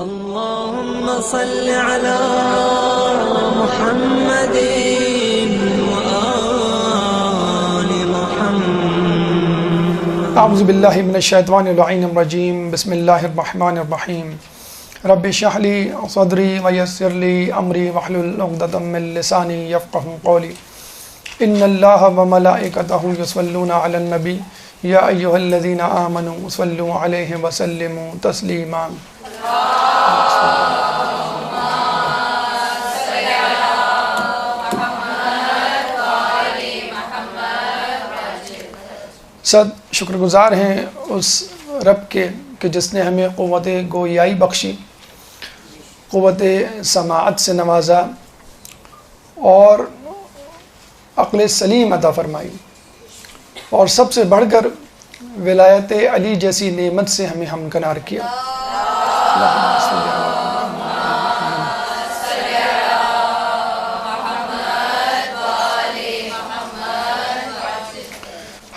اللهم صل على محمد وآل محمد. اعوذ باللہ من الشیطان اللعین الرجیم. بسم اللہ الرحمن الرحیم. رب اشرح لی صدری ویسر لی امری واحلل عقدۃ من لسانی یفقہوا قولی. ان اللہ وملائکتہ یصلون علی النبی یا ایھا الذین آمنوا صلوا علیہ وسلموا تسلیما. صد شکر گزار ہیں اس رب کے کہ جس نے ہمیں قوت گویائی بخشی، قوت سماعت سے نوازا اور عقل سلیم عطا فرمائی، اور سب سے بڑھ کر ولایت علی جیسی نعمت سے ہمیں ہمکنار کیا.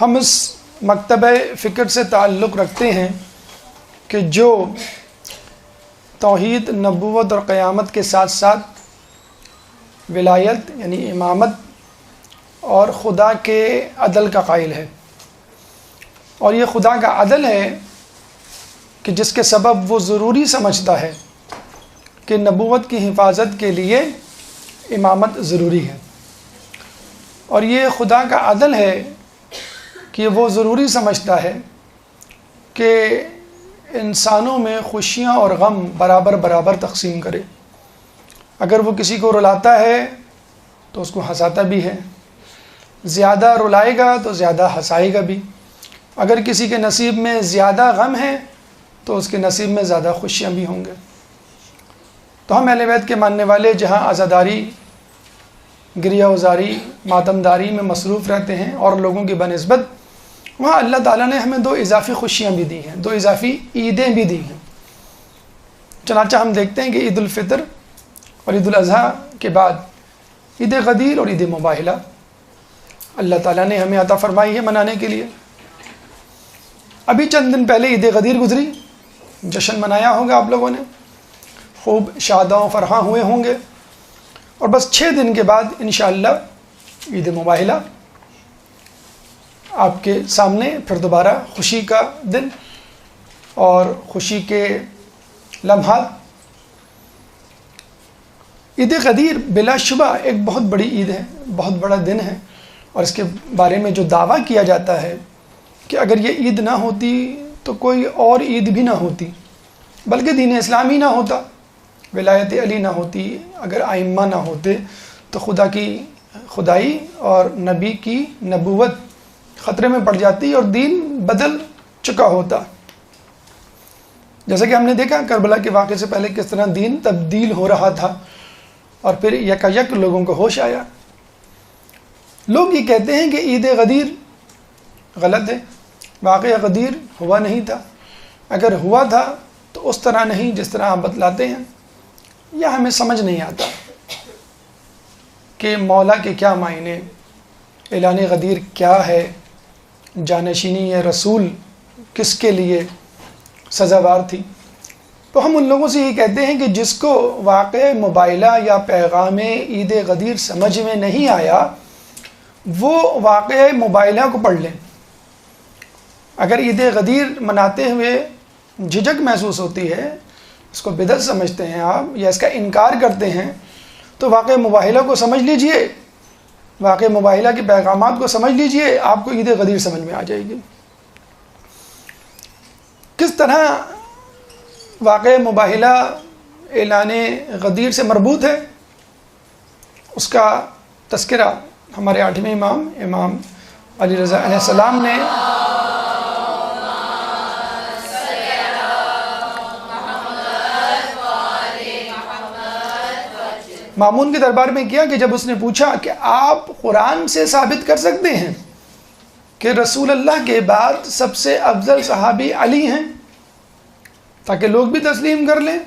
ہم اس مکتبہ فکر سے تعلق رکھتے ہیں کہ جو توحید، نبوت اور قیامت کے ساتھ ساتھ ولایت یعنی امامت اور خدا کے عدل کا قائل ہے. اور یہ خدا کا عدل ہے کہ جس کے سبب وہ ضروری سمجھتا ہے کہ نبوت کی حفاظت کے لیے امامت ضروری ہے، اور یہ خدا کا عدل ہے کہ وہ ضروری سمجھتا ہے کہ انسانوں میں خوشیاں اور غم برابر برابر تقسیم کرے. اگر وہ کسی کو رلاتا ہے تو اس کو ہنساتا بھی ہے، زیادہ رلائے گا تو زیادہ ہنسائے گا بھی. اگر کسی کے نصیب میں زیادہ غم ہے تو اس کے نصیب میں زیادہ خوشیاں بھی ہوں گے. تو ہم اہل بیت کے ماننے والے جہاں عزاداری، گریہ وزاری، ماتمداری میں مصروف رہتے ہیں اور لوگوں کی بنسبت، وہاں اللہ تعالیٰ نے ہمیں 2 اضافی خوشیاں بھی دی ہیں، 2 اضافی عیدیں بھی دی ہیں. چنانچہ ہم دیکھتے ہیں کہ عید الفطر اور عید الاضحیٰ کے بعد عید غدیر اور عید مباہلہ اللہ تعالیٰ نے ہمیں عطا فرمائی ہے منانے کے لیے. ابھی چند دن پہلے عید غدیر گزری، جشن منایا ہوگا آپ لوگوں نے، خوب شاداں و فرحاں ہوئے ہوں گے. اور بس 6 دن کے بعد انشاءاللہ عید مباہلہ آپ کے سامنے، پھر دوبارہ خوشی کا دن اور خوشی کے لمحات. عید غدیر بلا شبہ ایک بہت بڑی عید ہے، بہت بڑا دن ہے، اور اس کے بارے میں جو دعویٰ کیا جاتا ہے کہ اگر یہ عید نہ ہوتی تو کوئی اور عید بھی نہ ہوتی، بلکہ دین اسلام ہی نہ ہوتا، ولایت علی نہ ہوتی، اگر ائمہ نہ ہوتے تو خدا کی خدائی اور نبی کی نبوت خطرے میں پڑ جاتی اور دین بدل چکا ہوتا. جیسا کہ ہم نے دیکھا کربلا کے واقعے سے پہلے کس طرح دین تبدیل ہو رہا تھا، اور پھر یکایک لوگوں کو ہوش آیا. لوگ یہ کہتے ہیں کہ عید غدیر غلط ہے، واقعہ غدیر ہوا نہیں تھا، اگر ہوا تھا تو اس طرح نہیں جس طرح آپ بتلاتے ہیں، یا ہمیں سمجھ نہیں آتا کہ مولا کے کیا معنی، اعلان غدیر کیا ہے، جانشینی رسول کس کے لیے سزاوار تھی. تو ہم ان لوگوں سے یہ کہتے ہیں کہ جس کو واقع مباہلہ یا پیغام عید غدیر سمجھ میں نہیں آیا وہ واقع مباہلہ کو پڑھ لیں. اگر عید غدیر مناتے ہوئے جھجک محسوس ہوتی ہے، اس کو بدعت سمجھتے ہیں آپ یا اس کا انکار کرتے ہیں، تو واقع مباہلہ کو سمجھ لیجئے، واقع مباہلہ کے پیغامات کو سمجھ لیجئے، آپ کو عید غدیر سمجھ میں آ جائے گی. کس طرح واقع مباہلہ اعلان غدیر سے مربوط ہے، اس کا تذکرہ ہمارے 8ویں امام علی رضا علیہ السلام نے مامون کے دربار میں کیا کہ جب اس نے پوچھا کہ آپ قرآن سے ثابت کر سکتے ہیں کہ رسول اللہ کے بعد سب سے افضل صحابی علی ہیں، تاکہ لوگ بھی تسلیم کر لیں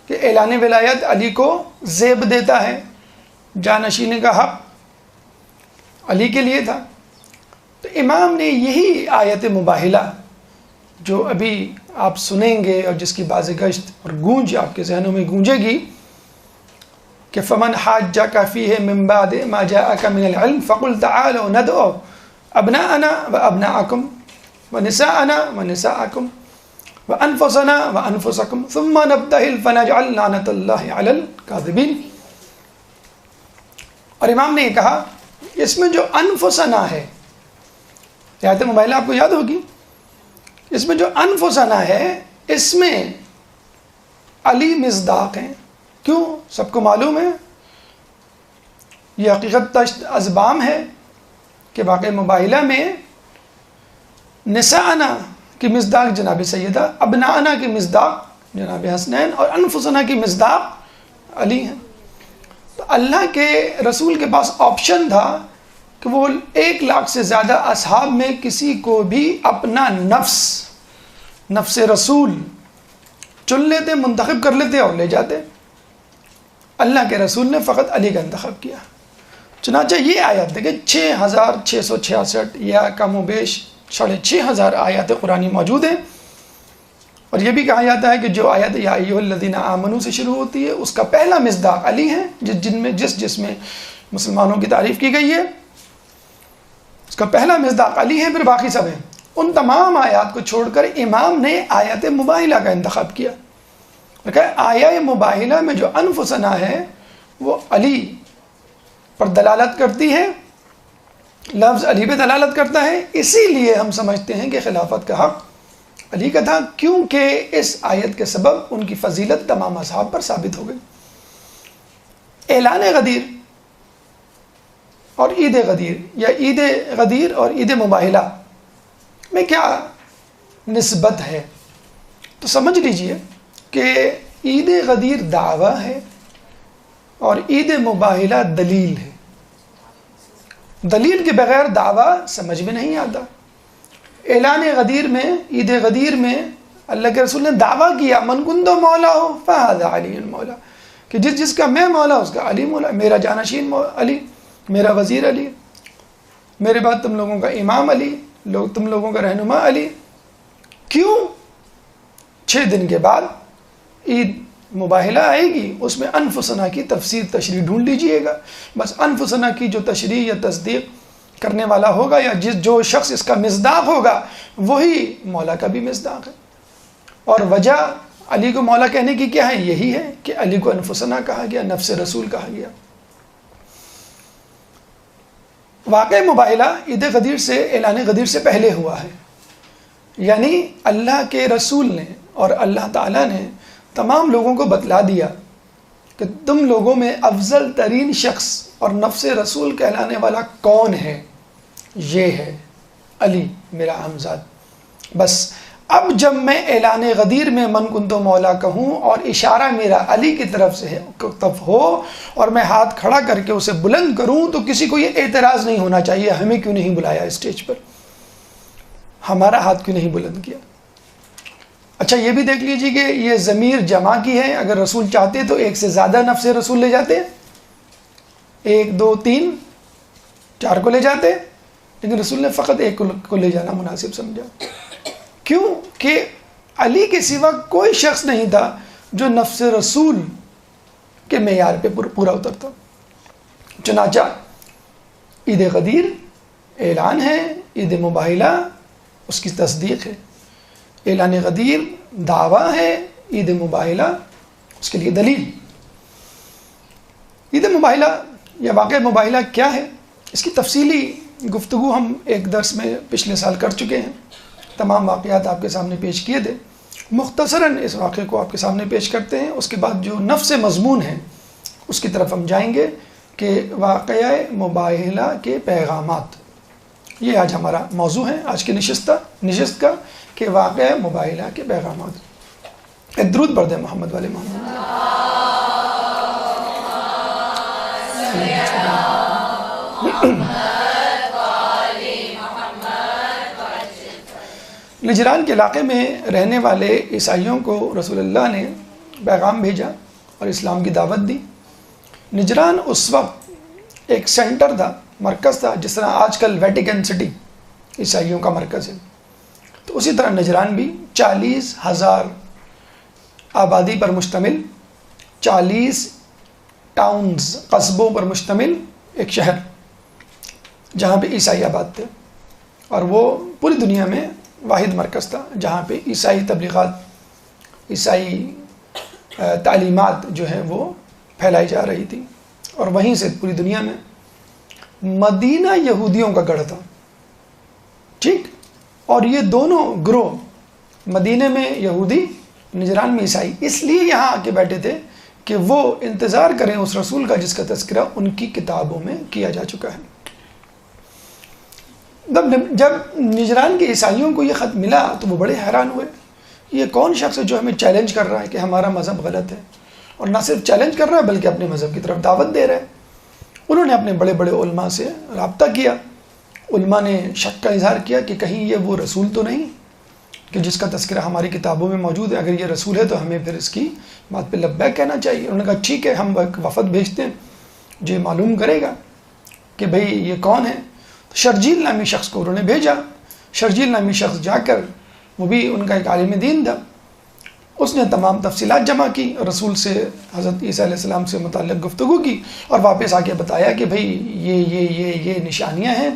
کہ اعلان ولایت علی کو زیب دیتا ہے، جانشینی کا حق علی کے لیے تھا. تو امام نے یہی آیت مباہلہ جو ابھی آپ سنیں گے اور جس کی بازگشت اور گونج آپ کے ذہنوں میں گونجے گی کہ فمن حاجک فیہ من بعد ما جاءک من العلم فقل تعالوا ندعو ابناءنا وابناءکم ونساءنا ونساءکم وانفسنا وانفسکم ثم نبتہل فنجعل لعنۃ اللہ علی الکاذبین. اور امام نے یہ کہا اس میں جو انفسنا ہے، آیت مبارکہ آپ کو یاد ہوگی، اس میں جو انفسنا ہے اس میں علی مصداق ہیں. کیوں؟ سب کو معلوم ہے یہ حقیقت تشت ازبام ہے کہ واقع مباہلہ میں نساءنا کی مصداق جناب سیدہ، ابناءنا کی مصداق جناب حسنین، اور انفسنا کی مصداق علی ہیں. تو اللہ کے رسول کے پاس آپشن تھا کہ وہ 1,00,000 سے زیادہ اصحاب میں کسی کو بھی اپنا نفس رسول چن لیتے، منتخب کر لیتے اور لے جاتے. اللہ کے رسول نے فقط علی کا انتخاب کیا. چنانچہ یہ آیت دیکھیں 6,666 یا کم و بیش 6,500 آیات قرآنی موجود ہیں. اور یہ بھی کہا جاتا ہے کہ جو آیت یا ایھا الذین آمنوا سے شروع ہوتی ہے اس کا پہلا مصداق علی ہے، جس میں مسلمانوں کی تعریف کی گئی ہے اس کا پہلا مصداق علی ہے، پھر باقی سب ہیں. ان تمام آیات کو چھوڑ کر امام نے آیت مباہلہ کا انتخاب کیا. آیہ مباہلہ میں جو انفسنا ہے وہ علی پر دلالت کرتی ہے، لفظ علی پہ دلالت کرتا ہے. اسی لیے ہم سمجھتے ہیں کہ خلافت کا حق علی کا تھا، کیونکہ اس آیت کے سبب ان کی فضیلت تمام اصحاب پر ثابت ہو گئی. اعلان غدیر اور عید غدیر یا عید غدیر اور عید مباہلہ میں کیا نسبت ہے؟ تو سمجھ لیجئے کہ عید غدیر دعویٰ ہے اور عید مباہلہ دلیل ہے. دلیل کے بغیر دعویٰ سمجھ میں نہیں آتا. اعلان غدیر میں، عید غدیر میں اللہ کے رسول نے دعویٰ کیا من کنت مولا ہو فہذا علی مولا، کہ جس کا میں مولا اس کا علی مولا، میرا جانشین علی، میرا وزیر علی، میرے بعد تم لوگوں کا امام علی، تم لوگوں کا رہنما علی. کیوں؟ 6 دن کے بعد عید مباہلہ آئے گی، اس میں انفسنا کی تفسیر تشریح ڈھونڈ لیجئے گا. بس انفسنا کی جو تشریح یا تصدیق کرنے والا ہوگا یا جو شخص اس کا مصداق ہوگا وہی مولا کا بھی مصداق ہے. اور وجہ علی کو مولا کہنے کی کیا ہے؟ یہی ہے کہ علی کو انفسنا کہا گیا، نفس رسول کہا گیا. واقع مباہلہ عید غدیر سے، اعلان غدیر سے پہلے ہوا ہے. یعنی اللہ کے رسول نے اور اللہ تعالیٰ نے تمام لوگوں کو بتلا دیا کہ تم لوگوں میں افضل ترین شخص اور نفس رسول کہلانے والا کون ہے؟ یہ ہے علی میرا ہمزاد. بس اب جب میں اعلان غدیر میں من کنت مولا کہوں اور اشارہ میرا علی کی طرف سے ہو اور میں ہاتھ کھڑا کر کے اسے بلند کروں تو کسی کو یہ اعتراض نہیں ہونا چاہیے ہمیں کیوں نہیں بلایا اسٹیج پر، ہمارا ہاتھ کیوں نہیں بلند کیا. اچھا یہ بھی دیکھ لیجیے کہ یہ ضمیر جمع کی ہے. اگر رسول چاہتے تو 1 سے زیادہ نفس رسول لے جاتے، 1 2 3 4 کو لے جاتے، لیکن رسول نے فقط 1 کو لے جانا مناسب سمجھا. کیوں؟ کہ علی کے سوا کوئی شخص نہیں تھا جو نفس رسول کے معیار پہ پورا اترتا. چنانچہ عید غدیر اعلان ہے، عید مباہلہ اس کی تصدیق ہے. اعلان غدیر دعویٰ ہے، عید مباہلہ اس کے لیے دلیل. عید مباہلہ یا واقع مباہلہ کیا ہے؟ اس کی تفصیلی گفتگو ہم ایک درس میں پچھلے سال کر چکے ہیں. تمام واقعات آپ کے سامنے پیش کیے تھے. مختصراً اس واقعے کو آپ کے سامنے پیش کرتے ہیں. اس کے بعد جو نفس مضمون ہے اس کی طرف ہم جائیں گے کہ واقعہ مباہلہ کے پیغامات. یہ آج ہمارا موضوع ہے آج کی نشست کا کہ واقعہ مباہلہ کے پیغامات. ایک درود پڑھ دیں محمد والے محمد. نجران کے علاقے میں رہنے والے عیسائیوں کو رسول اللہ نے پیغام بھیجا اور اسلام کی دعوت دی. نجران اس وقت ایک سینٹر تھا، مرکز تھا، جس طرح آج کل ویٹیکن سٹی عیسائیوں کا مرکز ہے. تو تو اسی طرح نجران بھی 40,000 آبادی پر مشتمل، 40 ٹاؤنز قصبوں پر مشتمل ایک شہر جہاں پہ عیسائی آباد تھے، اور وہ پوری دنیا میں واحد مرکز تھا جہاں پہ عیسائی تبلیغات، عیسائی تعلیمات جو ہیں وہ پھیلائی جا رہی تھی، اور وہیں سے پوری دنیا میں مدینہ یہودیوں کا گڑھ تھا، ٹھیک، اور یہ دونوں گروہ مدینہ میں یہودی، نجران میں عیسائی اس لیے یہاں آ کے بیٹھے تھے کہ وہ انتظار کریں اس رسول کا جس کا تذکرہ ان کی کتابوں میں کیا جا چکا ہے۔ جب نجران کے عیسائیوں کو یہ خط ملا تو وہ بڑے حیران ہوئے، یہ کون شخص ہے جو ہمیں چیلنج کر رہا ہے کہ ہمارا مذہب غلط ہے، اور نہ صرف چیلنج کر رہا ہے بلکہ اپنے مذہب کی طرف دعوت دے رہا ہے۔ انہوں نے اپنے بڑے بڑے علماء سے رابطہ کیا، علماء نے شک کا اظہار کیا کہ کہیں یہ وہ رسول تو نہیں کہ جس کا تذکرہ ہماری کتابوں میں موجود ہے، اگر یہ رسول ہے تو ہمیں پھر اس کی بات پہ لبیک کہنا چاہیے۔ انہوں نے کہا ٹھیک ہے، ہم ایک وفد بھیجتے ہیں جو معلوم کرے گا کہ بھئی یہ کون ہے۔ شرجیل نامی شخص کو انہوں نے بھیجا، شرجیل نامی شخص جا کر، وہ بھی ان کا ایک عالم دین تھا، اس نے تمام تفصیلات جمع کی، رسول سے، حضرت عیسیٰ علیہ السلام سے متعلق گفتگو کی، اور واپس آ کے بتایا کہ بھئی یہ نشانیاں ہیں،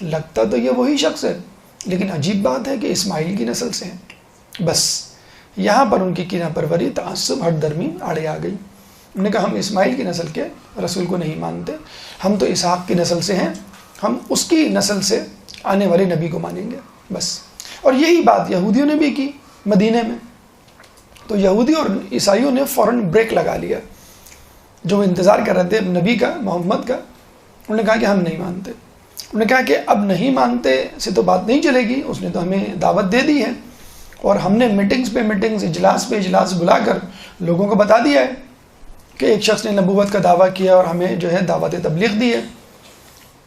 لگتا تو یہ وہی شخص ہے، لیکن عجیب بات ہے کہ اسماعیل کی نسل سے ہیں۔ بس یہاں پر ان کی کینہ پروری، تعصب، ہٹ درمی آڑے آ گئی۔ انہوں نے کہا ہم اسماعیل کی نسل کے رسول کو نہیں مانتے، ہم تو اسحاق کی نسل سے ہیں، ہم اس کی نسل سے آنے والے نبی کو مانیں گے، بس۔ اور یہی بات یہودیوں نے بھی کی مدینہ میں، تو یہودی اور عیسائیوں نے فوراً بریک لگا لیا، جو انتظار کر رہے تھے نبی کا، محمد کا۔ انہوں نے کہا کہ ہم نہیں مانتے، انہوں نے کہا کہ اب نہیں مانتے سے تو بات نہیں چلے گی، اس نے تو ہمیں دعوت دے دی ہے، اور ہم نے میٹنگز پہ میٹنگز، اجلاس پہ اجلاس بلا کر لوگوں کو بتا دیا ہے کہ ایک شخص نے نبوت کا دعویٰ کیا اور ہمیں جو ہے دعوت تبلیغ دی ہے۔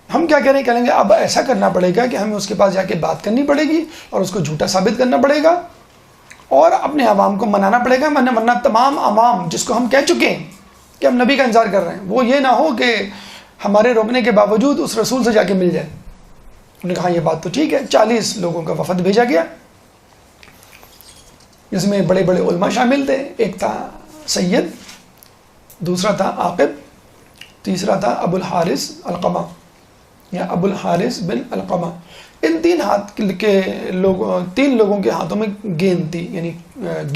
ہم کیا کریں، کہیں گے اب ایسا کرنا پڑے گا کہ ہمیں اس کے پاس جا کے بات کرنی پڑے گی اور اس کو جھوٹا ثابت کرنا پڑے گا، اور اپنے عوام کو منانا پڑے گا، ورنہ تمام عوام جس کو ہم کہہ چکے ہیں کہ ہم نبی کا انتظار کر رہے ہیں، وہ یہ نہ ہو کہ ہمارے روکنے کے باوجود اس رسول سے جا کے مل جائے۔ انہوں نے کہا یہ بات تو ٹھیک ہے۔ 40 لوگوں کا وفد بھیجا گیا، جس میں بڑے بڑے علماء شامل تھے، ایک تھا سید، دوسرا تھا عاقب، تیسرا تھا ابو الحارث القمہ یا ابو الحارث بن القمہ۔ ان تین لوگوں کے ہاتھوں میں گیند تھی، یعنی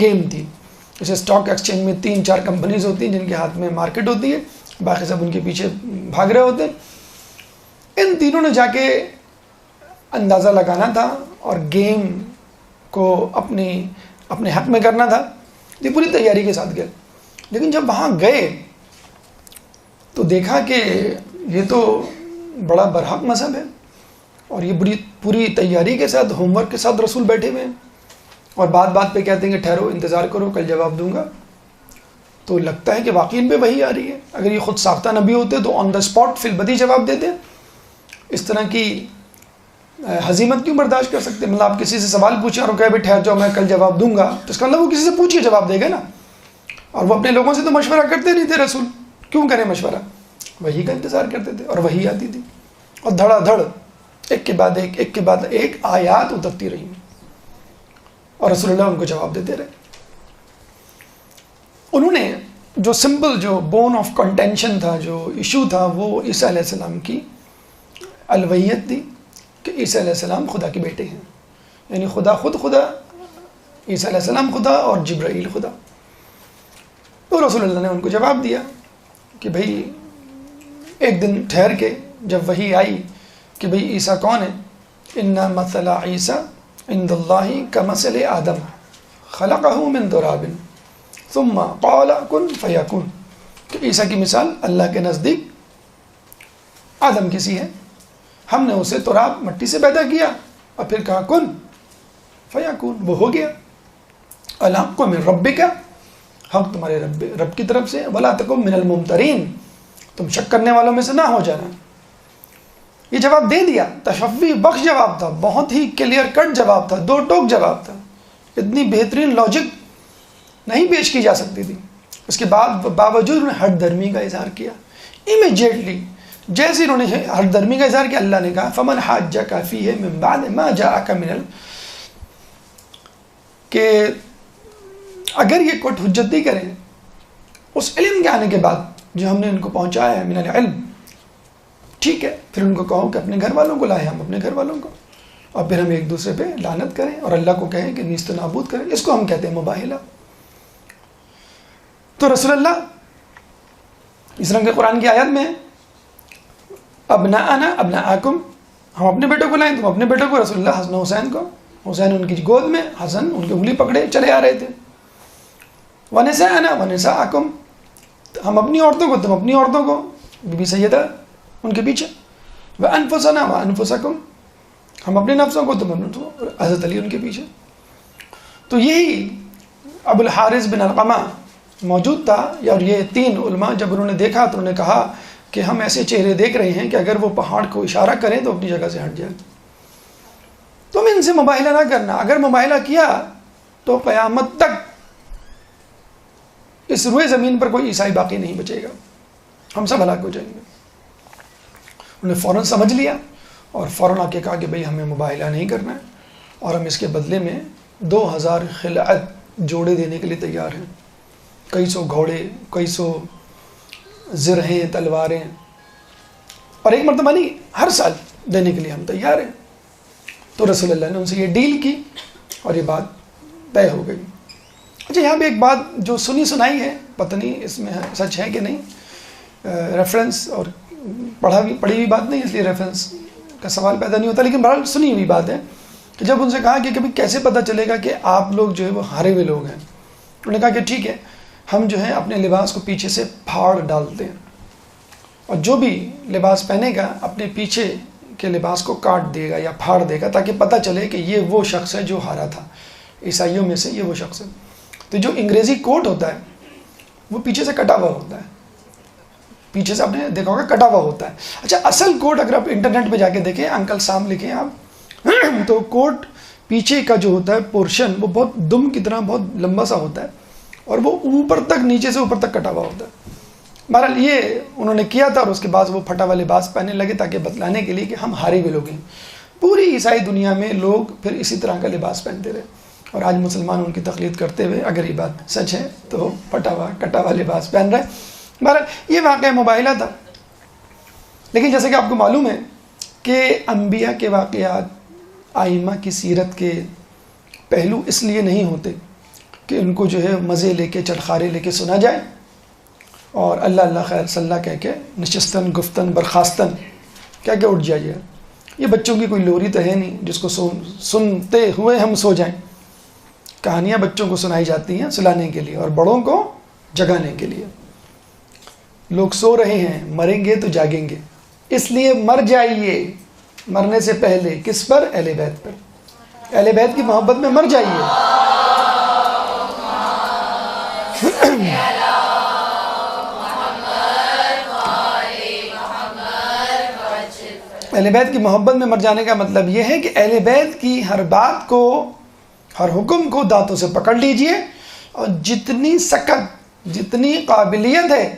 گیم تھی، جیسے اسٹاک ایکسچینج میں 3-4 کمپنیز ہوتی ہیں جن کے ہاتھ میں مارکیٹ ہوتی ہے، باقی سب ان کے پیچھے بھاگ رہے ہوتے ہیں۔ ان تینوں نے جا کے اندازہ لگانا تھا اور گیم کو اپنے حق میں کرنا تھا، یہ پوری تیاری کے ساتھ گئے۔ لیکن جب وہاں گئے تو دیکھا کہ یہ تو بڑا برحق مذہب ہے، اور یہ پوری تیاری کے ساتھ، ہوم ورک کے ساتھ رسول بیٹھے ہوئے ہیں، اور بات پہ کہتے ہیں کہ ٹھہرو، انتظار کرو، کل جواب دوں گا۔ تو لگتا ہے کہ واقعی ان پہ وحی آ رہی ہے۔ اگر یہ خود ساختہ نبی ہوتے تو آن دا اسپاٹ فی البدی جواب دیتے، اس طرح کی ہزیمت کیوں برداشت کر سکتے؟ مطلب آپ کسی سے سوال پوچھیں اور کہے بھائی ٹھہر جاؤ میں کل جواب دوں گا، تو اس کا مطلب وہ کسی سے پوچھ کے جواب دے گا نا، اور وہ اپنے لوگوں سے تو مشورہ کرتے نہیں تھے، رسول کیوں کریں مشورہ، وحی کا انتظار کرتے تھے، اور وحی آتی تھی، اور دھڑا دھڑ ایک کے بعد ایک آیات اترتی رہی، اور رسول اللہ ان کو جواب دیتے رہے۔ انہوں نے جو سمپل، جو بون آف کنٹینشن تھا، جو ایشو تھا، وہ عیسیٰ علیہ السلام کی الوہیت تھی کہ عیسیٰ علیہ السلام خدا کے بیٹے ہیں، یعنی خدا خود خدا، عیسیٰ علیہ السلام خدا اور جبرائیل خدا۔ تو رسول اللہ نے ان کو جواب دیا کہ بھئی ایک دن ٹھہر کے جب وحی آئی کہ بھئی عیسیٰ کون ہے، ان مثل عیسیٰ عند اللہ کمثل آدم خلقہ من تراب ثم قال کن فیکون، کہ عیسیٰ کی مثال اللہ کے نزدیک آدم کی سی ہے، ہم نے اسے تراب، مٹی سے پیدا کیا اور پھر کہا کن فیکون، وہ ہو گیا۔ الحق من ربک، حق تمہارے رب کی طرف سے، ولا تکن من الممترین، تم شک کرنے والوں میں سے نہ ہو جانا۔ یہ جواب دے دیا، تشفی بخش جواب تھا، بہت ہی کلیئر کٹ جواب تھا، دو ٹوک جواب تھا، اتنی بہترین لاجک نہیں پیش کی جا سکتی تھی۔ اس کے بعد باوجود انہوں نے ہٹ درمی کا اظہار کیا، امیجیٹلی جیسے انہوں نے ہٹ درمی کا اظہار کیا، اللہ نے کہا فمن حاجک فیہ من بعد ما جاءک من کہ اگر یہ کوئی حجت نہیں کریں اس علم کے آنے کے بعد جو ہم نے ان کو پہنچایا ہے من العلم، ٹھیک ہے، پھر ان کو کہو کہ اپنے گھر والوں کو لائیں، ہم اپنے گھر والوں کو، اور پھر ہم ایک دوسرے پہ لعنت کریں اور اللہ کو کہیں کہ نیست و نابود کریں. اس کو ہم کہتے ہیں مباہلہ. تو رسول اللہ اس رنگ کے قرآن کی آیات میں ابناءنا ابناءکم، ہم اپنے بیٹوں کو لائیں، تم اپنے بیٹوں کو. رسول اللہ حسن حسین کو، حسین ان کی گود میں، حسن ان کی انگلی پکڑے چلے آ رہے تھے. ونساءنا ونساءکم، ہم اپنی عورتوں کو، تم اپنی عورتوں کو، بی بی سیدہ ان کے پیچھے. وانفسنا وانفسکم، ہم اپنے نفسوں کو، تم حضرت علی ان کے پیچھے. تو یہی ابو الحارث بن علقمہ موجود تھا، اور یہ تین علماء جب انہوں نے دیکھا تو انہوں نے کہا کہ ہم ایسے چہرے دیکھ رہے ہیں کہ اگر وہ پہاڑ کو اشارہ کریں تو اپنی جگہ سے ہٹ جائیں. تم ان سے مباہلہ نہ کرنا، اگر مباہلہ کیا تو قیامت تک اس روئے زمین پر کوئی عیسائی باقی نہیں بچے گا، ہم سب ہلاک ہو جائیں گے. انہوں نے فوراً سمجھ لیا اور فوراً آ کے کہا کہ بھئی ہمیں مباہلہ نہیں کرنا ہے، اور ہم اس کے بدلے میں 2000 خلعت جوڑے دینے کے لیے تیار ہیں. کئی سو گھوڑے، کئی سو زرہیں، تلواریں، اور ایک مرتبہ نہیں، ہر سال دینے کے لیے ہم تیار ہیں. تو رسول اللہ نے ان سے یہ ڈیل کی اور یہ بات طے ہو گئی. اچھا، یہاں پہ ایک بات جو سنی سنائی ہے، پتہ نہیں اس میں سچ ہے کہ نہیں، ریفرنس اور پڑھی ہوئی بات نہیں، اس لیے ریفرنس کا سوال پیدا نہیں ہوتا، لیکن بہرحال سنی ہوئی بات ہے کہ جب ان سے کہا کہ کبھی کیسے پتہ چلے گا کہ آپ لوگ جو ہے وہ ہارے ہوئے لوگ ہیں، انہوں نے کہا کہ ٹھیک ہے، ہم جو ہے اپنے لباس کو پیچھے سے پھاڑ ڈالتے ہیں، اور جو بھی لباس پہنے گا اپنے پیچھے کے لباس کو کاٹ دے گا یا پھاڑ دے گا، تاکہ پتہ چلے کہ یہ وہ شخص ہے جو ہارا تھا، عیسائیوں میں سے یہ وہ شخص ہے. تو جو انگریزی کوٹ ہوتا ہے وہ پیچھے سے کٹا ہوا ہوتا ہے، پیچھے سے آپ نے دیکھا ہوگا کٹا ہوا ہوتا ہے. اچھا، اصل کوٹ اگر آپ انٹرنیٹ پہ جا کے دیکھیں، انکل سام لکھیں آپ تو کوٹ پیچھے کا جو ہوتا ہے پورشن وہ بہت دم کی طرح بہت لمبا سا ہوتا ہے، اور وہ اوپر تک، نیچے سے اوپر تک کٹا ہوا ہوتا ہے. بہرحال یہ انہوں نے کیا تھا، اور اس کے بعد وہ پھٹا ہوا لباس پہننے لگے تاکہ بتلانے کے لیے کہ ہم ہارے ہوئے لوگ ہیں. پوری عیسائی دنیا میں لوگ پھر اسی طرح کا لباس پہنتے رہے، اور آج مسلمان ان کی تقلید کرتے ہوئے اگر یہ بات سچ ہے تو پھٹا ہوا کٹا ہوا لباس پہن رہے. بہرحال یہ واقعہ مباہلہ تھا. لیکن جیسے کہ آپ کو معلوم ہے کہ انبیاء کے واقعات، آئمہ کی سیرت کے پہلو اس لیے نہیں ہوتے کہ ان کو جو ہے مزے لے کے، چٹخارے لے کے سنا جائے اور اللہ اللہ خیر صلی اللہ کہہ کے نشستن گفتن برخاستن کہہ کے اٹھ جائیے. یہ بچوں کی کوئی لوری تو ہے نہیں جس کو سنتے ہوئے ہم سو جائیں. کہانیاں بچوں کو سنائی جاتی ہیں سلانے کے لیے اور بڑوں کو جگانے کے لیے. لوگ سو رہے ہیں، مریں گے تو جاگیں گے، اس لیے مر جائیے مرنے سے پہلے. کس پر؟ اہل بیت پر. اہل بیت کی محبت میں مر جائیے. اہل بیت کی محبت میں مر جانے کا مطلب یہ ہے کہ اہل بیت کی ہر بات کو، ہر حکم کو دانتوں سے پکڑ لیجئے، اور جتنی سکت، جتنی قابلیت ہے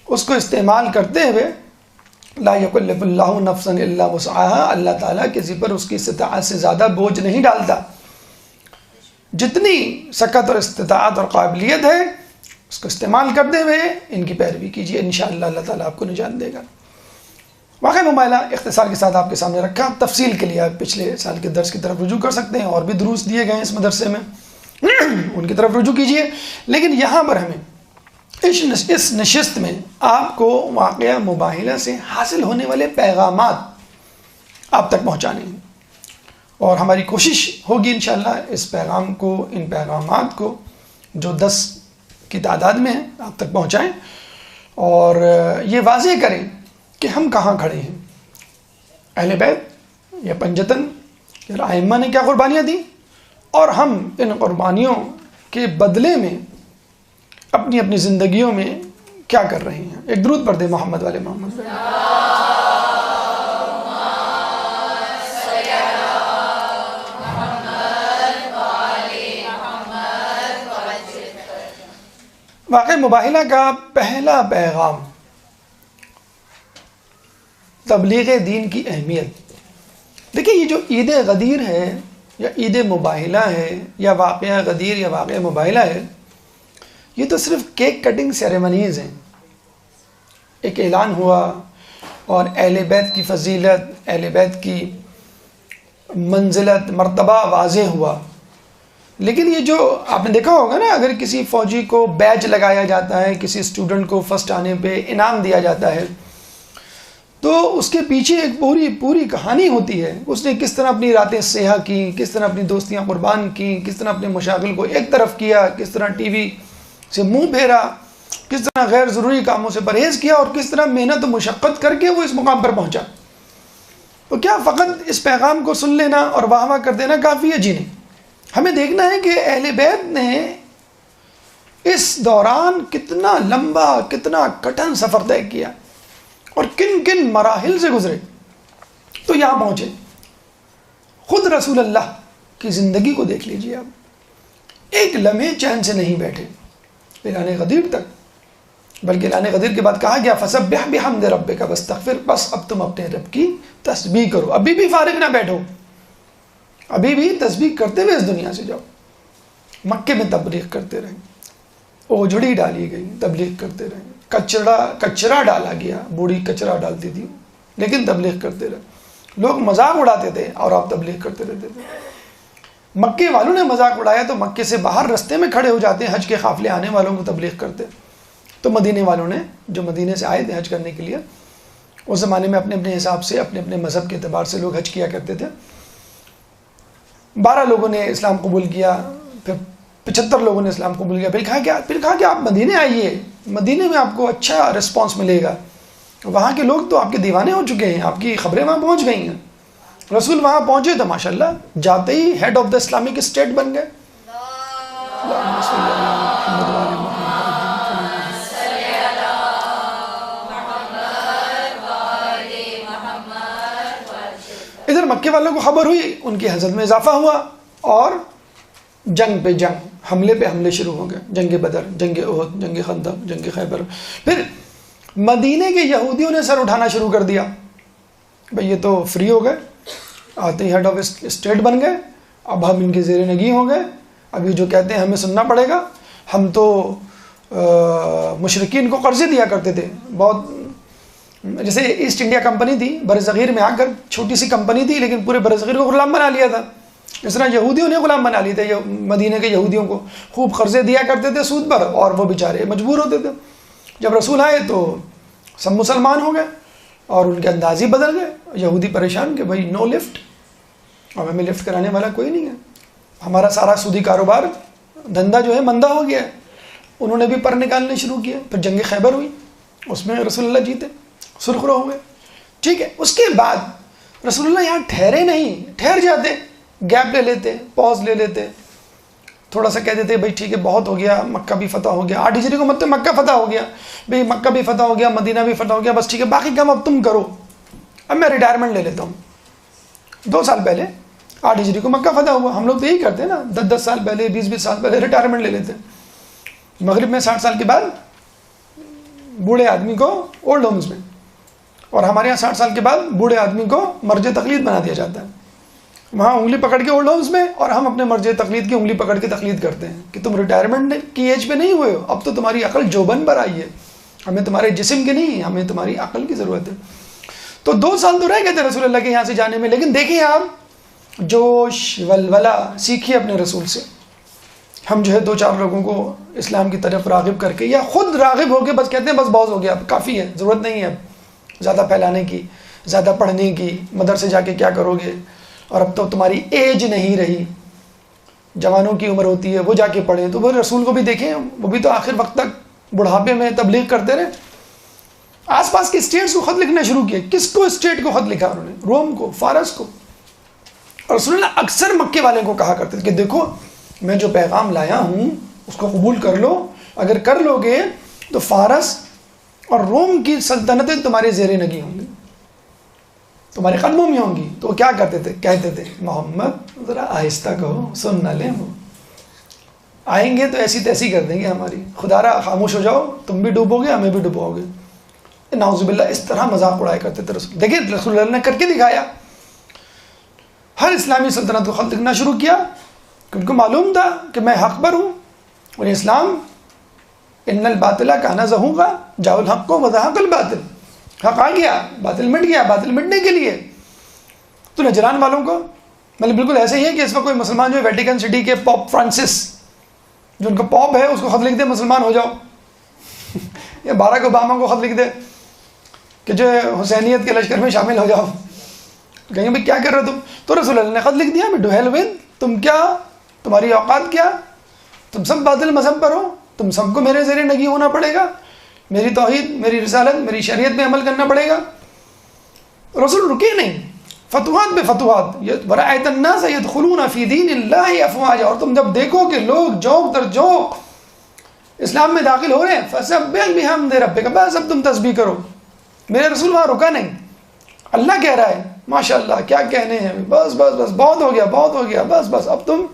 اس کو استعمال کرتے ہوئے، لا یکلف اللہ نفسا الا وسعها، اللہ تعالیٰ کسی پر اس کی استطاعت سے زیادہ بوجھ نہیں ڈالتا. جتنی سکت اور استطاعت اور قابلیت ہے اس کو استعمال کرتے ہوئے ان کی پیروی کیجیے، انشاءاللہ اللہ تعالیٰ آپ کو نجات دے گا. واقعہ مباہلہ اختصار کے ساتھ آپ کے سامنے رکھا. تفصیل کے لیے آپ پچھلے سال کے درس کی طرف رجوع کر سکتے ہیں، اور بھی دروس دیے گئے ہیں اس مدرسے میں، ان کی طرف رجوع کیجیے. لیکن یہاں پر ہمیں اس نشست میں آپ کو واقعہ مباہلہ سے حاصل ہونے والے پیغامات آپ تک پہنچانے ہیں، اور ہماری کوشش ہوگی انشاءاللہ اس پیغام کو، ان پیغامات کو جو 10 کی تعداد میں ہیں آپ تک پہنچائیں، اور یہ واضح کریں کہ ہم کہاں کھڑے ہیں. اہل بیت یا پنجتن یا ائمہ نے کیا قربانیاں دی، اور ہم ان قربانیوں کے بدلے میں اپنی اپنی زندگیوں میں کیا کر رہے ہیں. ایک درود پڑھ دیں محمد والے محمد. واقع مباہلہ کا پہلا پیغام تبلیغ دین کی اہمیت. دیکھیں، یہ جو عید غدیر ہے یا عید مباہلہ ہے یا واقعہ غدیر یا واقعہ مباہلہ ہے، یہ تو صرف کیک کٹنگ سیریمنیز ہیں. ایک اعلان ہوا اور اہل بیت کی فضیلت، اہل بیت کی منزلت، مرتبہ واضح ہوا. لیکن یہ جو آپ نے دیکھا ہوگا نا، اگر کسی فوجی کو بیج لگایا جاتا ہے، کسی اسٹوڈنٹ کو فرسٹ آنے پہ انعام دیا جاتا ہے، تو اس کے پیچھے ایک پوری کہانی ہوتی ہے. اس نے کس طرح اپنی راتیں سیاہ کی، کس طرح اپنی دوستیاں قربان کی، کس طرح اپنے مشاغل کو ایک طرف کیا، کس طرح ٹی وی سے منہ پھیرا، کس طرح غیر ضروری کاموں سے پرہیز کیا، اور کس طرح محنت و مشقت کر کے وہ اس مقام پر پہنچا. تو کیا فقط اس پیغام کو سن لینا اور واہ واہ کر دینا کافی ہے؟ جی نہیں. ہمیں دیکھنا ہے کہ اہل بیت نے اس دوران کتنا لمبا، کتنا کٹھن سفر طے کیا اور کن کن مراحل سے گزرے تو یہاں پہنچے. خود رسول اللہ کی زندگی کو دیکھ لیجیے آپ. ایک لمحے چین سے نہیں بیٹھے اعلان غدیر تک، بلکہ اعلان غدیر کے بعد کہا گیا فسبح بحمد ربک واستغفر، بس اب تم اپنے رب کی تسبیح کرو، ابھی بھی فارغ نہ بیٹھو، ابھی بھی تسبیح کرتے ہوئے اس دنیا سے جاؤ. مکے میں تبلیغ کرتے رہے، اوجھڑی ڈالی گئی، تبلیغ کرتے رہے، کچرا ڈالا گیا، بوڑھی کچرا ڈالتی تھی لیکن تبلیغ کرتے رہے. لوگ مذاق اڑاتے تھے اور آپ تبلیغ کرتے رہتے تھے. مکے والوں نے مذاق اڑایا تو مکے سے باہر رستے میں کھڑے ہو جاتے ہیں حج کے قافلے آنے والوں کو تبلیغ کرتے. تو مدینے والوں نے جو مدینے سے آئے تھے حج کرنے کے لیے، اس زمانے میں اپنے اپنے حساب سے، اپنے اپنے مذہب کے اعتبار سے لوگ حج کیا کرتے تھے. 12 لوگوں نے اسلام قبول کیا، پھر 75 لوگوں نے اسلام قبول کیا. پھر کہا کہ آپ مدینے آئیے، مدینے میں آپ کو اچھا رسپانس ملے گا. وہاں کے لوگ تو آپ کے دیوانے ہو چکے ہیں، آپ کی خبریں وہاں پہنچ گئی ہیں. رسول وہاں پہنچے تو ماشاءاللہ جاتے ہی head of the Islamic State بن گئے. ادھر مکے والوں کو خبر ہوئی، ان کی حضرت میں اضافہ ہوا اور جنگ پہ جنگ، حملے پہ حملے شروع ہو گئے. جنگ بدر، جنگ احد، جنگ خندق، جنگ خیبر. پھر مدینے کے یہودیوں نے سر اٹھانا شروع کر دیا، بھئی یہ تو فری ہو گئے، آتے ہی ہیڈ آف اسٹیٹ بن گئے، اب ہم ان کے زیر نگی ہو گئے، اب یہ جو کہتے ہیں ہمیں سننا پڑے گا. ہم تو مشرکین کو قرضے دیا کرتے تھے بہت، جیسے ایسٹ انڈیا کمپنی تھی برصغیر میں، آ کر چھوٹی سی کمپنی تھی لیکن پورے برصغیر کو غلام بنا لیا تھا. اس طرح یہودیوں نے غلام بنا لیے تھے مدینے کے یہودیوں کو، خوب قرضے دیا کرتے تھے سود پر، اور وہ بیچارے مجبور ہوتے تھے. جب رسول آئے تو سب مسلمان ہو گئے اور ان کے انداز ہی بدل گئے. یہودی پریشان کہ بھائی نو لفٹ، اب ہمیں لفٹ کرانے والا کوئی نہیں ہے، ہمارا سارا سودی کاروبار دھندا جو ہے مندہ ہو گیا ہے. انہوں نے بھی پر نکالنے شروع کیے. پھر جنگ خیبر ہوئی، اس میں رسول اللہ جیتے، سرخرو ہو گئے. ٹھیک ہے، اس کے بعد رسول اللہ یہاں ٹھہرے نہیں، ٹھہر جاتے، گیپ لے لیتے، پاز لے لیتے، تھوڑا سا کہہ دیتے بھائی ٹھیک ہے بہت ہو گیا، مکہ بھی فتح ہو گیا. 8 ہجری کو مطلب مکہ فتح ہو گیا، بھئی مکہ بھی فتح ہو گیا، مدینہ بھی فتح ہو گیا، بس ٹھیک ہے باقی کام اب تم کرو، اب میں ریٹائرمنٹ لے لیتا ہوں. 2 سال پہلے 8 ہجری کو مکہ فتح ہوا. ہم لوگ تو یہی کرتے ہیں نا، 10 سال پہلے، 20 سال پہلے ریٹائرمنٹ لے لیتے ہیں. مغرب میں 60 سال کے بعد بوڑھے آدمی کو اولڈ ہومز میں، اور ہمارے یہاں 60 سال کے بعد بوڑھے آدمی کو مرجع تقلید بنا دیا جاتا ہے. وہاں انگلی پکڑ کے اولڈ ہومز میں، اور ہم اپنے مرجع تقلید کی انگلی پکڑ کے تقلید کرتے ہیں کہ تم ریٹائرمنٹ کی ایج پہ نہیں ہوئے ہو، اب تو تمہاری عقل جوبن پر آئی ہے، ہمیں تمہارے جسم کی نہیں، ہمیں تمہاری عقل کی ضرورت ہے. تو 2 سال تو رہ گئے تھے رسول اللہ کے یہاں سے جانے میں. لیکن دیکھیں آپ جوش ولولہ سیکھیے اپنے رسول سے. ہم جو ہے 2-4 لوگوں کو اسلام کی طرف راغب کر کے، یا خود راغب ہو کے بس کہتے ہیں بس بہت ہو گیا، اب کافی ہے، ضرورت نہیں ہے اب زیادہ پھیلانے کی، زیادہ پڑھنے کی، مدرسے جا کے کیا کرو گے، اور اب تو تمہاری ایج نہیں رہی، جوانوں کی عمر ہوتی ہے وہ جا کے پڑھیں. تو وہ رسول کو بھی دیکھیں، وہ بھی تو آخر وقت تک بڑھاپے میں تبلیغ کرتے رہے. آس پاس کے اسٹیٹس کو خط لکھنا شروع کیا. کس کو اسٹیٹ کو خط لکھا انہوں نے؟ روم کو، فارس کو. اور رسول اللہ اکثر مکے والے کو کہا کرتے تھے کہ دیکھو میں جو پیغام لایا ہوں اس کو قبول کر لو، اگر کر لو گے تو فارس اور روم کی سلطنتیں تمہارے زیر نگی ہوں گی، تمہارے قدموں میں ہوں گی. تو وہ کیا کرتے تھے؟ کہتے تھے محمد ذرا آہستہ کہو، سن نہ لیں، وہ آئیں گے تو ایسی تیسی کر دیں گے ہماری، خدا را خاموش ہو جاؤ، تم بھی ڈوبو گے ہمیں بھی ڈوبو گے. نعوذ باللہ اس طرح مذاق اڑایا کرتے تھے رسول. دیکھیں رسول اللہ نے کر کے دکھایا. ہر اسلامی سلطنت کو خط لکھنا شروع کیا کہ ان کو معلوم تھا کہ میں حق پر ہوں، اور اسلام ان الباطل کان زہوقا جاء الحق وزہق الباطل، حق آ گیا، باطل مٹ گیا، باطل مٹنے کے لیے. تو نجران والوں کو مطلب بالکل ایسے ہی ہے کہ اس وقت کوئی مسلمان جو ہے ویٹیکن سٹی کے پاپ فرانسس جو ان کا پاپ ہے اس کو خط لکھ دے مسلمان ہو جاؤ یا باراک اوباما کو خط لکھ دے کہ جو ہے حسینیت کے لشکر میں شامل ہو جاؤ، کہیں بھائی کیا کر رہے ہو تم؟ تو رسول اللہ نے خط لکھ دیا ڈو ہیل ود، تم کیا، تمہاری اوقات کیا، تم سب باطل مذہب پر ہو، تم سب کو میرے ذریعے نگی ہونا پڑے گا، میری توحید، میری رسالت، میری شریعت پہ عمل کرنا پڑے گا. رسول رکے نہیں، فتوحات پہ فتوحات. وَرَأَيْتَ النَّاسَ يَدْخُلُونَ فِي دِينِ اللَّهِ أَفْوَاجًا، اور تم جب دیکھو کہ لوگ جوق در جوق اسلام میں داخل ہو رہے ہیں، فَسَبِّحْ بِحَمْدِ رَبِّكَ، بس اب تم تسبیح کرو. میرے رسول وہاں رکا نہیں، اللہ کہہ رہا ہے ماشاءاللہ کیا کہنے ہیں، بس بس بس بہت ہو گیا، بہت ہو گیا، بس بس اب تم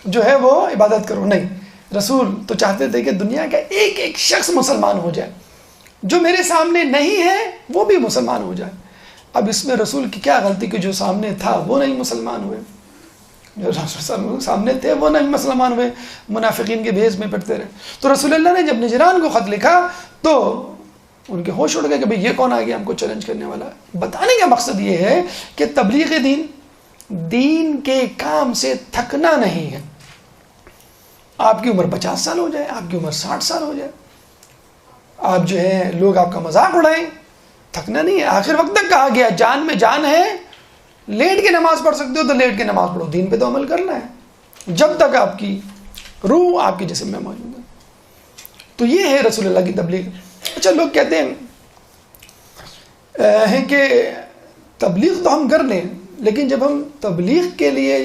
جو ہے وہ عبادت کرو. نہیں، رسول تو چاہتے تھے کہ دنیا کا ایک ایک شخص مسلمان ہو جائے، جو میرے سامنے نہیں ہے وہ بھی مسلمان ہو جائے. اب اس میں رسول کی کیا غلطی کہ جو سامنے تھا وہ نہیں مسلمان ہوئے، جو رسول سامنے تھے وہ نہیں مسلمان ہوئے، منافقین کے بھیس میں پڑتے رہے. تو رسول اللہ نے جب نجران کو خط لکھا تو ان کے ہوش اڑ گئے کہ بھئی یہ کون آ گیا ہم کو چیلنج کرنے والا. بتانے کا مقصد یہ ہے کہ تبلیغ دین کے کام سے تھکنا نہیں ہے. آپ کی عمر 50 سال ہو جائے، آپ کی عمر 60 سال ہو جائے، آپ جو ہے لوگ آپ کا مذاق اڑائیں، تھکنا نہیں ہے. آخر وقت تک کہا گیا جان میں جان ہے، لیٹ کے نماز پڑھ سکتے ہو تو لیٹ کے نماز پڑھو، دین پہ تو عمل کرنا ہے جب تک آپ کی روح آپ کے جسم میں موجود ہے. تو یہ ہے رسول اللہ کی تبلیغ. اچھا لوگ کہتے ہیں کہ تبلیغ تو ہم کر لیں، لیکن جب ہم تبلیغ کے لیے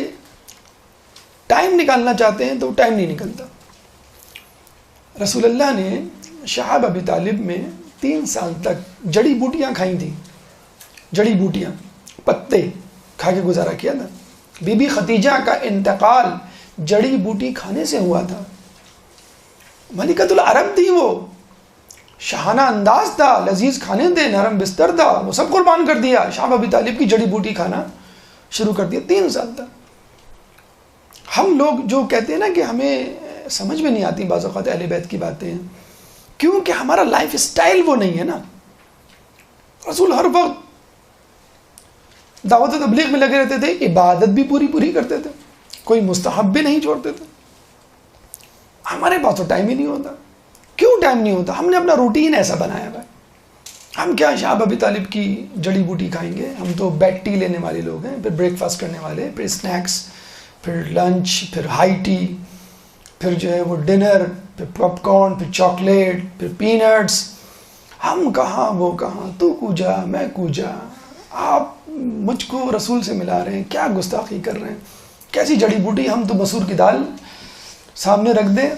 ٹائم نکالنا چاہتے ہیں تو ٹائم نہیں نکلتا. رسول اللہ نے شعب ابی طالب میں 3 سال تک جڑی بوٹیاں کھائی تھیں، جڑی بوٹیاں، پتے کھا کے گزارا کیا تھا. بی بی خدیجہ کا انتقال جڑی بوٹی کھانے سے ہوا تھا. ملکۃ العرب تھی، وہ شاہانہ انداز تھا، لذیذ کھانے تھے، نرم بستر تھا، وہ سب قربان کر دیا. شعب ابی طالب کی جڑی بوٹی کھانا شروع کر دیا 3 سال تک. ہم لوگ جو کہتے ہیں نا کہ ہمیں سمجھ میں نہیں آتی بعض اوقات اہل بیت کی باتیں، کیونکہ ہمارا لائف سٹائل وہ نہیں ہے نا. رسول ہر وقت دعوت و تبلیغ میں لگے رہتے تھے، عبادت بھی پوری کرتے تھے، کوئی مستحب بھی نہیں چھوڑتے تھے. ہمارے پاس تو ٹائم ہی نہیں ہوتا. کیوں ٹائم نہیں ہوتا؟ ہم نے اپنا روٹین ایسا بنایا ہوا ہے. ہم کیا شعب ابی طالب کی جڑی بوٹی کھائیں گے؟ ہم تو بیڈ ٹی لینے والے لوگ ہیں، پھر بریک فاسٹ کرنے والے، پھر اسنیکس، پھر لنچ، پھر ہائی ٹی، پھر جو ہے وہ ڈنر، پھر پاپ کارن، پھر چاکلیٹ، پھر پینٹس. ہم کہاں وہ کہاں، تو کوجا میں کوجا. آپ مجھ کو رسول سے ملا رہے ہیں، کیا گستاخی کر رہے ہیں، کیسی جڑی بوٹی. ہم تو مسور کی دال سامنے رکھ دیں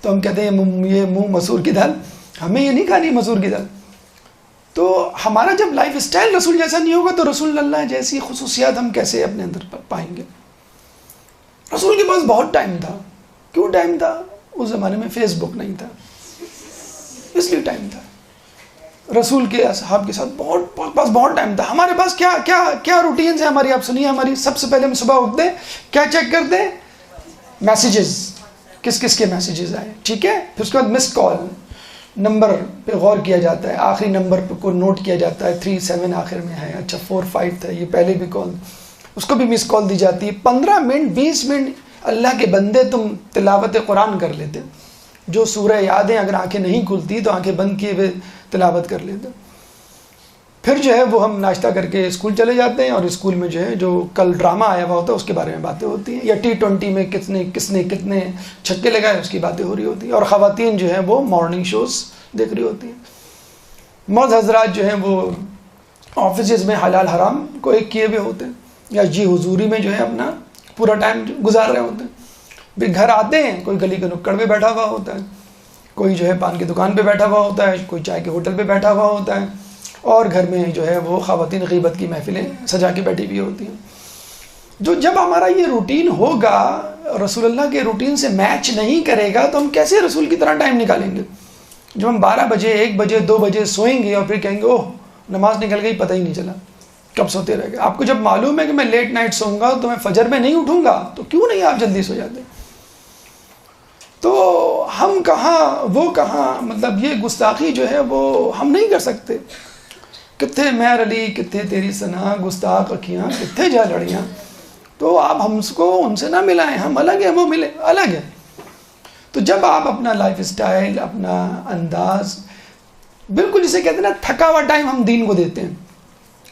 تو ہم کہتے ہیں یہ منہ مسور کی دال، ہمیں یہ نہیں کھانی مسور کی دال. تو ہمارا جب لائف اسٹائل رسول جیسا نہیں ہوگا تو رسول اللہ جیسی خصوصیات ہم کیسے اپنے اندر پائیں گے؟ رسول کے پاس بہت ٹائم تھا. کیوں ٹائم تھا؟ اس زمانے میں فیس بک نہیں تھا، اس لیے ٹائم تھا. رسول کے اصحاب کے ساتھ بہت ٹائم تھا. ہمارے پاس کیا روٹینز ہیں ہماری، آپ سنیے ہماری. سب سے پہلے ہم صبح اٹھتے ہیں، کیا چیک کرتے ہیں؟ میسیجز، کس کے میسیجز آئے، ٹھیک ہے. پھر اس کے بعد مس کال، نمبر پہ غور کیا جاتا ہے، آخری نمبر پہ کو نوٹ کیا جاتا ہے، 37 آخر میں ہے، اچھا 45 تھا، یہ پہلے بھی کال، اس کو بھی مس کال دی جاتی ہے. 15 منٹ 20 منٹ اللہ کے بندے تم تلاوت قرآن کر لیتے، جو سورہ یاد ہے، اگر آنکھیں نہیں کھلتی تو آنکھیں بند کیے ہوئے تلاوت کر لیتے. پھر جو ہے وہ ہم ناشتہ کر کے اسکول چلے جاتے ہیں، اور اسکول میں جو ہے جو کل ڈرامہ آیا ہوا ہوتا ہے اس کے بارے میں باتیں ہوتی ہیں، یا T20 میں کس نے کتنے چھکے لگائے اس کی باتیں ہو رہی ہوتی ہیں. اور خواتین جو ہیں وہ مارننگ شوز دیکھ رہی ہوتی ہیں. مرد حضرات جو ہیں وہ آفیسز میں حلال حرام کو ایک کیے ہوئے ہوتے ہیں، یا جی حضوری میں جو ہے اپنا پورا ٹائم گزار رہے ہوتے ہیں. پھر گھر آتے ہیں، کوئی گلی کے نکڑ پہ بیٹھا ہوا ہوتا ہے، کوئی جو ہے پان کی دکان پہ بیٹھا ہوا ہوتا ہے، کوئی چائے کے ہوٹل پہ بیٹھا ہوا ہوتا ہے، اور گھر میں جو ہے وہ خواتین غیبت کی محفلیں سجا کے بیٹھی ہوئی ہوتی ہیں. جو جب ہمارا یہ روٹین ہوگا رسول اللہ کے روٹین سے میچ نہیں کرے گا تو ہم کیسے رسول کی طرح ٹائم نکالیں گے؟ جب ہم 12 بجے 1 بجے 2 بجے سوئیں گے اور پھر کہیں گے اوہ نماز نکل گئی پتہ ہی نہیں چلا، کب سوتے رہ گئے؟ آپ کو جب معلوم ہے کہ میں لیٹ نائٹ سوؤں گا تو میں فجر میں نہیں اٹھوں گا، تو کیوں نہیں آپ جلدی سو جاتے؟ تو ہم کہاں وہ کہاں، مطلب یہ گستاخی جو ہے وہ ہم نہیں کر سکتے. کتھے مہر علی کتھے تیری سنا، گستاخ اکھیاں کتھے جا لڑیاں. تو آپ ہم کو ان سے نہ ملائیں، ہم الگ ہیں وہ ملے الگ ہیں. تو جب آپ اپنا لائف اسٹائل، اپنا انداز بالکل جسے کہتے ہیں نا تھکا ہوا ٹائم ہم دین کو دیتے ہیں،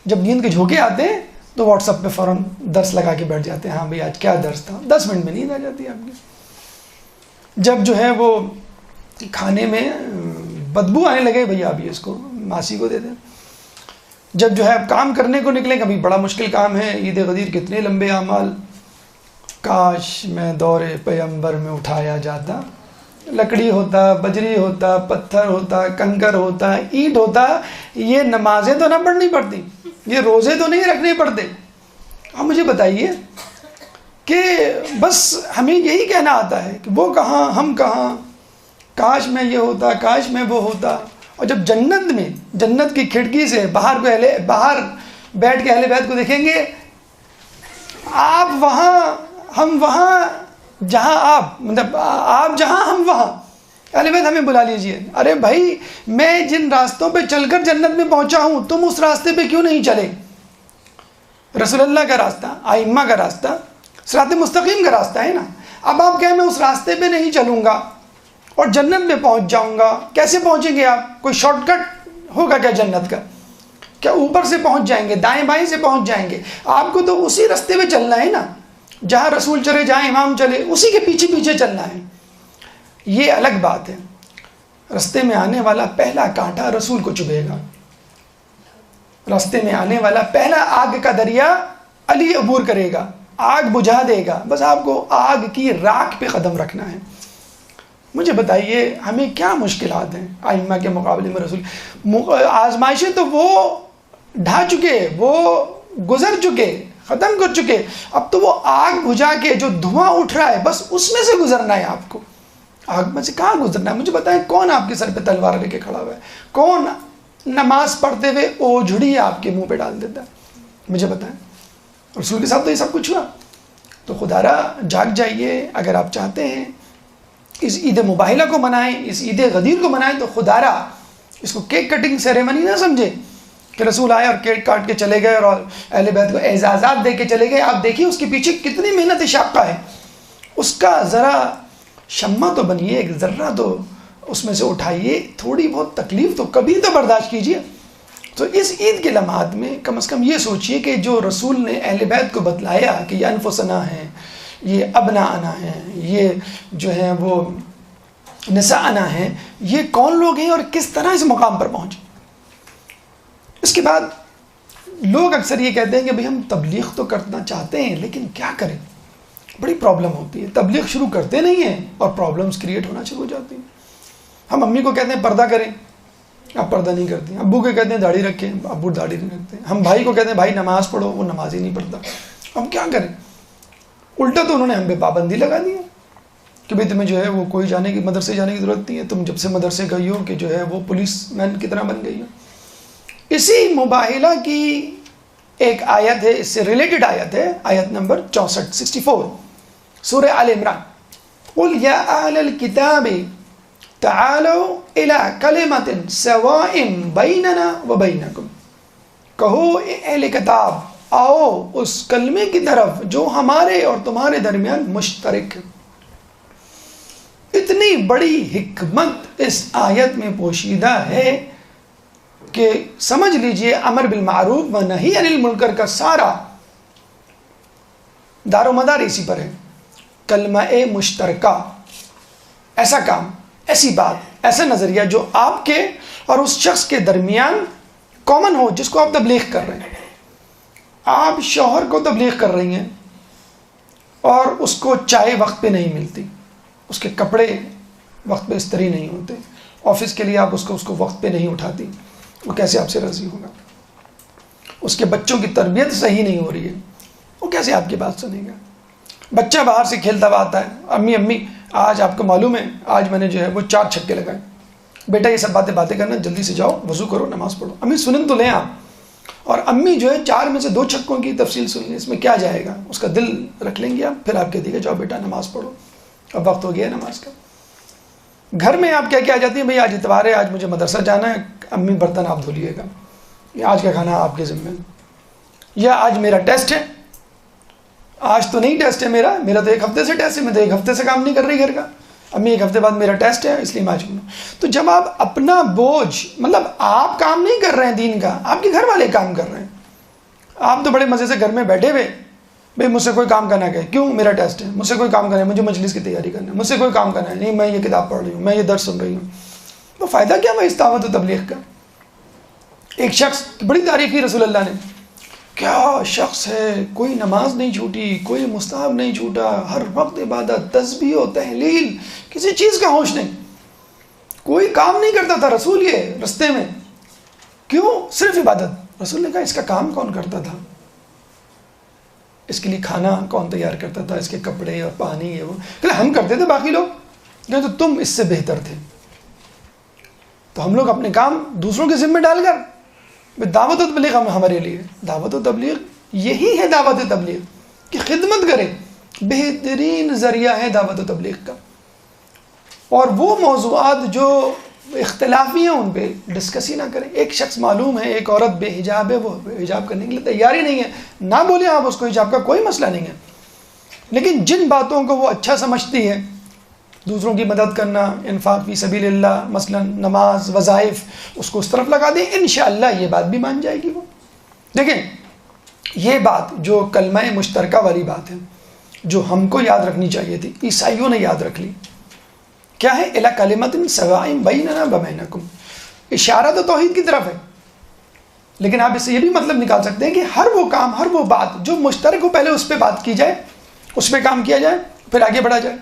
جب نیند کے جھونکے آتے ہیں تو واٹس ایپ پہ فوراً درس لگا کے بیٹھ جاتے ہیں. ہاں بھائی آج کیا درس تھا، 10 منٹ میں نیند آ جاتی ہے آپ کی. جب جو ہے وہ کھانے میں بدبو آنے لگے، بھئی آپ یہ اس کو ماسی کو دے دیں. جب جو ہے کام کرنے کو نکلے، کبھی بڑا مشکل کام ہے، عید غدیر کتنے لمبے اعمال، کاش میں دور پیغمبر میں اٹھایا جاتا، لکڑی ہوتا، بجری ہوتا، پتھر ہوتا، کنکر ہوتا، اینٹ ہوتا. یہ نمازیں تو نہ پڑھنی پڑتی، یہ روزے تو نہیں رکھنے پڑتے. اب مجھے بتائیے کہ بس ہمیں یہی کہنا آتا ہے کہ وہ کہاں ہم کہاں، کاش میں یہ ہوتا، کاش میں وہ ہوتا. اور جب جنت میں، جنت کی کھڑکی سے باہر بیٹھ کے اہل بیت کو دیکھیں گے، آپ وہاں ہم وہاں، جہاں آپ مطلب آپ جہاں ہم وہاں. اہل بیت ہمیں بلا لیجئے، ارے بھائی میں جن راستوں پہ چل کر جنت میں پہنچا ہوں تم اس راستے پہ کیوں نہیں چلے؟ رسول اللہ کا راستہ، ائمہ کا راستہ، صراط مستقیم کا راستہ ہے نا. اب آپ کہیں میں اس راستے پہ نہیں چلوں گا اور جنت میں پہنچ جاؤں گا، کیسے پہنچیں گے آپ؟ کوئی شارٹ کٹ ہوگا کیا جنت کا؟ کیا اوپر سے پہنچ جائیں گے، دائیں بائیں سے پہنچ جائیں گے؟ آپ کو تو اسی راستے پہ چلنا ہے نا، جہاں رسول چلے، جہاں امام چلے، اسی کے پیچھے پیچھے چلنا ہے. یہ الگ بات ہے. راستے میں آنے والا پہلا کانٹا رسول کو چبھے گا، راستے میں آنے والا پہلا آگ کا دریا علی عبور کرے گا، آگ بجھا دے گا. بس آپ کو آگ کی راکھ پہ قدم رکھنا ہے. مجھے بتائیے ہمیں کیا مشکلات ہیں ائمہ کے مقابلے میں؟ رسول آزمائشیں تو وہ ڈھا چکے، وہ گزر چکے، ختم کر چکے. اب تو وہ آگ بجھا کے جو دھواں اٹھ رہا ہے بس اس میں سے گزرنا ہے آپ کو. آگ میں سے کہاں گزرنا ہے؟ مجھے بتائیں کون آپ کے سر پہ تلوار لے کے کھڑا ہوا ہے؟ کون نماز پڑھتے ہوئے اوجھڑی آپ کے منہ پہ ڈال دیتا ہے؟ مجھے بتائیں. رسول کے ساتھ تو یہ سب کچھ ہوا. تو خدا را جاگ جائیے. اگر آپ چاہتے ہیں اس عید مباہلہ کو منائیں، اس عید غدیر کو منائیں، تو خدا را اس کو کیک کٹنگ سیریمنی نہ سمجھے کہ رسول آئے اور کیک کاٹ کے چلے گئے اور اہل بیت کو اعزازات دے کے چلے گئے. آپ دیکھیے اس کے پیچھے کتنی محنت شاقہ ہے. اس کا ذرا شمع تو بنیے، ایک ذرہ تو اس میں سے اٹھائیے، تھوڑی بہت تکلیف تو کبھی تو برداشت کیجیے. تو اس عید کے لمحات میں کم از کم یہ سوچئے کہ جو رسول نے اہل بیت کو بتلایا کہ یہ انفسنا ہیں، یہ ابناءنا ہیں، یہ جو ہیں وہ نساءنا ہیں، یہ کون لوگ ہیں اور کس طرح اس مقام پر پہنچے. اس کے بعد لوگ اکثر یہ کہتے ہیں کہ بھئی ہم تبلیغ تو کرنا چاہتے ہیں لیکن کیا کریں، بڑی پرابلم ہوتی ہے. تبلیغ شروع کرتے نہیں ہیں اور پرابلمز کریٹ ہونا شروع ہو جاتی ہیں. ہم امی کو کہتے ہیں پردہ کریں، آپ پردہ نہیں کرتے ہیں. ابو کو کہتے ہیں داڑھی رکھیں، ابو داڑھی نہیں رکھتے ہیں. ہم بھائی کو کہتے ہیں بھائی نماز پڑھو، وہ نماز ہی نہیں پڑھتا. ہم کیا کریں؟ الٹا تو انہوں نے ہم پہ پابندی لگا دی ہے کہ بھئی تمہیں جو ہے وہ کوئی جانے کی، مدرسے جانے کی ضرورت نہیں ہے. تم جب سے مدرسے گئی ہو کہ جو ہے وہ پولیس مین کی طرح بن گئی ہو. اسی مباہلہ کی ایک آیت ہے، اس سے ریلیٹڈ آیت ہے، آیت نمبر 64 سورہ آل عمران. قل یا اہل الکتاب تعالوا الى کلمۃ سواء بیننا وبینکم. کہو اے اہل کتاب، آؤ اس کلمے کی طرف جو ہمارے اور تمہارے درمیان مشترک ہے. اتنی بڑی حکمت اس آیت میں پوشیدہ ہے کہ سمجھ لیجئے امر بالمعروف و نہی عن المنکر کا سارا دار و مدار اسی پر ہے. کلمہ مشترکہ، ایسا کام، ایسی بات، ایسا نظریہ جو آپ کے اور اس شخص کے درمیان کامن ہو، جس کو آپ تبلیغ کر رہے ہیں. آپ شوہر کو تبلیغ کر رہی ہیں اور اس کو چائے وقت پہ نہیں ملتی، اس کے کپڑے وقت پہ استری نہیں ہوتے، آفس کے لیے آپ اس کو وقت پہ نہیں اٹھاتی، وہ کیسے آپ سے راضی ہوگا؟ اس کے بچوں کی تربیت صحیح نہیں ہو رہی ہے، وہ کیسے آپ کی بات سنے گا؟ بچہ باہر سے کھیلتا ہوا آتا ہے، امی آج آپ کو معلوم ہے آج میں نے جو ہے وہ 4 چھکے لگائے. بیٹا یہ سب باتیں کرنا، جلدی سے جاؤ وضو کرو نماز پڑھو. امی سنیں تو لیں آپ. اور امی جو ہے 4 میں سے 2 چھکوں کی تفصیل سن لیں، اس میں کیا جائے گا، اس کا دل رکھ لیں گے آپ، پھر آپ کہہ دیجیے جاؤ بیٹا نماز پڑھو، اب وقت ہو گیا نماز کا۔ گھر میں آپ کیا آ جاتی ہیں، بھئی آج اتوار ہے، آج مجھے مدرسہ جانا ہے، امی برتن آپ دھو لیے گا، یا آج کا کھانا آپ کے ذمہ، یا آج میرا ٹیسٹ ہے، آج تو نہیں ٹیسٹ ہے میرا تو 1 ہفتے سے ٹیسٹ ہے، میں تو 1 ہفتے سے کام نہیں کر رہی گھر کا، امی 1 ہفتے بعد میرا ٹیسٹ ہے اس لیے میں آج کروں۔ تو جب آپ اپنا بوجھ، مطلب آپ کام نہیں کر رہے ہیں دین کا، آپ کے گھر والے کام کر رہے ہیں، آپ تو بڑے مزے سے گھر میں بیٹھے ہوئے، بھائی مجھ سے کوئی کام کرنا ہے، کیوں میرا ٹیسٹ ہے، مجھ سے کوئی کام کرنا ہے، مجھے مجلس کی تیاری کرنا ہے، مجھ سے کوئی کام کرنا ہے نہیں، میں یہ کتاب پڑھ رہی ہوں، میں یہ درس سن رہی ہوں، تو فائدہ کیا ہوا اس دعوت و تبلیغ کا؟ ایک شخص بڑی تعریف کی رسول اللہ نے، کیا شخص ہے، کوئی نماز نہیں چھوٹی، کوئی مستحب نہیں چھوٹا، ہر وقت عبادت، تسبیح و تحلیل، کسی چیز کا ہوش نہیں، کوئی کام نہیں کرتا تھا رسول یہ رستے میں، کیوں؟ صرف عبادت۔ رسول نے کہا اس کا کام کون کرتا تھا؟ اس کے لیے کھانا کون تیار کرتا تھا، اس کے کپڑے اور پانی یہ وہ، کہ ہم کرتے تھے باقی لوگ، کہ تو تم اس سے بہتر تھے۔ تو ہم لوگ اپنے کام دوسروں کے ذمہ ڈال کر، دعوت و تبلیغ ہمارے لیے، دعوت و تبلیغ یہی ہے، دعوت و تبلیغ کہ خدمت کرے، بہترین ذریعہ ہے دعوت و تبلیغ کا۔ اور وہ موضوعات جو اختلافی ہیں ان پہ ڈسکس ہی نہ کریں۔ ایک شخص معلوم ہے ایک عورت بے حجاب ہے، وہ حجاب کرنے کے لیے تیار ہی نہیں ہے، نہ بولیں آپ اس کو، حجاب کا کوئی مسئلہ نہیں ہے، لیکن جن باتوں کو وہ اچھا سمجھتی ہے، دوسروں کی مدد کرنا، انفاق فی سبیل اللہ، مثلا نماز، وظائف، اس کو اس طرف لگا دیں، انشاءاللہ یہ بات بھی مان جائے گی وہ۔ دیکھیں یہ بات جو کلمہ مشترکہ والی بات ہے، جو ہم کو یاد رکھنی چاہیے تھی، عیسائیوں نے یاد رکھ لی، کیا ہے؟ الی کلمۃ سواء بیننا وبینکم، اشارہ تو توحید کی طرف ہے، لیکن آپ اس سے یہ بھی مطلب نکال سکتے ہیں کہ ہر وہ کام، ہر وہ بات جو مشترک ہو، پہلے اس پہ بات کی جائے، اس پہ کام کیا جائے، پھر آگے بڑھا جائے۔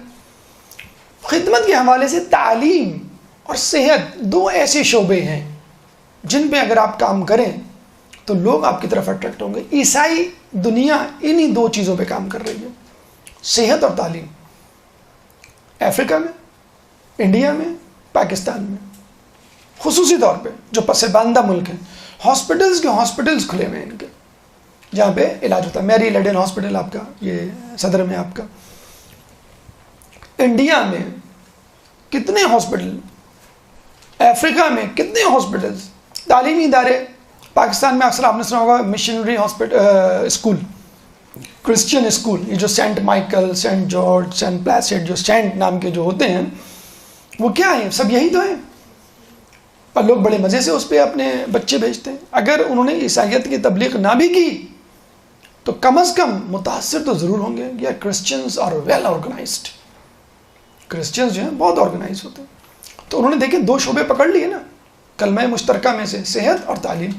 خدمت کے حوالے سے تعلیم اور صحت 2 ایسے شعبے ہیں جن پہ اگر آپ کام کریں تو لوگ آپ کی طرف اٹریکٹ ہوں گے۔ عیسائی دنیا انہی 2 چیزوں پہ کام کر رہی ہے، صحت اور تعلیم۔ افریقہ میں، انڈیا میں، پاکستان میں خصوصی طور پہ جو پسماندہ ملک ہیں، ہاسپٹلز کھلے ہوئے ہیں ان کے، جہاں پہ علاج ہوتا ہے۔ میری لیڈن ہاسپٹل آپ کا، یہ صدر میں آپ کا۔ انڈیا میں کتنے ہاسپٹل، افریقہ میں کتنے ہاسپٹلز، تعلیمی ادارے۔ پاکستان میں اکثر آپ نے سنا ہوگا missionary hospital, school, Christian school, یہ جو Saint Michael, Saint George, Saint Placid, جو سینٹ نام کے جو ہوتے ہیں، وہ کیا ہیں؟ سب یہی تو ہیں، اور لوگ بڑے مزے سے اس پہ اپنے بچے بھیجتے ہیں۔ اگر انہوں نے عیسائیت کی تبلیغ نہ بھی کی تو کم از کم متاثر تو ضرور ہوں گے۔ یا Christians are well organised, Christians جو ہیں بہت آرگنائز ہوتے ہیں۔ تو انہوں نے دیکھیں 2 شعبے پکڑ لیے نا کلمہ مشترکہ میں سے، صحت اور تعلیم۔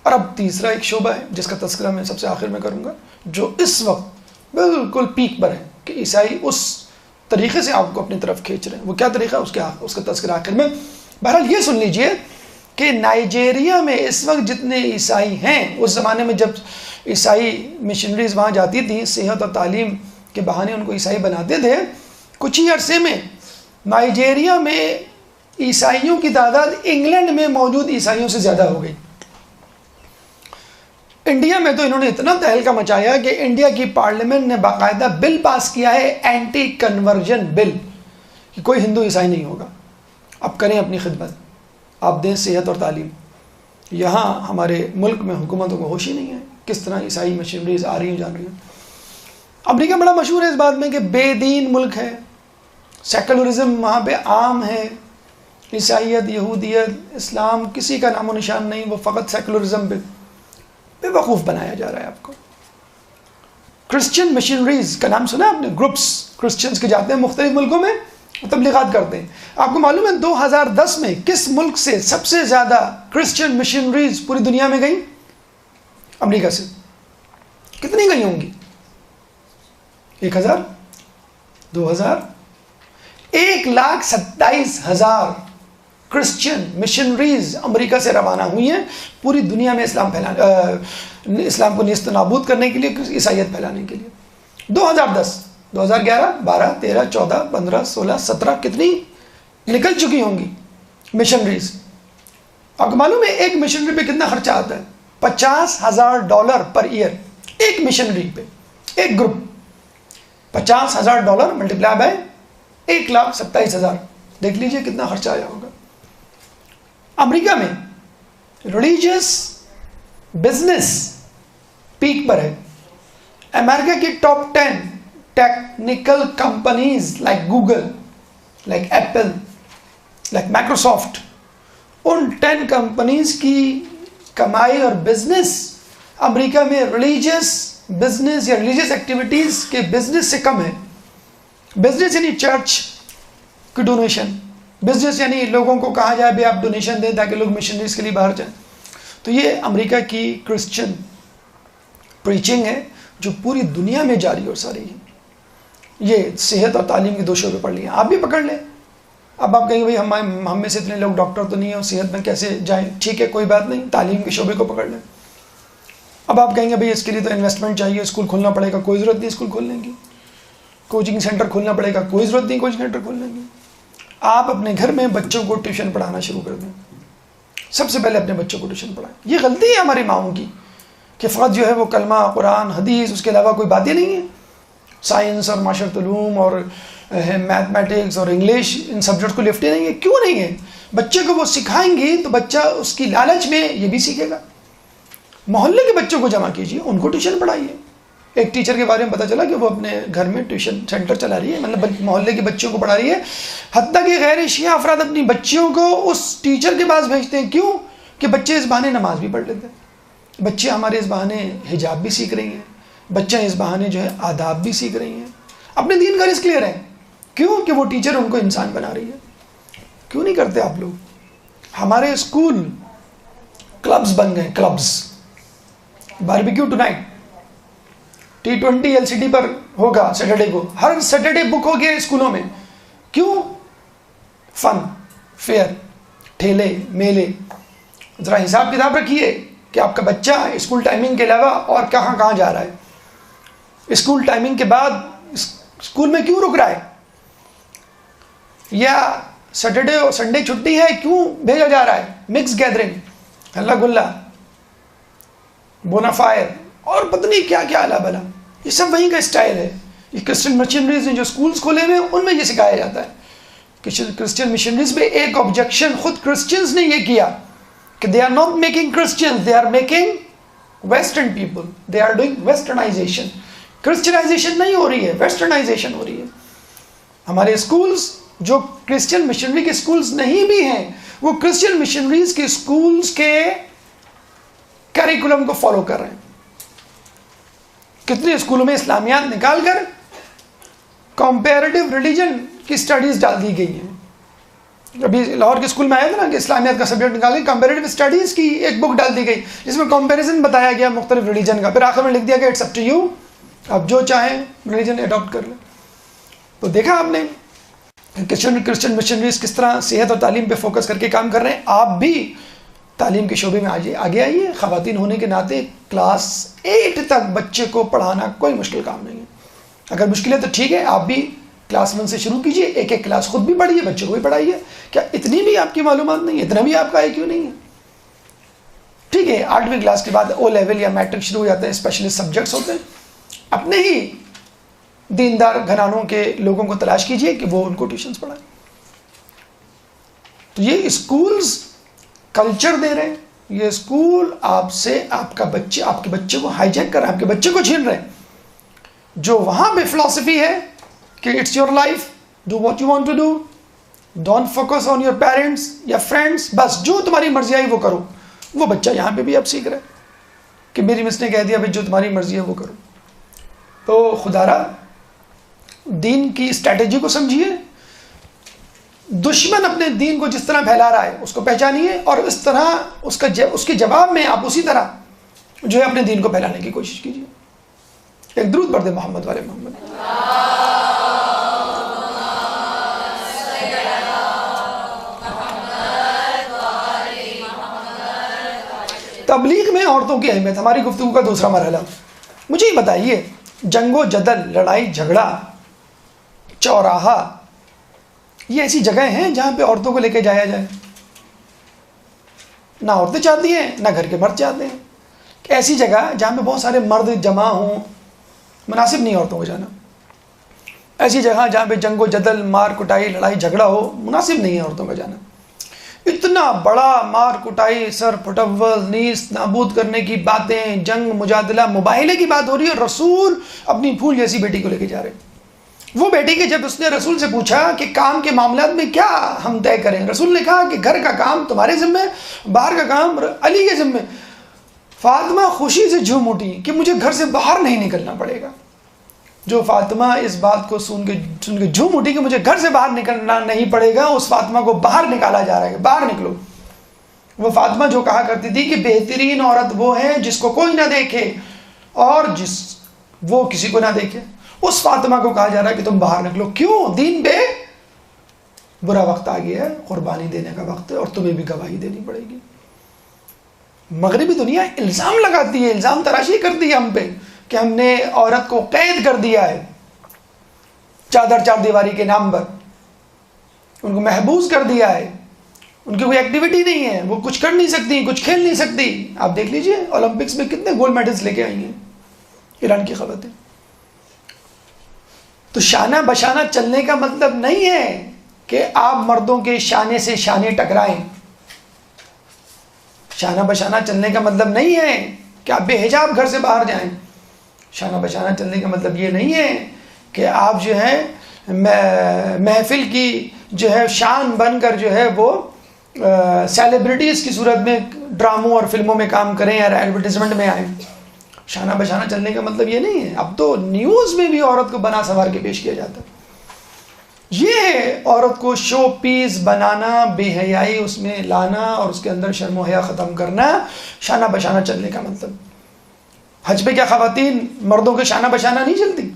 اور اب تیسرا ایک شعبہ ہے جس کا تذکرہ میں سب سے آخر میں کروں گا، جو اس وقت بالکل پیک پر ہے کہ عیسائی اس طریقے سے آپ کو اپنی طرف کھینچ رہے ہیں۔ وہ کیا طریقہ ہے، اس کا تذکرہ آخر میں۔ بہرحال یہ سن لیجئے کہ نائجیریا میں اس وقت جتنے عیسائی ہیں، اس زمانے میں جب عیسائی مشنریز وہاں جاتی تھیں، صحت اور تعلیم کے بہانے ان کو عیسائی بناتے تھے، کچھ ہی عرصے میں نائجیریا میں عیسائیوں کی تعداد انگلینڈ میں موجود عیسائیوں سے زیادہ ہو گئی۔ انڈیا میں تو انہوں نے اتنا تہلکہ مچایا کہ انڈیا کی پارلیمنٹ نے باقاعدہ بل پاس کیا ہے، اینٹی کنورژن بل، کہ کوئی ہندو عیسائی نہیں ہوگا۔ اب کریں اپنی خدمت، آپ دیں صحت اور تعلیم۔ یہاں ہمارے ملک میں حکومتوں کو ہوش ہی نہیں ہے کس طرح عیسائی مشنریز آ رہی ہیں، جان رہی ہیں۔ امریکہ بڑا مشہور ہے اس بات میں کہ بے دین ملک ہے، سیکولرزم وہاں پہ عام ہے، عیسائیت، یہودیت، اسلام کسی کا نام و نشان نہیں، وہ فقط سیکولرزم پہ بے وقوف بنایا جا رہا ہے آپ کو۔ کرسچین مشنریز کا نام سنا آپ نے؟ گروپس کرسچنز کے جاتے ہیں مختلف ملکوں میں، تبلیغات کرتے ہیں۔ آپ کو معلوم ہے 2010 میں کس ملک سے سب سے زیادہ کرسچین مشنریز پوری دنیا میں گئیں؟ امریکہ سے۔ کتنی گئی ہوں گی؟ 1000، 2000، 1,27,000 کرسچین مشنریز امریکہ سے روانہ ہوئی ہیں پوری دنیا میں اسلام کو نیست و نابود کرنے کے لیے، عیسائیت پھیلانے کے لیے۔ 2010، 2011، 12، 13، 14، 15، 16، 17 کتنی نکل چکی ہوں گی مشنریز۔ آپ کو معلوم ہے ایک مشنری پہ کتنا خرچہ آتا ہے؟ $50,000 پر ایئر ایک مشنری پہ، ایک گروپ. $50,000 multiply by 1,27,000. دیکھ لیجئے کتنا خرچہ آیا ہوگا. امریکہ میں ریلیجیس بزنس پیک پر ہے. امریکہ کی top 10 technical companies like Google, like Apple, like Microsoft, ان 10 کمپنیز کی کمائی اور بزنس امریکہ میں ریلیجیس بزنس یا ریلیجیس ایکٹیویٹیز کے بزنس سے کم ہے. بزنس یعنی چرچ کی ڈونیشن، بزنس یعنی لوگوں کو کہا جائے بھی آپ ڈونیشن دیں تاکہ لوگ مشنریز کے لیے باہر جائیں. تو یہ امریکہ کی کرسچن پریچنگ ہے جو پوری دنیا میں جاری اور ساری ہے. یہ صحت اور تعلیم کے 2 شعبے پڑھ لیے، آپ بھی پکڑ لیں. اب آپ کہیں گے بھائی ہم میں سے اتنے لوگ ڈاکٹر تو نہیں ہیں اور صحت میں کیسے جائیں؟ ٹھیک ہے، کوئی بات نہیں، تعلیم کے شعبے کو پکڑ لیں. اب آپ کہیں گے بھائی اس کے لیے تو انویسٹمنٹ چاہیے، اسکول کھولنا پڑے گا. کوئی ضرورت نہیں اسکول کھولنے کی. کوچنگ سینٹر کھولنا پڑے گا. کوئی ضرورت نہیں کوچنگ سینٹر کھولنے کی. آپ اپنے گھر میں بچوں کو ٹیوشن پڑھانا شروع کر دیں. سب سے پہلے اپنے بچوں کو ٹیوشن پڑھائیں. یہ غلطی ہے ہماری ماؤں کی کہ فقط جو ہے وہ کلمہ، قرآن، حدیث، اس کے علاوہ کوئی باتیں نہیں ہیں. سائنس اور معاشرت علوم اور میتھمیٹکس اور انگلش، ان سبجیکٹ کو لفٹے نہیں ہیں. کیوں نہیں ہیں؟ بچے کو وہ سکھائیں گے تو بچہ اس کی لالچ میں یہ بھی سیکھے گا. محلے کے بچوں کو جمع کیجیے، ان کو ٹیوشن پڑھائیے. ایک ٹیچر کے بارے میں پتہ چلا کہ وہ اپنے گھر میں ٹیوشن سینٹر چلا رہی ہے، مطلب محلے کے بچوں کو پڑھا رہی ہے. حتیٰ کہ غیر شیعہ افراد اپنی بچیوں کو اس ٹیچر کے پاس بھیجتے ہیں. کیوں؟ کہ بچے اس بہانے نماز بھی پڑھ لیتے ہیں، بچے ہمارے اس بہانے حجاب بھی سیکھ رہی ہیں، بچہ اس بہانے جو ہے آداب بھی سیکھ رہی ہیں، اپنے دین کا رزق لے رہے ہیں. کیوں؟ کہ وہ ٹیچر ان کو انسان بنا رہی ہے. کیوں نہیں کرتے آپ لوگ؟ ہمارے اسکول کلبز بن گئے، clubs. Barbecue two night, T20 LCD پر ہوگا سیٹرڈے کو. ہر سیٹرڈے بک ہو گیا اسکولوں میں. کیوں؟ فن، فیئر، ٹھیلے، میلے. ذرا حساب کتاب رکھیے کہ آپ کا بچہ اسکول ٹائمنگ کے علاوہ اور کہاں کہاں جا رہا ہے. اسکول ٹائمنگ کے بعد اسکول میں کیوں رک رہا ہے؟ یا سیٹرڈے اور سنڈے چھٹی ہے کیوں بھیجا جا رہا ہے؟ مکس گیدرنگ، ہلا گلا، بونافائر اور پتہ نہیں کیا کیا الا بلا. یہ سب وہیں کا اسٹائل ہے. یہ کرسچن مشنریز نے جو اسکولز کھولے ہوئے ہیں ان میں یہ سکھایا جاتا ہے. کرسچن مشنریز پہ ایک آبجیکشن خود کرسچنز نے یہ کیا کہ they are not making Christians, they are making western people, they are doing westernization. Christianization نہیں ہو رہی ہے، ویسٹرنائزیشن ہو رہی ہے. ہمارے اسکولز جو کرسچن مشنری کے اسکولز نہیں بھی ہیں، وہ کرسچن مشنریز کے اسکولز کے کریکولم کو فالو کر رہے ہیں. کتنے اسکولوں میں اسلامیات نکال کر کمپیریٹیو ریلیجن کی سٹڈیز ڈال دی گئی ہیں. ابھی لاہور کے اسکول میں آیا تھا نا کہ اسلامیات کا سبجیکٹ نکال کے کمپیریٹیو اسٹڈیز کی ایک بک ڈال دی گئی جس میں کمپیریزن بتایا گیا مختلف ریلیجن کا. پھر آخر میں لکھ دیا گیا اٹس اپ ٹو یو، آپ جو چاہیں ریلیجن اڈاپٹ کر لیں. تو دیکھا آپ نے کرسچن مشنریز کس طرح صحت اور تعلیم پہ فوکس کر کے کام کر رہے ہیں. آپ بھی تعلیم کے شعبے میں آگے آئیے. خواتین ہونے کے ناطے کلاس 8 تک بچے کو پڑھانا کوئی مشکل کام نہیں ہے. اگر مشکل ہے تو ٹھیک ہے، آپ بھی کلاس 1 سے شروع کیجئے، ایک ایک کلاس خود بھی پڑھیے، بچوں کو بھی پڑھائیے. کیا اتنی بھی آپ کی معلومات نہیں ہے؟ اتنا بھی آپ کا IQ نہیں ہے؟ ٹھیک ہے، 8ویں کلاس کے بعد O لیول یا میٹرک شروع ہو جاتے ہیں، اسپیشلسٹ سبجیکٹس ہوتے ہیں. اپنے ہی دیندار گھرانوں کے لوگوں کو تلاش کیجئے کہ وہ ان کو ٹیوشنز پڑھائیں. تو یہ اسکولز کلچر دے رہے ہیں. یہ اسکول آپ سے آپ کے بچے کو ہائی جیک کر رہے ہیں، آپ کے بچے کو چھین رہے ہیں. جو وہاں پہ فلسفی ہے کہ it's your life, do what you want to do, don't focus on your parents یا فرینڈس، بس جو تمہاری مرضی آئی وہ کرو. وہ بچہ یہاں پہ بھی اب سیکھ رہا ہے کہ میری مس نے کہہ دیا بھائی جو تمہاری مرضی ہے وہ کرو. تو خدا را دین کی اسٹریٹجی کو سمجھیے. دشمن اپنے دین کو جس طرح پھیلا رہا ہے اس کو پہچانیے، اور اس طرح اس کے جواب میں آپ اسی طرح جو ہے اپنے دین کو پھیلانے کی کوشش کیجیے. ایک درود پڑھ دیں محمد والے محمد. تبلیغ میں عورتوں کی اہمیت، ہماری گفتگو کا دوسرا مرحلہ. مجھے یہ بتائیے، جنگ و جدل، لڑائی جھگڑا، چوراہا، یہ ایسی جگہیں ہیں جہاں پہ عورتوں کو لے کے جایا جائے؟ نہ عورتیں چاہتی ہیں، نہ گھر کے مرد چاہتے ہیں. کہ ایسی جگہ جہاں پہ بہت سارے مرد جمع ہوں، مناسب نہیں عورتوں کو جانا. ایسی جگہ جہاں پہ جنگ و جدل، مار کٹائی، لڑائی جھگڑا ہو، مناسب نہیں ہے عورتوں کا جانا. اتنا بڑا مار کٹائی، سر پھٹول، نیست نابود کرنے کی باتیں، جنگ، مجادلہ، مباہلے کی بات ہو رہی ہے. رسول اپنی پھول جیسی بیٹی کو لے کے جا رہے ہیں. وہ بیٹی کہ جب اس نے رسول سے پوچھا کہ کام کے معاملات میں کیا ہم طے کریں، رسول نے کہا کہ گھر کا کام تمہارے ذمہ، باہر کا کام علی کے ذمہ. فاطمہ خوشی سے جھوم اٹھی کہ مجھے گھر سے باہر نہیں نکلنا پڑے گا. جو فاطمہ اس بات کو سن کے جھوم اٹھی کہ مجھے گھر سے باہر نکلنا نہیں پڑے گا، اس فاطمہ کو باہر نکالا جا رہا ہے، باہر نکلو. وہ فاطمہ جو کہا کرتی تھی کہ بہترین عورت وہ ہے جس کو کوئی نہ دیکھے اور وہ کسی کو نہ دیکھے، اس فاطمہ کو کہا جا رہا ہے کہ تم باہر نکلو. کیوں؟ دین پہ برا وقت آ گیا ہے، قربانی دینے کا وقت ہے، اور تمہیں بھی گواہی دینی پڑے گی. مغربی دنیا الزام لگاتی ہے، الزام تراشی کرتی ہے ہم پہ کہ ہم نے عورت کو قید کر دیا ہے چادر چار دیواری کے نام پر، ان کو محبوس کر دیا ہے، ان کی کوئی ایکٹیویٹی نہیں ہے، وہ کچھ کر نہیں سکتی، کچھ کھیل نہیں سکتی. آپ دیکھ لیجئے اولمپکس میں کتنے گولڈ میڈلز لے کے آئی ہیں ایران کی خواتین. تو شانہ بشانہ چلنے کا مطلب نہیں ہے کہ آپ مردوں کے شانے سے شانے ٹکرائیں. شانہ بشانہ چلنے کا مطلب نہیں ہے کہ آپ بے حجاب گھر سے باہر جائیں. شانہ بشانہ چلنے کا مطلب یہ نہیں ہے کہ آپ جو ہے محفل کی جو ہے شان بن کر جو ہے وہ سیلیبریٹیز کی صورت میں ڈراموں اور فلموں میں کام کریں یا ایڈورٹیزمنٹ میں آئیں. شانہ بشانہ چلنے کا مطلب یہ نہیں ہے. اب تو نیوز میں بھی عورت کو بنا سنوار کے پیش کیا جاتا ہے. یہ عورت کو شو پیس بنانا، بے حیائی اس میں لانا اور اس کے اندر شرم و حیا ختم کرنا شانہ بشانہ چلنے کا مطلب. حج پہ کیا خواتین مردوں کے شانہ بشانہ نہیں چلتی؟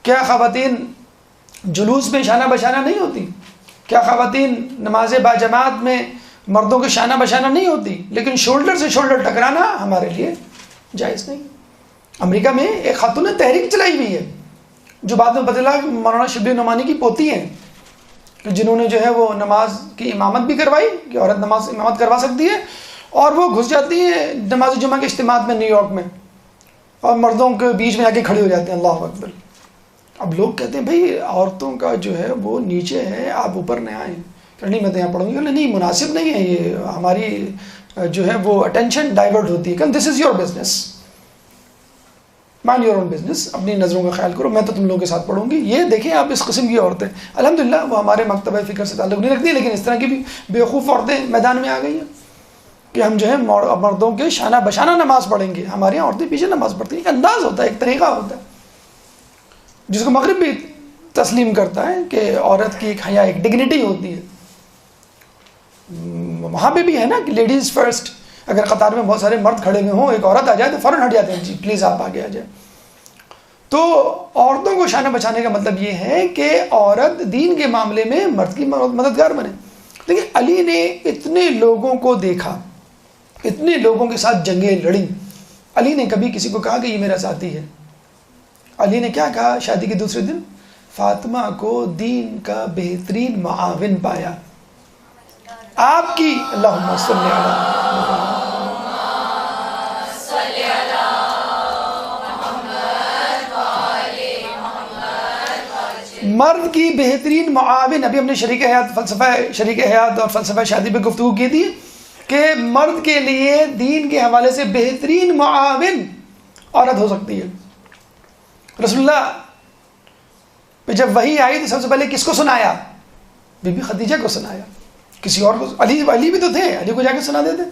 کیا خواتین جلوس میں شانہ بشانہ نہیں ہوتی؟ کیا خواتین نماز باجماعت میں مردوں کے شانہ بشانہ نہیں ہوتی؟ لیکن شولڈر سے شولڈر ٹکرانا ہمارے لیے جائز نہیں. امریکہ میں ایک خاتون نے تحریک چلائی ہوئی ہے جو بعد میں بدلا مولانا شبلی نعمانی کی پوتی ہیں، جنہوں نے جو ہے وہ نماز کی امامت بھی کروائی کہ عورت نماز امامت کروا سکتی ہے، اور وہ گھس جاتی ہیں نماز جمعہ کے اجتماعات میں نیو یارک میں اور مردوں کے بیچ میں آ کے کھڑے ہو جاتے ہیں. اللہ اکبر. اب لوگ کہتے ہیں بھائی عورتوں کا جو ہے وہ نیچے ہے، آپ اوپر نہ آئیں. کہ نہیں میں تو یہاں پڑھوں گی. نہیں مناسب نہیں ہے، یہ ہماری جو ہے وہ اٹینشن ڈائیورٹ ہوتی ہے. کہ this is your business, mind your own business, اپنی نظروں کا خیال کرو، میں تو تم لوگوں کے ساتھ پڑھوں گی. یہ دیکھیں آپ اس قسم کی عورتیں الحمدللہ وہ ہمارے مکتبہ فکر سے تعلق نہیں رکھتی، لیکن اس طرح کی بھی بیوقوف عورتیں میدان میں آ گئی ہیں کہ ہم جو ہے مردوں کے شانہ بشانہ نماز پڑھیں گے. ہمارے یہاں عورتیں پیچھے نماز پڑھتی ہیں. ایک انداز ہوتا ہے، ایک طریقہ ہوتا ہے جس کو مغرب بھی تسلیم کرتا ہے کہ عورت کی ایک حیا، ایک ڈگنیٹی ہوتی ہے. وہاں پہ بھی ہے نا کہ لیڈیز فرسٹ. اگر قطار میں بہت سارے مرد کھڑے ہوئے ہوں، ایک عورت آ جائے تو فوراً ہٹ جاتے ہیں، جی پلیز آپ آگے آ جائیں. تو عورتوں کو شانہ بچانے کا مطلب یہ ہے کہ عورت دین کے معاملے میں مرد کی مددگار بنے. لیکن علی نے اتنے لوگوں کو دیکھا، اتنے لوگوں کے ساتھ جنگیں لڑیں. علی نے کبھی کسی کو کہا کہ یہ میرا ساتھی ہے؟ علی نے کیا کہا شادی کے دوسرے دن؟ فاطمہ کو دین کا بہترین معاون پایا. آپ کی اللہم صلی علی مرد کی بہترین معاون. ابھی ہم نے شریک حیات، فلسفہ شریک حیات اور فلسفہ شادی پہ گفتگو کی تھی کہ مرد کے لیے دین کے حوالے سے بہترین معاون عورت ہو سکتی ہے. رسول اللہ پہ جب وحی آئی تو سب سے پہلے کس کو سنایا؟ بی بی خدیجہ کو سنایا. کسی اور کو؟ علی بھی تو تھے، علی کو جا کے سنا دیتے.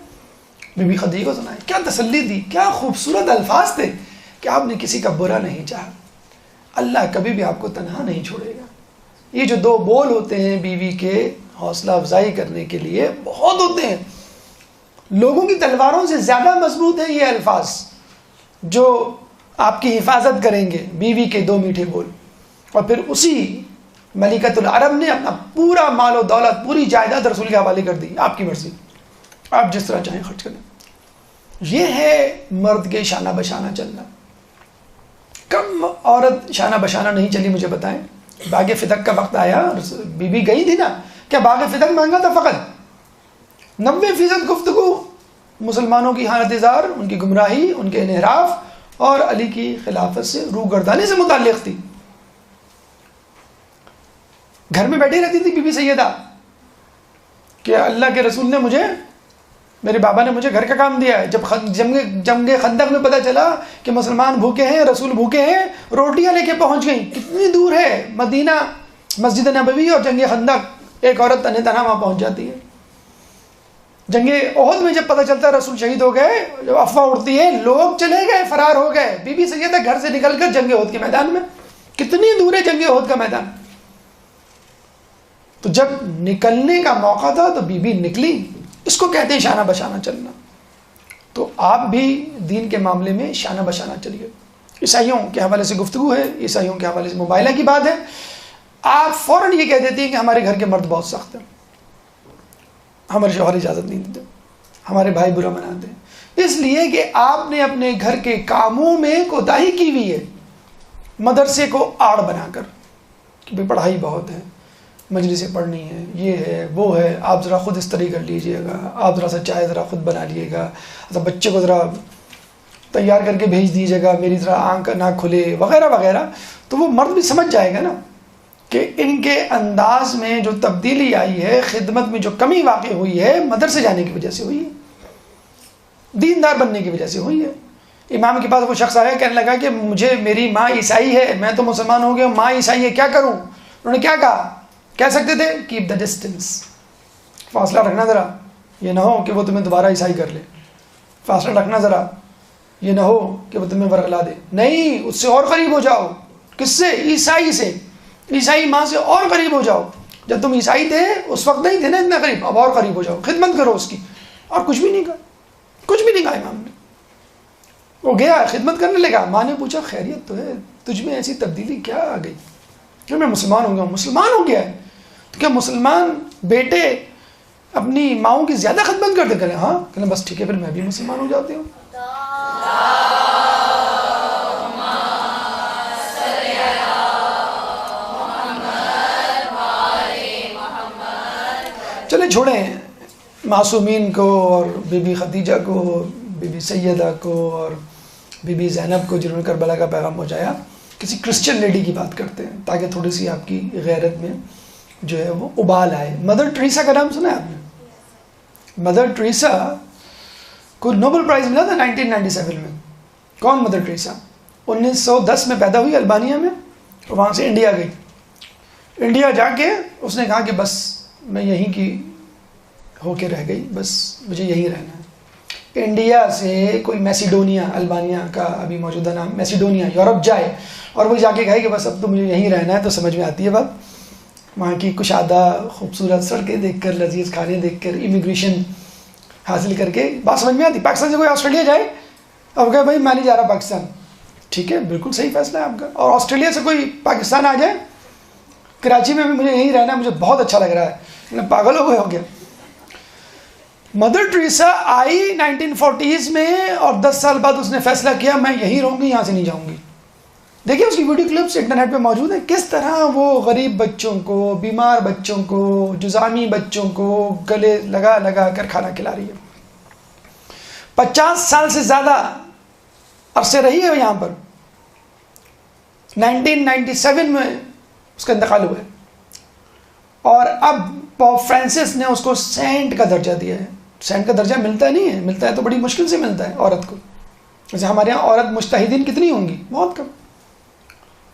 بی بی خدیجہ کو سنایا. کیا تسلی دی، کیا خوبصورت الفاظ تھے کہ آپ نے کسی کا برا نہیں چاہا. اللہ کبھی بھی آپ کو تنہا نہیں چھوڑے گا. یہ جو دو بول ہوتے ہیں بیوی کے حوصلہ افزائی کرنے کے لیے بہت ہوتے ہیں. لوگوں کی تلواروں سے زیادہ مضبوط ہیں یہ الفاظ جو آپ کی حفاظت کریں گے. بیوی کے دو میٹھے بول. اور پھر اسی ملکۃ العرب نے اپنا پورا مال و دولت، پوری جائیداد رسول کے حوالے کر دی. آپ کی مرضی، آپ جس طرح چاہیں خرچ کریں. یہ ہے مرد کے شانہ بشانہ چلنا. کم عورت شانہ بشانہ نہیں چلی مجھے بتائیں. باغ فتق کا وقت آیا، بی بی گئی تھی نا. کیا باغ فتق مانگا تھا؟ فقط 90% گفتگو مسلمانوں کی حالت زار، ان کی گمراہی، ان کے انحراف اور علی کی خلافت سے روگردانی سے متعلق تھی. گھر میں بیٹھی رہتی تھی بی بی سیدہ کہ اللہ کے رسول نے مجھے، میرے بابا نے مجھے گھر کا کام دیا ہے. جب جنگ خندق میں پتہ چلا کہ مسلمان بھوکے ہیں، رسول بھوکے ہیں، روٹیاں لے کے پہنچ گئیں. کتنی دور ہے مدینہ، مسجد نبوی اور جنگ خندق، ایک عورت تنہا تنہا وہاں پہنچ جاتی ہے. جنگ احد میں جب پتہ چلتا ہے رسول شہید ہو گئے، جب افواہ اڑتی ہے، لوگ چلے گئے، فرار ہو گئے. بی بی سیدہ گھر سے نکل کر جنگ احد کے میدان میں، کتنی دور ہے جنگ احد کا میدان. تو جب نکلنے کا موقع تھا تو بی بی نکلی. اس کو کہتے ہیں شانہ بشانہ چلنا. تو آپ بھی دین کے معاملے میں شانہ بشانہ چلیے. عیسائیوں کے حوالے سے گفتگو ہے، عیسائیوں کے حوالے سے مباہلہ کی بات ہے. آپ فوراً یہ کہہ دیتی ہیں کہ ہمارے گھر کے مرد بہت سخت ہیں، ہمارے شوہر اجازت نہیں دیتے، ہمارے بھائی برا مناتے ہیں. اس لیے کہ آپ نے اپنے گھر کے کاموں میں کوتاہی کی ہوئی ہے، مدرسے کو آڑ بنا کر کہ بھئی پڑھائی بہت ہے، مجلسیں پڑھنی ہے، یہ ہے وہ ہے، آپ ذرا خود استری کر لیجئے گا، آپ ذرا سا چائے ذرا خود بنا لیے گا، بچے کو ذرا تیار کر کے بھیج دیجیے گا، میری ذرا آنکھ نہ کھلے وغیرہ وغیرہ. تو وہ مرد بھی سمجھ جائے گا نا کہ ان کے انداز میں جو تبدیلی آئی ہے، خدمت میں جو کمی واقع ہوئی ہے، مدرسے جانے کی وجہ سے ہوئی ہے، دیندار بننے کی وجہ سے ہوئی ہے. امام کے پاس وہ شخص آیا، کہنے لگا کہ مجھے، میری ماں عیسائی ہے، میں تو مسلمان ہو گیا، ماں عیسائی ہے، کیا کروں؟ انہوں نے کیا کہا؟ کہہ سکتے تھے کیپ دا ڈسٹینس، فاصلہ رکھنا ذرا، یہ نہ ہو کہ وہ تمہیں دوبارہ عیسائی کر لے. فاصلہ رکھنا ذرا، یہ نہ ہو کہ وہ تمہیں ورغلا دے. نہیں، اس سے اور قریب ہو جاؤ. کس سے؟ عیسائی سے، عیسائی ماں سے اور قریب ہو جاؤ. جب تم عیسائی تھے اس وقت نہیں تھے نا اتنا قریب، اب اور قریب ہو جاؤ، خدمت کرو اس کی. اور کچھ بھی نہیں کہا، کچھ بھی نہیں کہا امام نے. وہ گیا خدمت کرنے لگا. ماں نے پوچھا خیریت تو ہے؟ تجھ میں ایسی تبدیلی کیا آ گئی کہ میں مسلمان ہو گیا ہوں؟ مسلمان ہو گیا ہے تو کیا مسلمان بیٹے اپنی ماؤں کی زیادہ خدمت کرتے؟ کریں ہاں. کہنا بس ٹھیک ہے، پھر میں بھی مسلمان ہو جاتی ہوں. چلے چھوڑیں معصومین کو اور بی بی خدیجہ کو، بی بی سیدہ کو اور بی بی زینب کو جنہوں نے کربلا کا پیغام پہنچایا. کسی کرسچن لیڈی کی بات کرتے ہیں تاکہ تھوڑی سی آپ کی غیرت میں جو ہے وہ ابال آئے. مدر ٹریسا کا نام سنا ہے آپ نے؟ مدر ٹریسا کو نوبل پرائز ملا تھا 1997 میں. کون مدر ٹریسا؟ 1910 میں پیدا ہوئی البانیہ میں، وہاں سے انڈیا گئی. انڈیا جا کے اس نے کہا کہ بس میں یہیں کی ہو کے رہ گئی، بس مجھے یہیں رہنا ہے. انڈیا سے کوئی میسیڈونیا، البانیہ کا ابھی موجودہ نام میسیڈونیا، یورپ جائے اور وہ جا کے کہے کہ بس اب تو مجھے یہیں رہنا ہے. تو سمجھ میں آتی ہے بات. وہاں کی کشادہ خوبصورت سڑکیں دیکھ کر، لذیذ کھانے دیکھ کر، امیگریشن حاصل کر کے بات سمجھ میں آتی. پاکستان سے کوئی آسٹریلیا جائے، اب کہے بھائی میں نہیں جا رہا پاکستان، ٹھیک ہے بالکل صحیح فیصلہ ہے آپ کا. اور آسٹریلیا سے کوئی پاکستان آ جائے، کراچی میں بھی مجھے یہیں رہنا ہے، مجھے بہت اچھا لگ رہا ہے، میں پاگل ہو گیا. مدر ٹریسا آئی 1940s میں اور 10 سال بعد اس نے فیصلہ کیا میں یہیں رہوں گی، یہاں سے نہیں جاؤں گی. دیکھیں اس کی ویڈیو کلپس انٹرنیٹ پہ موجود ہیں، کس طرح وہ غریب بچوں کو، بیمار بچوں کو، جزامی بچوں کو گلے لگا لگا کر کھانا کھلا رہی ہے. 50 سال سے زیادہ عرصے رہی ہے یہاں پر. 1997 میں اس کا انتقال ہوا ہے اور اب پوپ فرانسس نے اس کو سینٹ کا درجہ دیا ہے. سینٹ کا درجہ ملتا نہیں ہے، ملتا ہے تو بڑی مشکل سے ملتا ہے عورت کو. جیسے ہمارے یہاں عورت مجتہدین کتنی ہوں گی؟ بہت کم.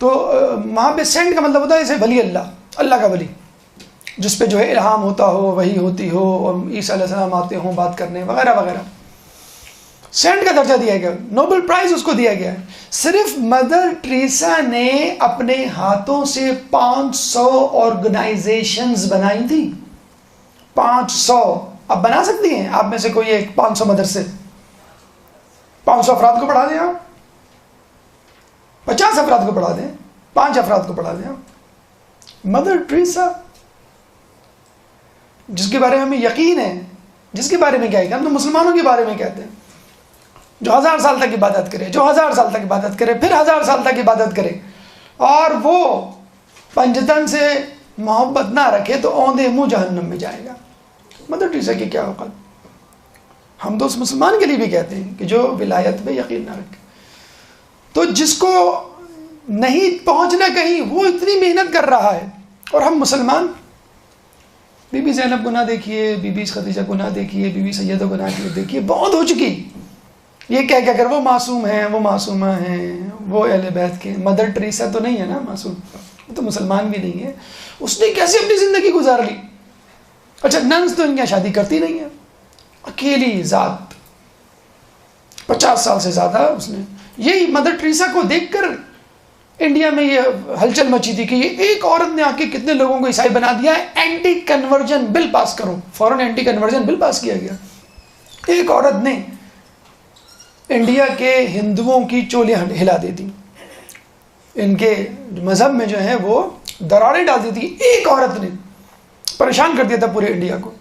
تو وہاں پہ سینٹ کا مطلب ہوتا ہے جیسے ولی اللہ، اللہ کا ولی، جس پہ جو ہے الہام ہوتا ہو، وحی ہوتی ہو، اور عیسیٰ علیہ السلام آتے ہوں بات کرنے وغیرہ وغیرہ. سینٹ کا درجہ دیا گیا، نوبل پرائز اس کو دیا گیا ہے. صرف مدر ٹریسا نے اپنے ہاتھوں سے 500 آرگنائزیشنز بنائی تھی. 500. اب بنا سکتی ہیں آپ میں سے کوئی ایک 500 مدرسے؟ 500 افراد کو پڑھا دیں آپ، 50 افراد کو پڑھا دیں، 5 افراد کو پڑھا دیں آپ. مدر ٹریسا جس کے بارے میں ہمیں یقین ہے، جس کے بارے میں کیا ہے، ہم تو مسلمانوں کے بارے میں کہتے ہیں، جو 1000 سال تک عبادت کرے، جو 1000 سال تک عبادت کرے، پھر 1000 سال تک عبادت کرے، اور وہ پنجتن سے محبت نہ رکھے تو اوندے منہ جہنم میں جائے گا. مدر ٹریسا کی کیا اوقات. ہم تو اس مسلمان کے لیے بھی کہتے ہیں کہ جو ولایت میں یقین نہ رکھے. تو جس کو نہیں پہنچنا کہیں وہ اتنی محنت کر رہا ہے، اور ہم مسلمان بی بی زینب کو نہ دیکھیے، بی بی خدیجہ کو نہ دیکھیے، بی بی سیدہ کو نہ دیکھیے، بہت ہو چکی. یہ کہہ کر وہ معصوم ہیں، وہ معصومہ ہیں، وہ اہل بیت کے. مدر ٹریسا تو نہیں ہے نا معصوم، وہ تو مسلمان بھی نہیں ہے. اس نے کیسے اپنی زندگی گزار لی. اچھا ننس تو ان کی شادی کرتی نہیں ہے، اکیلی ذات 50 سال سے زیادہ اس نے. یہی مدر ٹریسا کو دیکھ کر انڈیا میں یہ ہلچل مچی تھی کہ یہ ایک عورت نے آ کے کتنے لوگوں کو عیسائی بنا دیا ہے، اینٹی کنورژن بل پاس کرو. فوراً اینٹی کنورژن بل پاس کیا گیا. ایک عورت نے انڈیا کے ہندوؤں کی چولیاں ہلا دی تھی، ان کے مذہب میں جو ہے وہ دراریں ڈال دی تھی. ایک عورت نے پریشان کر دیا تھا پورے انڈیا کو.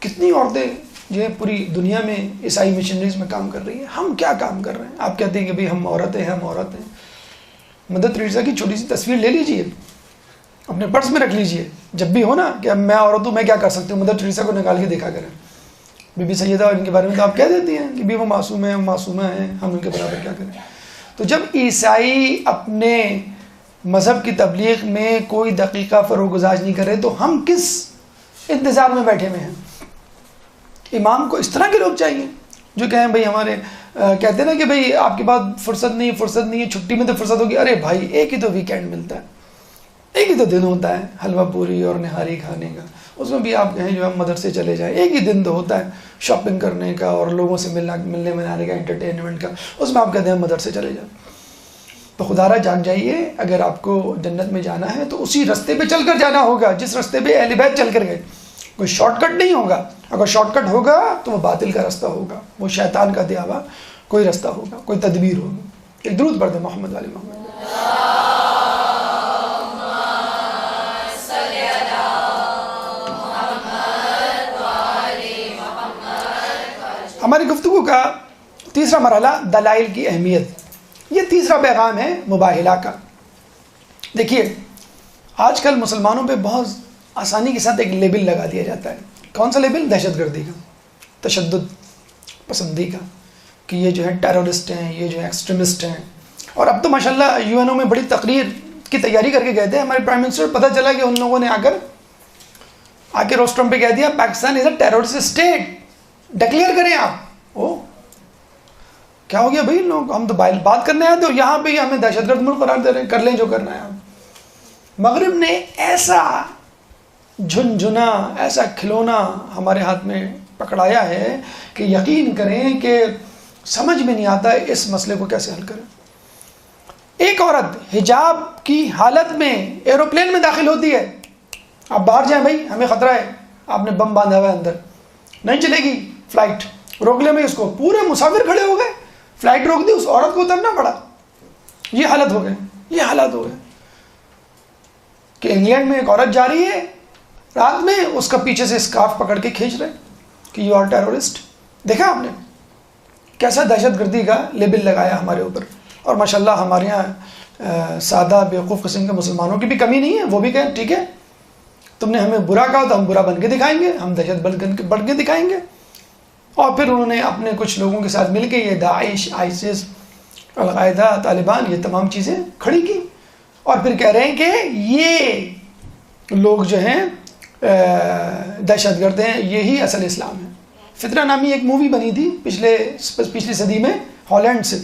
کتنی عورتیں جو ہے پوری دنیا میں عیسائی مشنریز میں کام کر رہی ہیں. ہم کیا کام کر رہے ہیں؟ آپ کہتے ہیں کہ بھئی ہم عورتیں ہیں. مدر ٹریسا کی چھوٹی سی تصویر لے لیجئے، اپنے پرس میں رکھ لیجئے. جب بھی ہو نا کہ اب میں عورت ہوں، میں کیا کر سکتی ہوں، مدر ٹریسا کو نکال کے دیکھا کریں. بی بی سیدہ اور ان کے بارے میں تو آپ کہہ دیتی ہیں کہ بھی وہ معصوم ہیں، وہ معصومہ ہیں، ہم ان کے برابر کیا کریں. تو جب عیسائی اپنے مذہب کی تبلیغ میں کوئی دقیقہ فروغ گزار نہیں کرے تو ہم کس انتظار میں بیٹھے ہوئے ہیں؟ امام کو اس طرح کے لوگ چاہیے جو کہیں بھئی ہمارے کہتے ہیں نا کہ بھئی آپ کے پاس فرصت نہیں ہے، چھٹی میں تو فرصت ہوگی. ارے بھائی ایک ہی تو ویکینڈ ملتا ہے، ایک ہی تو دن ہوتا ہے حلوہ پوری اور نہاری کھانے کا. اس میں بھی آپ کہیں جو ہم مدرسے چلے جائیں، ایک ہی دن تو ہوتا ہے شاپنگ کرنے کا اور لوگوں سے ملنے ملانے کا، انٹرٹینمنٹ کا. اس میں آپ کہتے ہیں ہم مدرسے چلے جائیں. تو خدا را جان جائیے، اگر آپ کو جنت میں جانا ہے تو اسی رستے پہ چل کر جانا ہوگا جس رستے پہ اہل بیت چل کر گئے. کوئی شارٹ کٹ نہیں ہوگا. اگر شارٹ کٹ ہوگا تو وہ باطل کا رستہ ہوگا، وہ شیطان کا دیا ہوا کوئی رستہ ہوگا، کوئی تدبیر ہوگی. ایک درود پڑھ دیں محمد علی محمد. ہماری گفتگو کا تیسرا مرحلہ دلائل کی اہمیت. یہ تیسرا پیغام ہے مباہلہ کا. دیکھیے آج کل مسلمانوں پہ بہت آسانی کے ساتھ ایک لیبل لگا دیا جاتا ہے. کون سا لیبل؟ دہشت گردی کا، تشدد پسندی کا، کہ یہ جو ہے ٹیررسٹ ہیں، یہ جو ہے ایکسٹریمسٹ ہیں. اور اب تو ماشاءاللہ یو این او میں بڑی تقریر کی تیاری کر کے گئے تھے ہمارے پرائم منسٹر. پتہ چلا کہ ان لوگوں نے آ کے روسٹرم پہ کہہ دیا پاکستان از اے ٹیررسٹ اسٹیٹ، ڈکلیئر کریں آپ. او کیا ہو گیا بھائی؟ لوگ ہم تو بات کرنے آئے تھے اور یہاں پہ ہمیں دہشت گرد ملک قرار دے رہے ہیں. کر لیں جو کرنا ہے. مغرب نے ایسا جھنجھنا، ایسا کھلونا ہمارے ہاتھ میں پکڑایا ہے کہ یقین کریں کہ سمجھ میں نہیں آتا ہے اس مسئلے کو کیسے حل کریں. ایک عورت حجاب کی حالت میں ایروپلین میں داخل ہوتی ہے. آپ باہر جائیں بھائی، ہمیں خطرہ ہے، آپ نے بم باندھا ہوا ہے اندر، نہیں چلے گی فلائٹ. روک لیں بھائی اس کو. پورے مسافر کھڑے ہو گئے، فلائٹ روک دی، اس عورت کو اترنا پڑا. یہ حالت ہو گئے، یہ حالات ہو گئے کہ انگلینڈ میں ایک عورت جا رہی ہے رات میں، اس کا پیچھے سے اسکارف پکڑ کے کھینچ رہے کہ یو آر ٹیررسٹ. دیکھا آپ نے کیسا دہشت گردی کا لیبل لگایا ہمارے اوپر. اور ماشاءاللہ ہمارے یہاں سادہ بیوقوف قسم کے مسلمانوں کی بھی کمی نہیں ہے. وہ بھی کہیں ٹھیک ہے تم نے ہمیں برا کہا تو ہم برا بن کے دکھائیں گے، ہم دہشت بڑھ کے دکھائیں گے. اور پھر انہوں نے اپنے کچھ لوگوں کے ساتھ مل کے یہ داعش، آئسس، القاعدہ، طالبان، یہ تمام چیزیں کھڑی کی. اور پھر کہہ رہے ہیں کہ یہ لوگ جو ہیں دہشت گرد ہیں، یہی اصل اسلام ہے. فطرہ نامی ایک مووی بنی تھی پچھلی صدی میں ہالینڈ سے.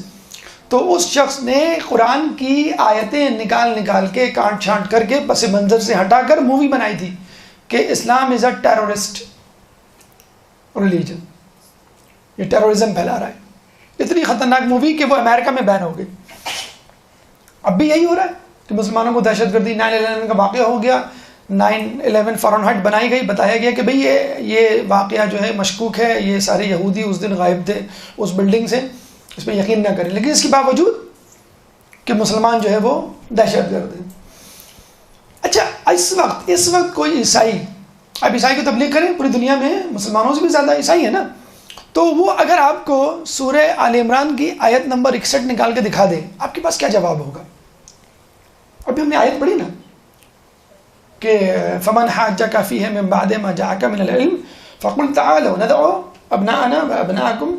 تو اس شخص نے قرآن کی آیتیں نکال کے کانٹ چھانٹ کر کے پس منظر سے ہٹا کر مووی بنائی تھی کہ اسلام از اے ٹیررسٹ ریلیجن، یہ ٹیررزم پھیلا رہا ہے. اتنی خطرناک مووی کہ وہ امریکہ میں بین ہو گئی. اب بھی یہی ہو رہا ہے کہ مسلمانوں کو دہشت گردی 9/11 کا واقعہ ہو گیا. 9/11 فارنہائٹ بنائی گئی، بتایا گیا کہ بھئی یہ واقعہ جو ہے مشکوک ہے، یہ سارے یہودی اس دن غائب تھے اس بلڈنگ سے، اس پہ یقین نہ کریں. لیکن اس کے باوجود کہ مسلمان جو ہے وہ دہشت گرد ہیں. اچھا اس وقت کوئی عیسائی، اب عیسائی کی تبلیغ کریں، پوری دنیا میں مسلمانوں سے بھی زیادہ عیسائی ہیں نا، تو وہ اگر آپ کو سورہ آل عمران کی آیت نمبر 61 نکال کے دکھا دے، آپ کے پاس کیا جواب ہوگا؟ ابھی ہم نے آیت پڑھی نا کہ فمن حاجک فیہ من بعد ما جاءک من العلم فقل تعالوا ندعو ابناءنا و ابناءکم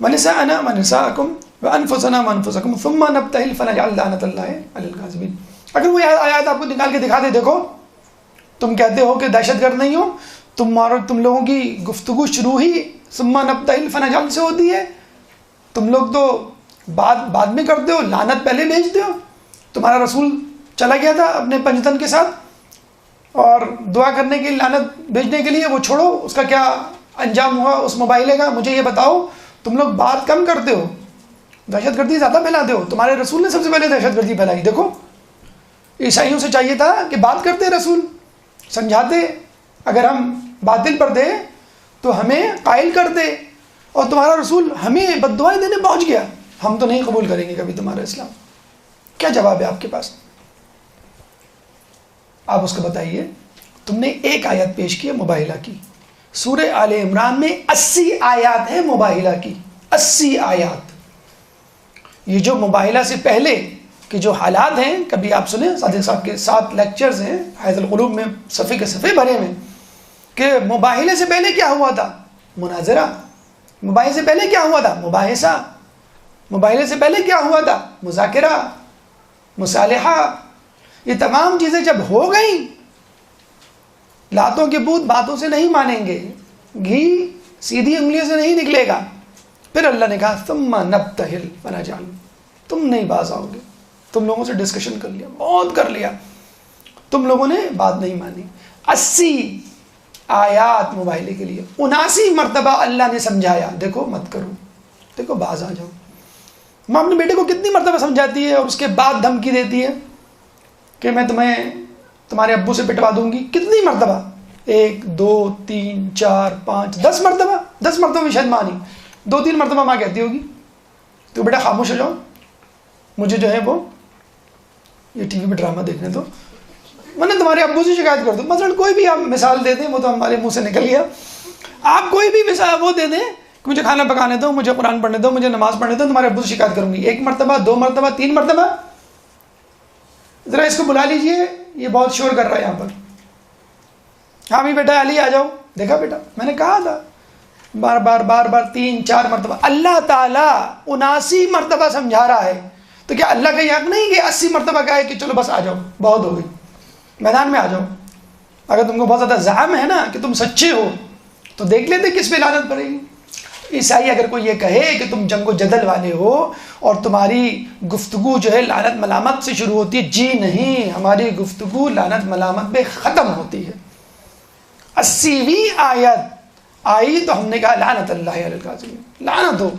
ونساءنا و نساءکم وانفسنا وانفسکم ثم نبتہل فنجعل لعنۃ اللہ علی الکاذبین. اگر وہ آیات آپ کو نکال کے دکھا دے، دیکھو تم کہتے ہو کہ دہشت گرد نہیں ہو، تم لوگوں کی گفتگو شروع ہی ثم نبتہل فنجعل سے ہوتی ہے، تم لوگ تو بعد میں کرتے ہو، لعنت پہلے بھیجتے ہو. تمہارا رسول چلا گیا تھا اپنے پنجتن کے ساتھ اور دعا کرنے کی لعنت بھیجنے کے لیے، وہ چھوڑو، اس کا کیا انجام ہوا اس مباحلے کا، مجھے یہ بتاؤ. تم لوگ بات کم کرتے ہو، دہشت گردی زیادہ پھیلاتے ہو. تمہارے رسول نے سب سے پہلے دہشت گردی پھیلائی. دیکھو عیسائیوں سے چاہیے تھا کہ بات کرتے رسول، سمجھاتے، اگر ہم باطل پر دے تو ہمیں قائل کرتے، اور تمہارا رسول ہمیں بد دعائیں دینے پہنچ گیا، ہم تو نہیں قبول کریں گے کبھی تمہارا اسلام. کیا جواب ہے آپ کے پاس؟ آپ اس کو بتائیے. تم نے ایک آیت پیش کی ہے مباہلہ کی. سورہ آل عمران میں 80 آیات ہیں مباہلہ کی، 80 آیات. یہ جو مباہلہ سے پہلے کے جو حالات ہیں، کبھی آپ سنیں صادق صاحب کے 7 لیکچرز ہیں حیض القلوب میں، صفحے کے صفحے بھرے میں، کہ مباہلے سے پہلے کیا ہوا تھا؟ مناظرہ. مباہلے سے پہلے کیا ہوا تھا؟ مباحثہ. مباہلے سے پہلے کیا ہوا تھا؟ مذاکرہ، مصالحہ. یہ تمام چیزیں جب ہو گئیں، لاتوں کے بت باتوں سے نہیں مانیں گے، گھی سیدھی انگلیوں سے نہیں نکلے گا. پھر اللہ نے کہا ثم نبتہل فنجعل، تم نہیں باز آؤ گے. تم لوگوں سے ڈسکشن کر لیا، بہت کر لیا، تم لوگوں نے بات نہیں مانی. 80 آیات مباہلے کے لیے، 79 مرتبہ اللہ نے سمجھایا دیکھو مت کرو، دیکھو باز آ جاؤ. ماں اپنے بیٹے کو کتنی مرتبہ سمجھاتی ہے اور اس کے بعد دھمکی دیتی ہے کہ میں تمہیں تمہارے ابو سے پٹوا دوں گی. کتنی مرتبہ؟ 1 2 3 4 5 10 مرتبہ. 10 مرتبہ بھی شاید مانی، 2-3 مرتبہ ماں کہتی ہوگی تو بیٹا خاموش ہو جاؤ، مجھے جو ہے وہ یہ ٹی وی پہ ڈرامہ دیکھنے دو، ورنہ تمہارے ابو سے شکایت کر دو. مثلا کوئی بھی آپ مثال دے دیں، وہ تو ہمارے منہ سے نکل گیا. آپ کوئی بھی مثال وہ دے دیں کہ مجھے کھانا پکانے دو، مجھے قرآن پڑھنے دو، مجھے نماز پڑھنے دو، تمہارے ابو سے شکایت کروں گی. 1 مرتبہ 2 مرتبہ 3 مرتبہ. ذرا اس کو بلا لیجئے، یہ بہت شور کر رہا ہے یہاں پر. ہاں بھی بیٹا علی آ جاؤ. دیکھا بیٹا میں نے کہا تھا، بار بار 3-4 مرتبہ. اللہ تعالیٰ 79 مرتبہ سمجھا رہا ہے، تو کیا اللہ کا یہ حق نہیں کہ 80 مرتبہ کہا ہے کہ چلو بس آ جاؤ، بہت ہو گئی، میدان میں آ جاؤ. اگر تم کو بہت زیادہ زعم ہے نا کہ تم سچے ہو تو دیکھ لیتے کس پہ لعنت پڑے گی. عیسائی اگر کوئی یہ کہے کہ تم جنگ و جدل والے ہو اور تمہاری گفتگو جو ہے لعنت ملامت سے شروع ہوتی ہے، جی نہیں، ہماری گفتگو لعنت ملامت پہ ختم ہوتی ہے. 80ویں آیت آئی تو ہم نے کہا لعنت اللہ علی الکاذبین، لعنت ہو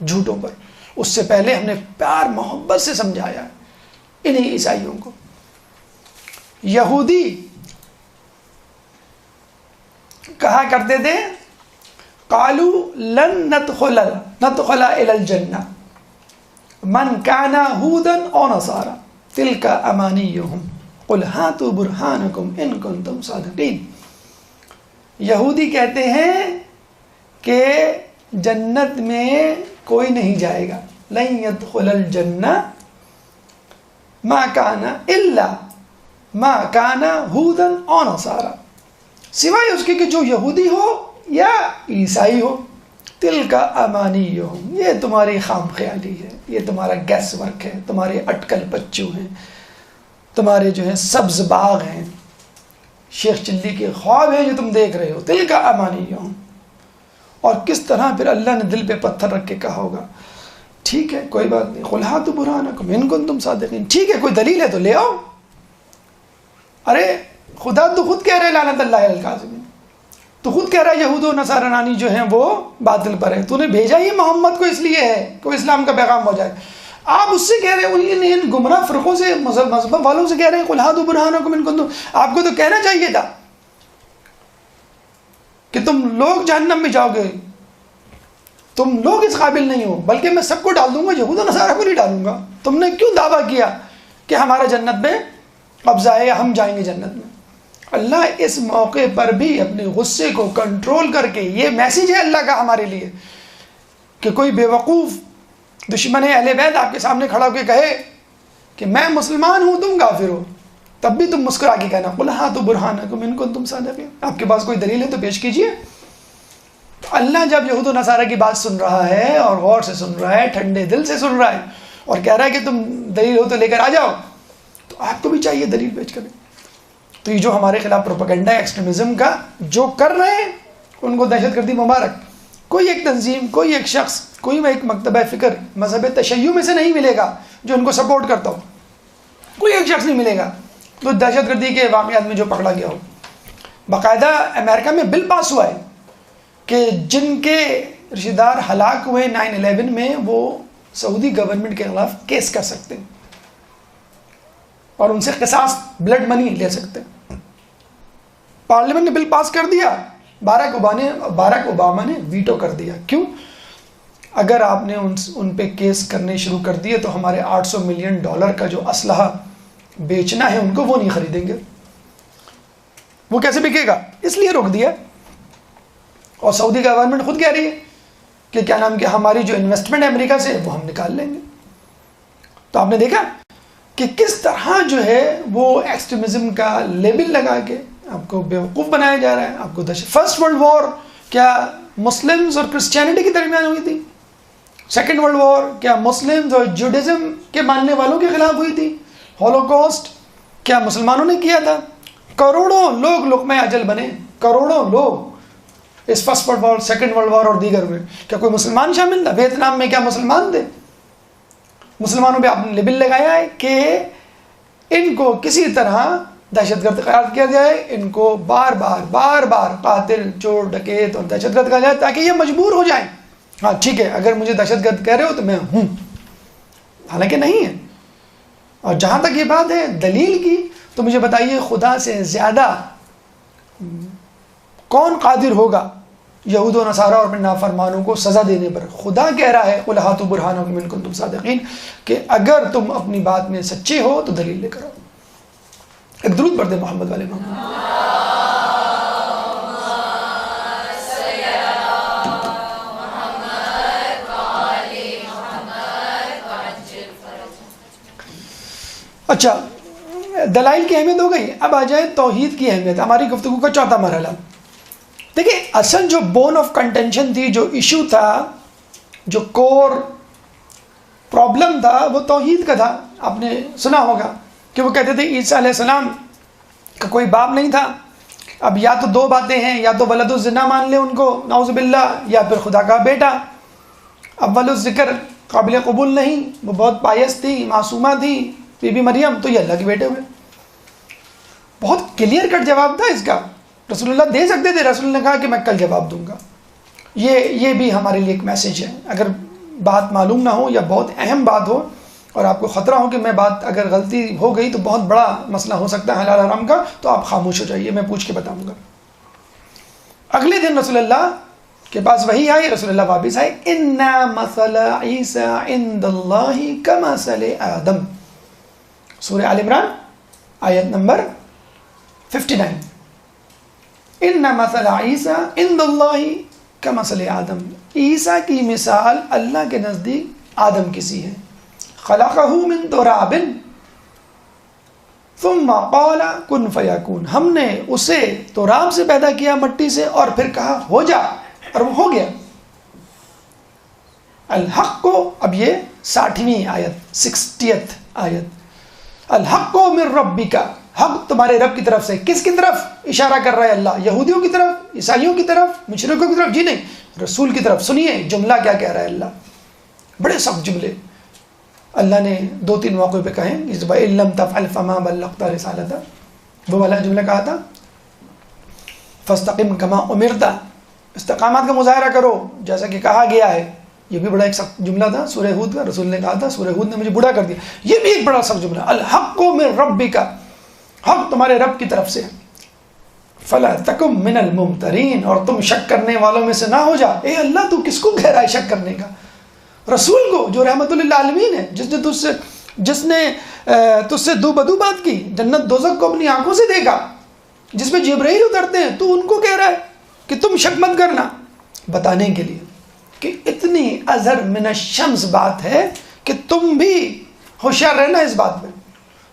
جھوٹوں پر. اس سے پہلے ہم نے پیار محبت سے سمجھایا انہیں عیسائیوں کو. یہودی کہا کرتے تھے قالوا لن ندخل الى الجنہ من كان هودا او نصارى تلك امانيهم قل هاتوا برهانكم ان كنتم صادقين. یہودی کہتے ہیں کہ جنت میں کوئی نہیں جائے گا، لن يدخل الجنہ ما كان الا ما كان هودا او نصارى، سوائے اس کے کہ جو یہودی ہو یا عیسائی ہو. تلک امانیہم، یہ تمہاری خام خیالی ہے، یہ تمہارا گیس ورک ہے، تمہارے اٹکل پچو ہیں، تمہارے جو ہیں سبز باغ ہیں، شیخ چلی کے خواب ہیں جو تم دیکھ رہے ہو. تلک امانیہم. اور کس طرح پھر اللہ نے دل پہ پتھر رکھ کے کہا ہوگا ٹھیک ہے کوئی بات نہیں، قل ہاتوا برہانکم ان کنتم صادقین، ٹھیک ہے کوئی دلیل ہے تو لے آؤ. ارے خدا تو خود کہہ رہے لعنت اللہ علی الکاذبین، تو خود کہہ رہا ہے یہود و نصارانی جو ہیں وہ باطل پر ہے، تو نے بھیجا ہی محمد کو اس لیے ہے کہ وہ اسلام کا پیغام ہو جائے. آپ اس سے کہہ رہے ہیں، ان گمراہ فرقوں سے، مذہب والوں سے کہہ رہے ہیں قل ہاتوا برہانکم ان کنتم. آپ کو تو کہنا چاہیے تھا کہ تم لوگ جہنم میں جاؤ گے، تم لوگ اس قابل نہیں ہو، بلکہ میں سب کو ڈال دوں گا، یہود و نصارہ کو نہیں ڈالوں گا. تم نے کیوں دعویٰ کیا کہ ہمارا جنت میں قبضہ ہے یا ہم جائیں گے جنت میں؟ اللہ اس موقع پر بھی اپنے غصے کو کنٹرول کر کے، یہ میسیج ہے اللہ کا ہمارے لیے کہ کوئی بیوقوف دشمن اہل بیت آپ کے سامنے کھڑا ہو کے کہے کہ میں مسلمان ہوں تم کافر ہو، تب بھی تم مسکرا کے کہنا قل ہاتوا برہانکم ان کنتم صادقین. آپ کے پاس کوئی دلیل ہے تو پیش کیجئے. اللہ جب یہود و نصارہ کی بات سن رہا ہے اور غور سے سن رہا ہے، ٹھنڈے دل سے سن رہا ہے اور کہہ رہا ہے کہ تم دلیل ہو تو لے کر آ جاؤ، تو آپ کو بھی چاہیے دلیل پیش کریں. تو یہ جو ہمارے خلاف پروپیگنڈا ہے ایکسٹریمزم کا جو کر رہے ہیں ان کو دہشت گردی مبارک. کوئی ایک تنظیم، کوئی ایک شخص، کوئی ایک مکتبہ فکر مذہب تشیع میں سے نہیں ملے گا جو ان کو سپورٹ کرتا ہو. کوئی ایک شخص نہیں ملے گا تو دہشت گردی کے واقعات میں جو پکڑا گیا ہو. باقاعدہ امریکہ میں بل پاس ہوا ہے کہ جن کے رشتہ دار ہلاک ہوئے 9/11 میں وہ سعودی گورنمنٹ کے خلاف کیس کر سکتے ہیں اور ان سے قصاص بلڈ منی لے سکتے ہیں. پارلیمنٹ نے بل پاس کر دیا، باراک اوباما نے ویٹو کر دیا. کیوں؟ اگر آپ نے ان پہ کیس کرنے شروع کر دیے تو ہمارے $800 ملین کا جو اسلحہ بیچنا ہے ان کو وہ نہیں خریدیں گے. وہ کیسے بکے گا؟ اس لیے روک دیا. اور سعودی گورنمنٹ خود کہہ رہی ہے کہ کیا نام کہ ہماری جو انویسٹمنٹ ہے امریکہ سے وہ ہم نکال لیں گے. تو آپ نے دیکھا کہ کس طرح جو ہے وہ ایکسٹریمزم کا لیبل لگا کے آپ کو بیوقوف بنایا جا رہا ہے. آپ کو فرسٹ ورلڈ وار کیا مسلمز اور کرسچینٹی کے درمیان ہوئی تھی؟ سیکنڈ ورلڈ وار کیا مسلمز اور جوڈزم کے ماننے والوں کے خلاف ہوئی تھی؟ ہولوکاسٹ کیا مسلمانوں نے کیا تھا؟ کروڑوں لوگ لقمہ اجل بنے، کروڑوں لوگ اس first world war, second world war اور دیگر میں. کیا کوئی مسلمان شامل تھا؟ ویتنام میں کیا مسلمان تھے؟ مسلمانوں پہ آپ نے لیبل لگایا ہے کہ ان کو کسی طرح دہشت گرد قرار کیا جائے، ان کو بار بار قاتل، چور، ڈکیت اور دہشت گرد کہا جائے تاکہ یہ مجبور ہو جائیں. ہاں ٹھیک ہے، اگر مجھے دہشت گرد کہہ رہے ہو تو میں ہوں، حالانکہ نہیں ہے. اور جہاں تک یہ بات ہے دلیل کی، تو مجھے بتائیے خدا سے زیادہ کون قادر ہوگا یہود و نصارہ اور نافرمانوں کو سزا دینے پر؟ خدا کہہ رہا ہے قُلْ هَاتُوا بُرْهَانَكُمْ إِن كُنتُمْ صَادِقِينَ کہ اگر تم اپنی بات میں سچے ہو تو دلیل لے کر آؤ. ایک درود پڑھ دیں محمد والے محمد. اچھا، دلائل کی اہمیت ہو گئی. اب آ جائے توحید کی اہمیت، ہماری گفتگو کا چوتھا مرحلہ. دیکھیں اصل جو بون آف کنٹینشن تھی، جو ایشو تھا، جو کور پرابلم تھا وہ توحید کا تھا. آپ نے سنا ہوگا کہ وہ کہتے تھے عیسیٰ علیہ السلام کا کوئی باپ نہیں تھا. اب یا تو دو باتیں ہیں، یا تو ولد الزنا مان لیں ان کو نعوذ باللہ، یا پھر خدا کا بیٹا. اول الذکر قابل قبول نہیں، وہ بہت پائس تھی، معصومہ تھی بی بی مریم، تو یہ اللہ کے بیٹے ہوئے. بہت کلیئر کٹ جواب تھا اس کا، رسول اللہ دے سکتے تھے. رسول اللہ نے کہا کہ میں کل جواب دوں گا. یہ بھی ہمارے لیے ایک میسیج ہے. اگر بات معلوم نہ ہو یا بہت اہم بات ہو اور آپ کو خطرہ ہو کہ میں بات اگر غلطی ہو گئی تو بہت بڑا مسئلہ ہو سکتا ہے حلال حرام کا، تو آپ خاموش ہو جائیے، میں پوچھ کے بتاؤں گا. اگلے دن رسول اللہ کے پاس وحی آئی، رسول اللہ واپس آئے. اِنَّا مَثَلَ عِيسَىٰ عِنْدَ اللَّهِ كَمَثَلِ آدَمَ، سورہ آل عمران آیت نمبر 59. اِنَّ مَثَلَ عِيسَىٰ عِنْدَ اللَّهِ كَمَثَلِ آدَمَ، عیسیٰ کی مثال اللہ کے نزدیک آدم کی سی ہے. خلقہ من تراب ثم قال کن فیکون، ہم نے اسے تراب سے پیدا کیا، مٹی سے، اور پھر کہا ہو جا، اور وہ ہو گیا. الحق کو، اب یہ 60ویں آیت، 60th آیت، الحق من ربک، حق تمہارے رب کی طرف سے. کس کی طرف اشارہ کر رہا ہے اللہ؟ یہودیوں کی طرف، عیسائیوں کی طرف، مشرکوں کی طرف؟ جی نہیں، رسول کی طرف. سنیے جملہ کیا کہہ رہا ہے اللہ، بڑے سخت جملے اللہ نے 2-3 موقعوں پہ کہیں. اس بار لم تفعل فما بلغت رسالتہ، وہ والا جملہ کہا تھا فاستقم کما امرت، استقامت کا مظاہرہ کرو جیسا کہ کہا گیا ہے. یہ بھی بڑا ایک سخت جملہ تھا سورہ ہود کا. رسول نے کہا تھا سورہ ہود نے مجھے بوڑھا کر دیا. یہ بھی ایک بڑا سخت جملہ، الحق من ربک، حق تمہارے رب کی طرف سے. فلا تکم من الممترین، اور تم شک کرنے والوں میں سے نہ ہو جا. اے اللہ تو کس کو کہہ رہا ہے شک کرنے کا؟ رسول کو جو رحمت للعالمین ہے، جس نے تجھ سے دو بدو بات کی، جنت دوزخ کو اپنی آنکھوں سے دیکھا، جس پہ جبرائیل اترتے ہیں، تو ان کو کہہ رہا ہے کہ تم شک مت کرنا. بتانے کے لیے کہ اتنی ازہر من الشمس بات ہے کہ تم بھی ہوشیار رہنا اس بات میں.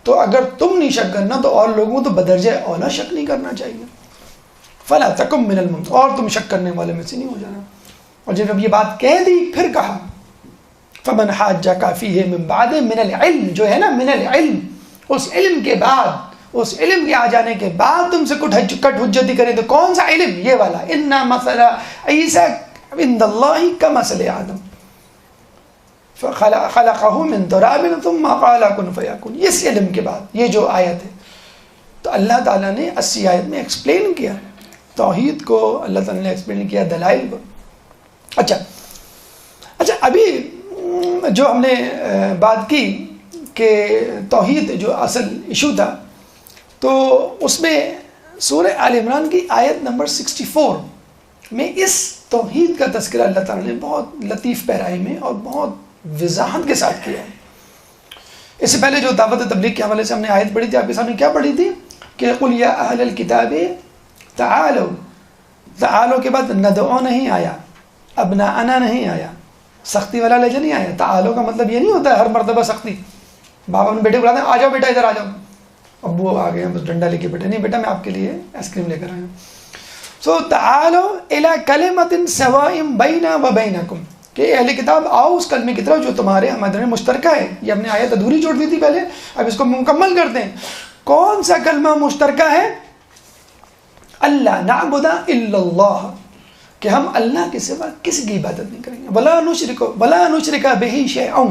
تو اگر تم نہیں شک کرنا تو اور لوگوں کو تو بدرجہ اولا شک نہیں کرنا چاہیے. فلا تکم من الممترین، اور تم شک کرنے والے میں سے نہیں ہو جانا. اور جب یہ بات کہہ دی پھر کہا فمن حاجک فیہ من بعد من العلم، جو ہے نا من العلم، اس علم کے بعد، اس علم کے آ جانے کے بعد تم سے کٹ حجتی کریں تو کون سا علم؟ یہ والا، ان مثل عیسیٰ عند اللہ کمثل آدم خلقہ من تراب ثم قال کن فیکون. اس علم کے بعد یہ جو آیت ہے، تو اللہ تعالیٰ نے 80 آیت میں ایکسپلین کیا توحید کو، اللہ تعالیٰ نے ایکسپلین کیا دلائل کو. اچھا ابھی جو ہم نے بات کی کہ توحید جو اصل ایشو تھا، تو اس میں سورہ آل عمران کی آیت نمبر 64 میں اس توحید کا تذکرہ اللہ تعالیٰ نے بہت لطیف پیرائی میں اور بہت وضاحت کے ساتھ کیا ہے. اس سے پہلے جو دعوت تبلیغ کے حوالے سے ہم نے آیت پڑھی تھی، آپ کے سامنے کیا پڑھی تھی کہ قل یا اہل الکتاب تعالوا، تعالوا کے بعد ندعو نہیں آیا، ابناءنا نہیں آیا، سختی والا لہجہ نہیں آیا. تعالوا کا مطلب یہ نہیں ہوتا ہے ہر مرتبہ سختی. باپ اپنے بیٹے کو بلاتے ہیں آ جاؤ بیٹا ادھر آ جاؤ، ابو آ گئے بس ڈنڈا لے کے بیٹے، نہیں بیٹا میں آپ کے لیے آئس کریم لے کر آیا ہوں. سو تعالوا الی کلمۃ سواء بینا و بینکم، کہ اہل کتاب آؤ اس کلمے کی طرف جو تمہارے ہمارے درمیان مشترکہ ہے. یہ ہم نے آیت ادھوری چھوڑ دی تھی پہلے، اب اس کو مکمل کرتے ہیں. کون سا کلمہ مشترکہ ہے؟ اللہ نعبد الا اللہ، کہ ہم اللہ کے سوا کسی کی عبادت نہیں کریں گے. ولا نشرک بہ شیئا،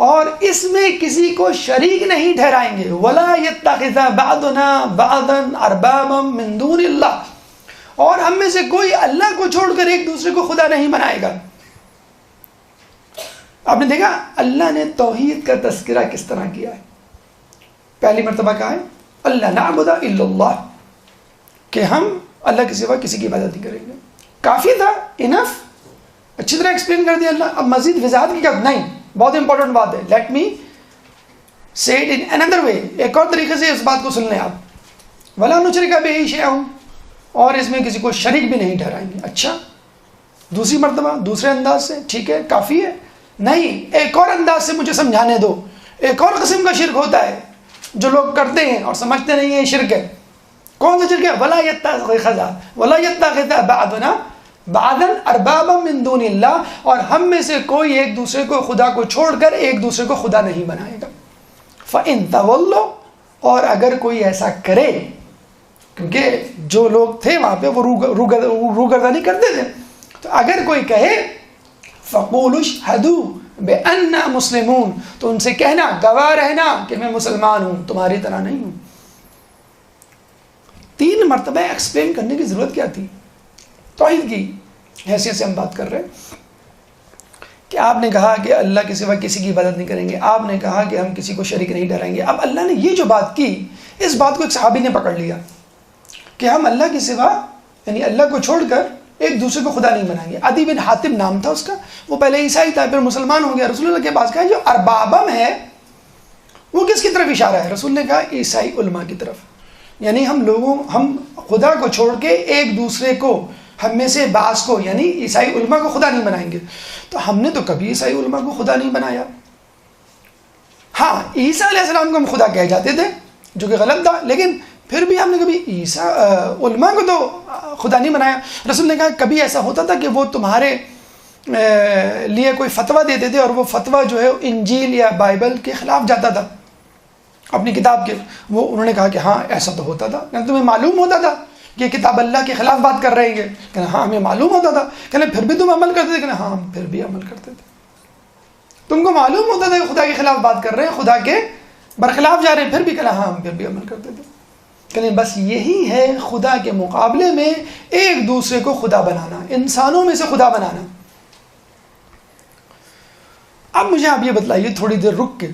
اور اس میں کسی کو شریک نہیں ٹھہرائیں گے. ولا یتخذ بعضنا بعضا اربابا من دون اللہ، اور ہم میں سے کوئی اللہ کو چھوڑ کر ایک دوسرے کو خدا نہیں بنائے گا. آپ نے دیکھا اللہ نے توحید کا تذکرہ کس طرح کیا ہے. پہلی مرتبہ کہا ہے اللہ نعبد الا اللہ، کہ ہم اللہ کے سوا کسی کی عبادت نہیں کریں گے. کافی تھا، انف، اچھی طرح ایکسپلین کر دیا اللہ. اب مزید وضاحت کی کیا؟ نہیں، بہت امپورٹنٹ بات ہے. لیٹ می سے اٹ ان انادر وے، ایک اور طریقے سے اس بات کو سن لیں آپ. ولا نشرک بہ شیئا، اور اس میں کسی کو شریک بھی نہیں ٹھہرائیں گے. اچھا دوسری مرتبہ دوسرے انداز سے، ٹھیک ہے کافی ہے؟ نہیں، ایک اور انداز سے مجھے سمجھانے دو. ایک اور قسم کا شرک ہوتا ہے جو لوگ کرتے ہیں اور سمجھتے نہیں ہیں شرک ہے. کون سا شرک ہے؟ ولا یتخذ بعضنا بعضا اربابا من دون اللہ، اور ہم میں سے کوئی ایک دوسرے کو خدا کو چھوڑ کر ایک دوسرے کو خدا نہیں بنائے گا. فَإِن تَوَلُّوا، اور اگر کوئی ایسا کرے، کیونکہ جو لوگ تھے وہاں پہ وہ روگردانی کرتے تھے، تو اگر کوئی کہے فَقُولُوا اشْهَدُوا بِأَنَّا مُسْلِمُونَ، تو ان سے کہنا، گواہ رہنا کہ میں مسلمان ہوں، تمہاری طرح نہیں ہوں. 3 مرتبہ ایکسپلین کرنے کی ضرورت کیا تھی؟ توحید کی حیثیت سے ہم بات کر رہے ہیں کہ آپ نے کہا کہ اللہ کے سوا کسی کی عبادت نہیں کریں گے، آپ نے کہا کہ ہم کسی کو شریک نہیں ٹھہرائیں گے. اب اللہ نے یہ جو بات کی، اس بات کو ایک صحابی نے پکڑ لیا کہ ہم اللہ کے سوا یعنی اللہ کو چھوڑ کر ایک دوسرے کو خدا نہیں بنائیں گے. عدی بن حاتم نام تھا اس کا، وہ پہلے عیسائی تھا پھر مسلمان ہو گیا. رسول اللہ کے پاس کہا جو اربابم ہے وہ کس کی طرف اشارہ ہے؟ رسول نے کہا عیسائی علماء کی طرف. یعنی ہم خدا کو چھوڑ کے ایک دوسرے کو، ہم میں سے بعض کو یعنی عیسائی علماء کو خدا نہیں بنائیں گے. تو ہم نے تو کبھی عیسائی علماء کو خدا نہیں بنایا. ہاں عیسیٰ علیہ السلام کو ہم خدا کہہ جاتے تھے جو کہ غلط تھا، لیکن پھر بھی ہم نے کبھی عیسیٰ علماء کو تو خدا نہیں بنایا. رسول نے کہا کبھی ایسا ہوتا تھا کہ وہ تمہارے لیے کوئی فتویٰ دیتے تھے اور وہ فتویٰ جو ہے انجیل یا بائبل کے خلاف جاتا تھا اپنی کتاب کے. وہ انہوں نے کہا کہ ہاں ایسا تو ہوتا تھا. کہ تمہیں معلوم ہوتا تھا کہ کتاب اللہ کے خلاف بات کر رہے ہیں؟ کہ ہاں ہمیں معلوم ہوتا تھا. کہ پھر بھی تم عمل کرتے تھے؟ کہ ہاں ہم پھر بھی عمل کرتے تھے. تم کو معلوم ہوتا تھا کہ خدا کے خلاف بات کر رہے ہیں، خدا کے برخلاف جا رہے ہیں، پھر بھی کہنا ہاں ہم پھر بھی عمل کرتے تھے. کہ بس یہی ہے خدا کے مقابلے میں ایک دوسرے کو خدا بنانا، انسانوں میں سے خدا بنانا. اب مجھے آپ یہ بتلائیے تھوڑی دیر رک کے،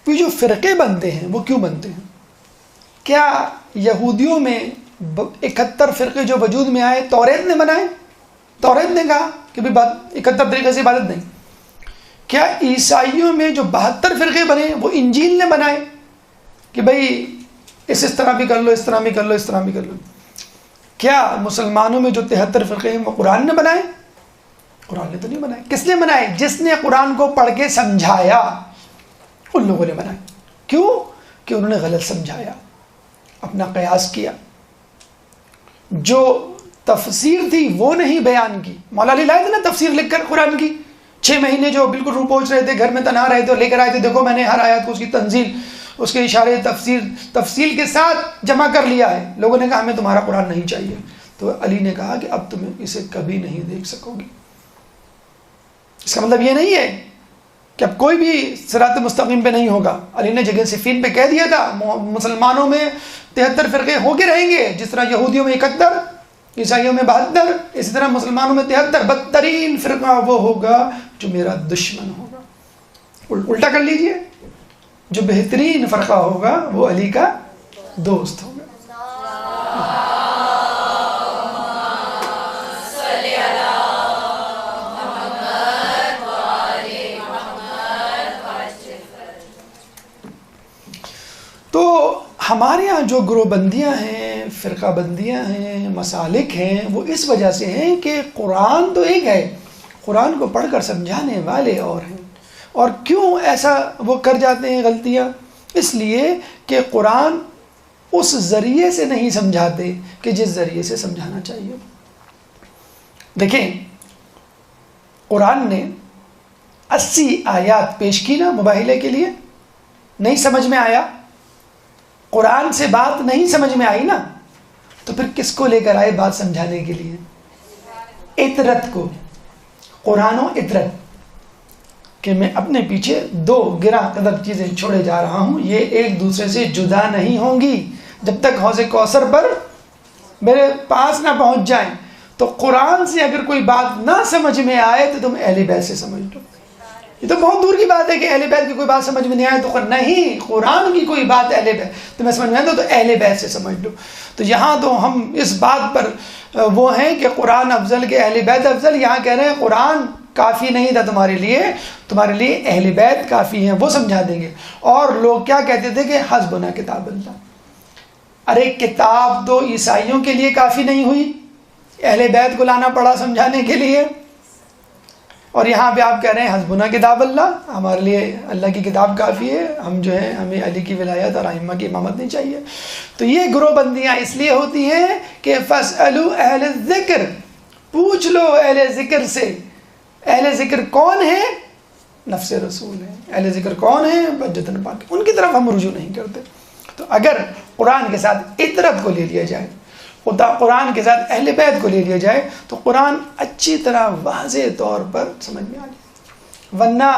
یہ جو فرقے بنتے ہیں وہ کیوں بنتے ہیں؟ کیا یہودیوں میں 71 فرقے جو وجود میں آئے توریت نے بنائے؟ توریت نے کہا کہ 71 طریقے سے عبادت نہیں. کیا عیسائیوں میں جو 72 فرقے بنے وہ انجیل نے بنائے کہ بھئی اس طرح بھی کر لو، اس طرح بھی کر لو، اس طرح بھی کر لو؟ کیا مسلمانوں میں جو 73 فرقے ہیں وہ قرآن نے بنائے؟ قرآن نے تو نہیں بنائے. کس نے بنائے؟ جس نے قرآن کو پڑھ کے سمجھایا ان لوگوں نے بنائے. کیوں؟ کہ انہوں نے غلط سمجھایا، اپنا قیاس کیا. جو تفسیر تھی وہ نہیں بیان کی. مولا علی لائے تھے نا تفسیر لکھ کر قرآن کی, 6 مہینے جو بالکل رو پوچھ رہے تھے, گھر میں تنہا رہے تھے, لے کر آئے تھے, دیکھو میں نے ہر آیت کو اس کی تنزیل, اس کے اشارے, تفصیل کے ساتھ جمع کر لیا ہے. لوگوں نے کہا ہمیں تمہارا قرآن نہیں چاہیے. تو علی نے کہا کہ اب تم اسے کبھی نہیں دیکھ سکو گی. اس کا مطلب یہ نہیں ہے کہ اب کوئی بھی صراط مستقیم پہ نہیں ہوگا. علی نے جگہ صفین پہ کہہ دیا تھا مسلمانوں میں 73 فرقے ہو کے رہیں گے, جس طرح یہودیوں میں 71, عیسائیوں میں 72, اسی طرح مسلمانوں میں 73. بدترین فرقہ وہ ہوگا جو میرا دشمن ہوگا. الٹا کر لیجئے, جو بہترین فرقہ ہوگا وہ علی کا دوست ہوگا. تو ہمارے یہاں جو گروہ بندیاں ہیں, فرقہ بندیاں ہیں, مسالک ہیں, وہ اس وجہ سے ہیں کہ قرآن تو ایک ہے, قرآن کو پڑھ کر سمجھانے والے اور ہیں. اور کیوں ایسا وہ کر جاتے ہیں غلطیاں؟ اس لیے کہ قرآن اس ذریعے سے نہیں سمجھاتے کہ جس ذریعے سے سمجھانا چاہیے. دیکھیں, قرآن نے 80 آیات پیش کی نا مباہلے کے لیے, نہیں سمجھ میں آیا, قرآن سے بات نہیں سمجھ میں آئی نا, تو پھر کس کو لے کر آئے بات سمجھانے کے لیے؟ اطرت کو. قرآن و اطرت, کہ میں اپنے پیچھے 2 گراں قدر چیزیں چھوڑے جا رہا ہوں, یہ ایک دوسرے سے جدا نہیں ہوں گی جب تک حوض کوثر پر میرے پاس نہ پہنچ جائیں. تو قرآن سے اگر کوئی بات نہ سمجھ میں آئے تو تم اہل بیت سے سمجھ لو. یہ تو بہت دور کی بات ہے کہ اہل بیت کی کوئی بات سمجھ میں نہیں آئے تو نہیں, قرآن کی کوئی بات اہل بیت تمہیں سمجھ میں آئے تو اہل بیت سے سمجھ لو. تو یہاں تو ہم اس بات پر وہ ہیں کہ قرآن افضل کہ اہل بیت افضل. یہاں کہہ رہے ہیں قرآن کافی نہیں تھا تمہارے لیے اہل بیت کافی ہیں, وہ سمجھا دیں گے. اور لوگ کیا کہتے تھے کہ حسبنا کتاب اللہ. ارے کتاب تو عیسائیوں کے لیے کافی نہیں ہوئی, اہل بیت کو لانا پڑا سمجھانے کے لیے. اور یہاں پہ آپ کہہ رہے ہیں حسبنا کتاب اللہ, ہمارے لیے اللہ کی کتاب کافی ہے, ہم جو ہے ہمیں علی کی ولایت اور ائمہ کی امامت نہیں چاہیے. تو یہ گروہ بندیاں اس لیے ہوتی ہیں کہ فاسألوا اہل الذکر, پوچھ لو اہل ذکر سے. اہل ذکر کون ہے؟ نفس رسول ہے. اہل ذکر کون ہے؟ بجتن پاک. ان کی طرف ہم رجوع نہیں کرتے. تو اگر قرآن کے ساتھ اطرت کو لے لیا جائے, قرآن کے ساتھ اہل بیت کو لے لیا جائے, تو قرآن اچھی طرح واضح طور پر سمجھ میں آ جائے. ورنہ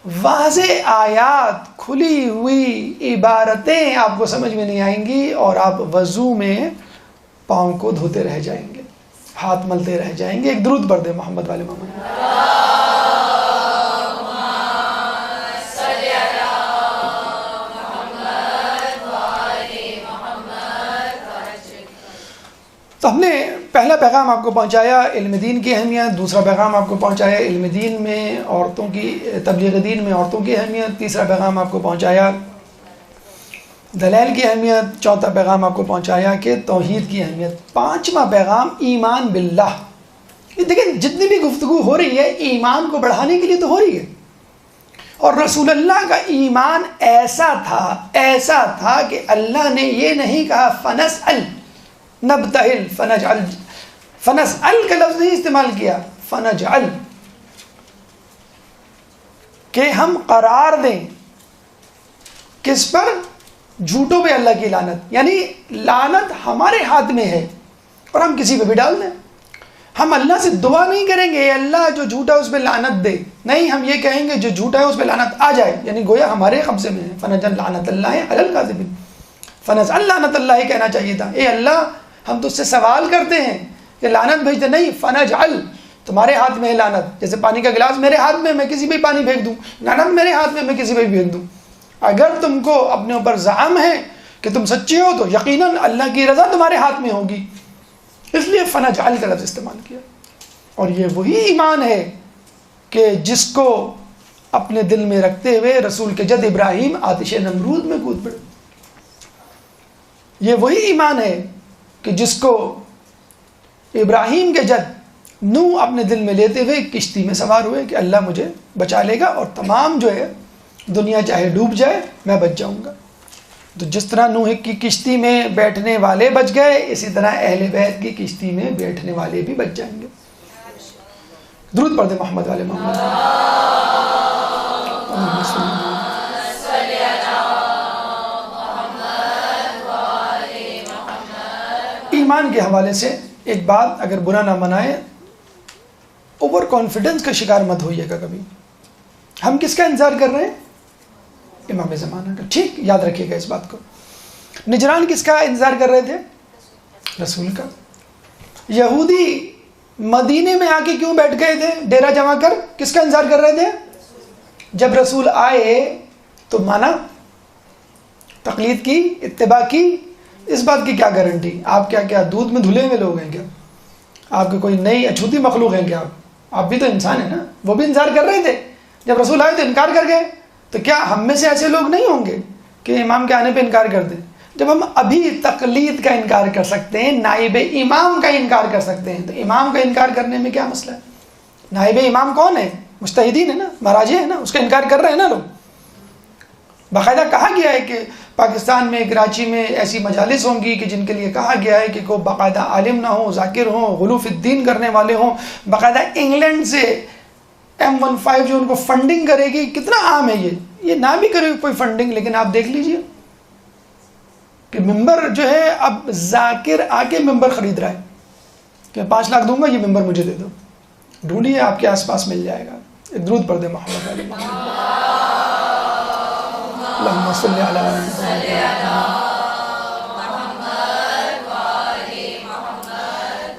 واضح آیات, کھلی ہوئی عبارتیں آپ کو سمجھ میں نہیں آئیں گی, اور آپ وضو میں پاؤں کو دھوتے رہ جائیں گے, ہاتھ ملتے رہ جائیں گے. ایک درود پڑھ دیں محمد والے محمد. تو ہم نے پہلا پیغام آپ کو پہنچایا علم دین کی اہمیت, دوسرا پیغام آپ کو پہنچایا علم دین میں عورتوں کی, تبلیغ دین میں عورتوں کی اہمیت, تیسرا پیغام آپ کو پہنچایا دلائل کی اہمیت, چوتھا پیغام آپ کو پہنچایا کہ توحید کی اہمیت, پانچواں پیغام ایمان باللہ. یہ دیکھیں جتنی بھی گفتگو ہو رہی ہے ایمان کو بڑھانے کے لیے تو ہو رہی ہے. اور رسول اللہ کا ایمان ایسا تھا کہ اللہ نے یہ نہیں کہا فنسأل نبتہل فنسأل کا لفظ نہیں استعمال کیا, فنجعل, کہ ہم قرار دیں کس پر؟ جھوٹوں پہ اللہ کی لعنت. یعنی لعنت ہمارے ہاتھ میں ہے اور ہم کسی پہ بھی ڈال دیں. ہم اللہ سے دعا نہیں کریں گے اے اللہ جو جھوٹا ہے اس پہ لعنت دے, نہیں, ہم یہ کہیں گے جو جھوٹا ہے اس پہ لعنت آ جائے. یعنی گویا ہمارے قبضے میں ہے. فنجعل لعنت اللہ علی الکاذبین, فنجعل لعنت اللہ کہنا چاہیے تھا. اے اللہ ہم تو اس سے سوال کرتے ہیں کہ لعنت بھیج دے, نہیں, فنجعل, تمہارے ہاتھ میں ہے لعنت. جیسے پانی کا گلاس میرے ہاتھ میں, میں کسی پہ پانی پھینک دوں, لعنت میرے ہاتھ میں, میں کسی پہ بھی پھینک دوں. اگر تم کو اپنے اوپر زعم ہے کہ تم سچے ہو تو یقیناً اللہ کی رضا تمہارے ہاتھ میں ہوگی. اس لیے فنجعل کا لفظ استعمال کیا. اور یہ وہی ایمان ہے کہ جس کو اپنے دل میں رکھتے ہوئے رسول کے جد ابراہیم آتش نمرود میں کود پڑے. یہ وہی ایمان ہے کہ جس کو ابراہیم کے جد نوح اپنے دل میں لیتے ہوئے کشتی میں سوار ہوئے کہ اللہ مجھے بچا لے گا اور تمام جو ہے دنیا چاہے ڈوب جائے میں بچ جاؤں گا. تو جس طرح نوح کی کشتی میں بیٹھنے والے بچ گئے، اسی طرح اہل بیت کی کشتی میں بیٹھنے والے بھی بچ جائیں گے. درود پڑھ دیں محمد والے محمد. ایمان کے حوالے سے ایک بات اگر برا نہ منائے، اوور کانفیڈنس کا شکار مت ہوئیے گا کبھی. ہم کس کا انتظار کر رہے ہیں؟ امام زمانہ کا. ٹھیک، یاد رکھیے گا اس بات کو. نجران کس کا انتظار کر رہے تھے؟ رسول کا. یہودی مدینے میں آ کے کیوں بیٹھ گئے تھے ڈیرا جما کر؟ کس کا انتظار کر رہے تھے؟ جب رسول آئے تو مانا، تقلید کی، اتباع کی. اس بات کی کیا گارنٹی؟ آپ کیا دودھ میں دھلے ہوئے لوگ ہیں کیا؟ آپ کے کوئی نئی اچھوتی مخلوق ہیں کیا؟ آپ بھی تو انسان ہیں نا. وہ بھی انتظار کر رہے تھے. جب رسول آئے تو انکار کر گئے. تو کیا ہم میں سے ایسے لوگ نہیں ہوں گے کہ امام کے آنے پہ انکار کر دیں؟ جب ہم ابھی تقلید کا انکار کر سکتے ہیں، نائب امام کا انکار کر سکتے ہیں، تو امام کا انکار کرنے میں کیا مسئلہ ہے؟ نائب امام کون ہے؟ مجتہدین ہے نا، مراجع ہے نا. اس کا انکار کر رہے ہیں نا لوگ. باقاعدہ کہا گیا ہے کہ پاکستان میں، کراچی میں ایسی مجالس ہوں گی کہ جن کے لیے کہا گیا ہے کہ کوئی باقاعدہ عالم نہ ہو، ذاکر ہوں، غلو فی الدین کرنے والے ہوں. باقاعدہ انگلینڈ سے M15 جو ان کو فنڈنگ کرے گی. کتنا عام ہے یہ نہ بھی کرے کوئی فنڈنگ، لیکن آپ دیکھ لیجئے کہ ممبر جو ہے، اب ذاکر آ کے ممبر خرید رہا ہے کہ 5 لاکھ دوں گا، یہ ممبر مجھے دے دو. ڈھونڈیے، آپ کے آس پاس مل جائے گا. ایک درود پڑھ دیں محمد علیہ اللہم صلی علی محمد.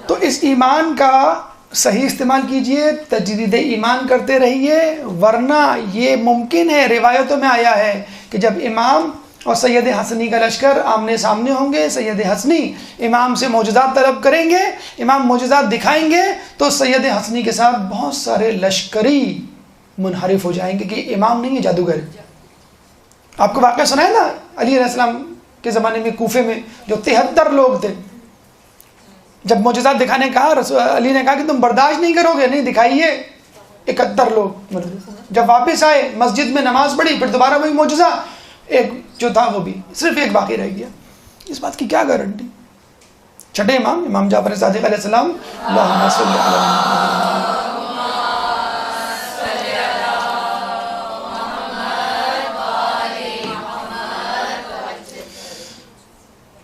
تو اس ایمان کا صحیح استعمال کیجئے، تجدید ایمان کرتے رہیے، ورنہ یہ ممکن ہے. روایتوں میں آیا ہے کہ جب امام اور سید حسنی کا لشکر آمنے سامنے ہوں گے، سید حسنی امام سے معجزات طلب کریں گے، امام معجزات دکھائیں گے، تو سید حسنی کے ساتھ بہت سارے لشکری منحرف ہو جائیں گے کہ امام نہیں ہے، جادوگر. آپ کو واقعہ سنا ہے نا علی علیہ السلام کے زمانے میں کوفے میں جو 73 لوگ تھے، جب معجزات دکھانے کہا، علی نے کہا کہ تم برداشت نہیں کرو گے، نہیں دکھائیے. 71 لوگ جب واپس آئے، مسجد میں نماز پڑھی، پھر دوبارہ وہی معجزہ. ایک جو تھا وہ بھی صرف ایک باقی رہ گیا. اس بات کی کیا گارنٹی؟ چھٹے امام جعفر صادق علیہ السلام. اللہم صلی علی محمد.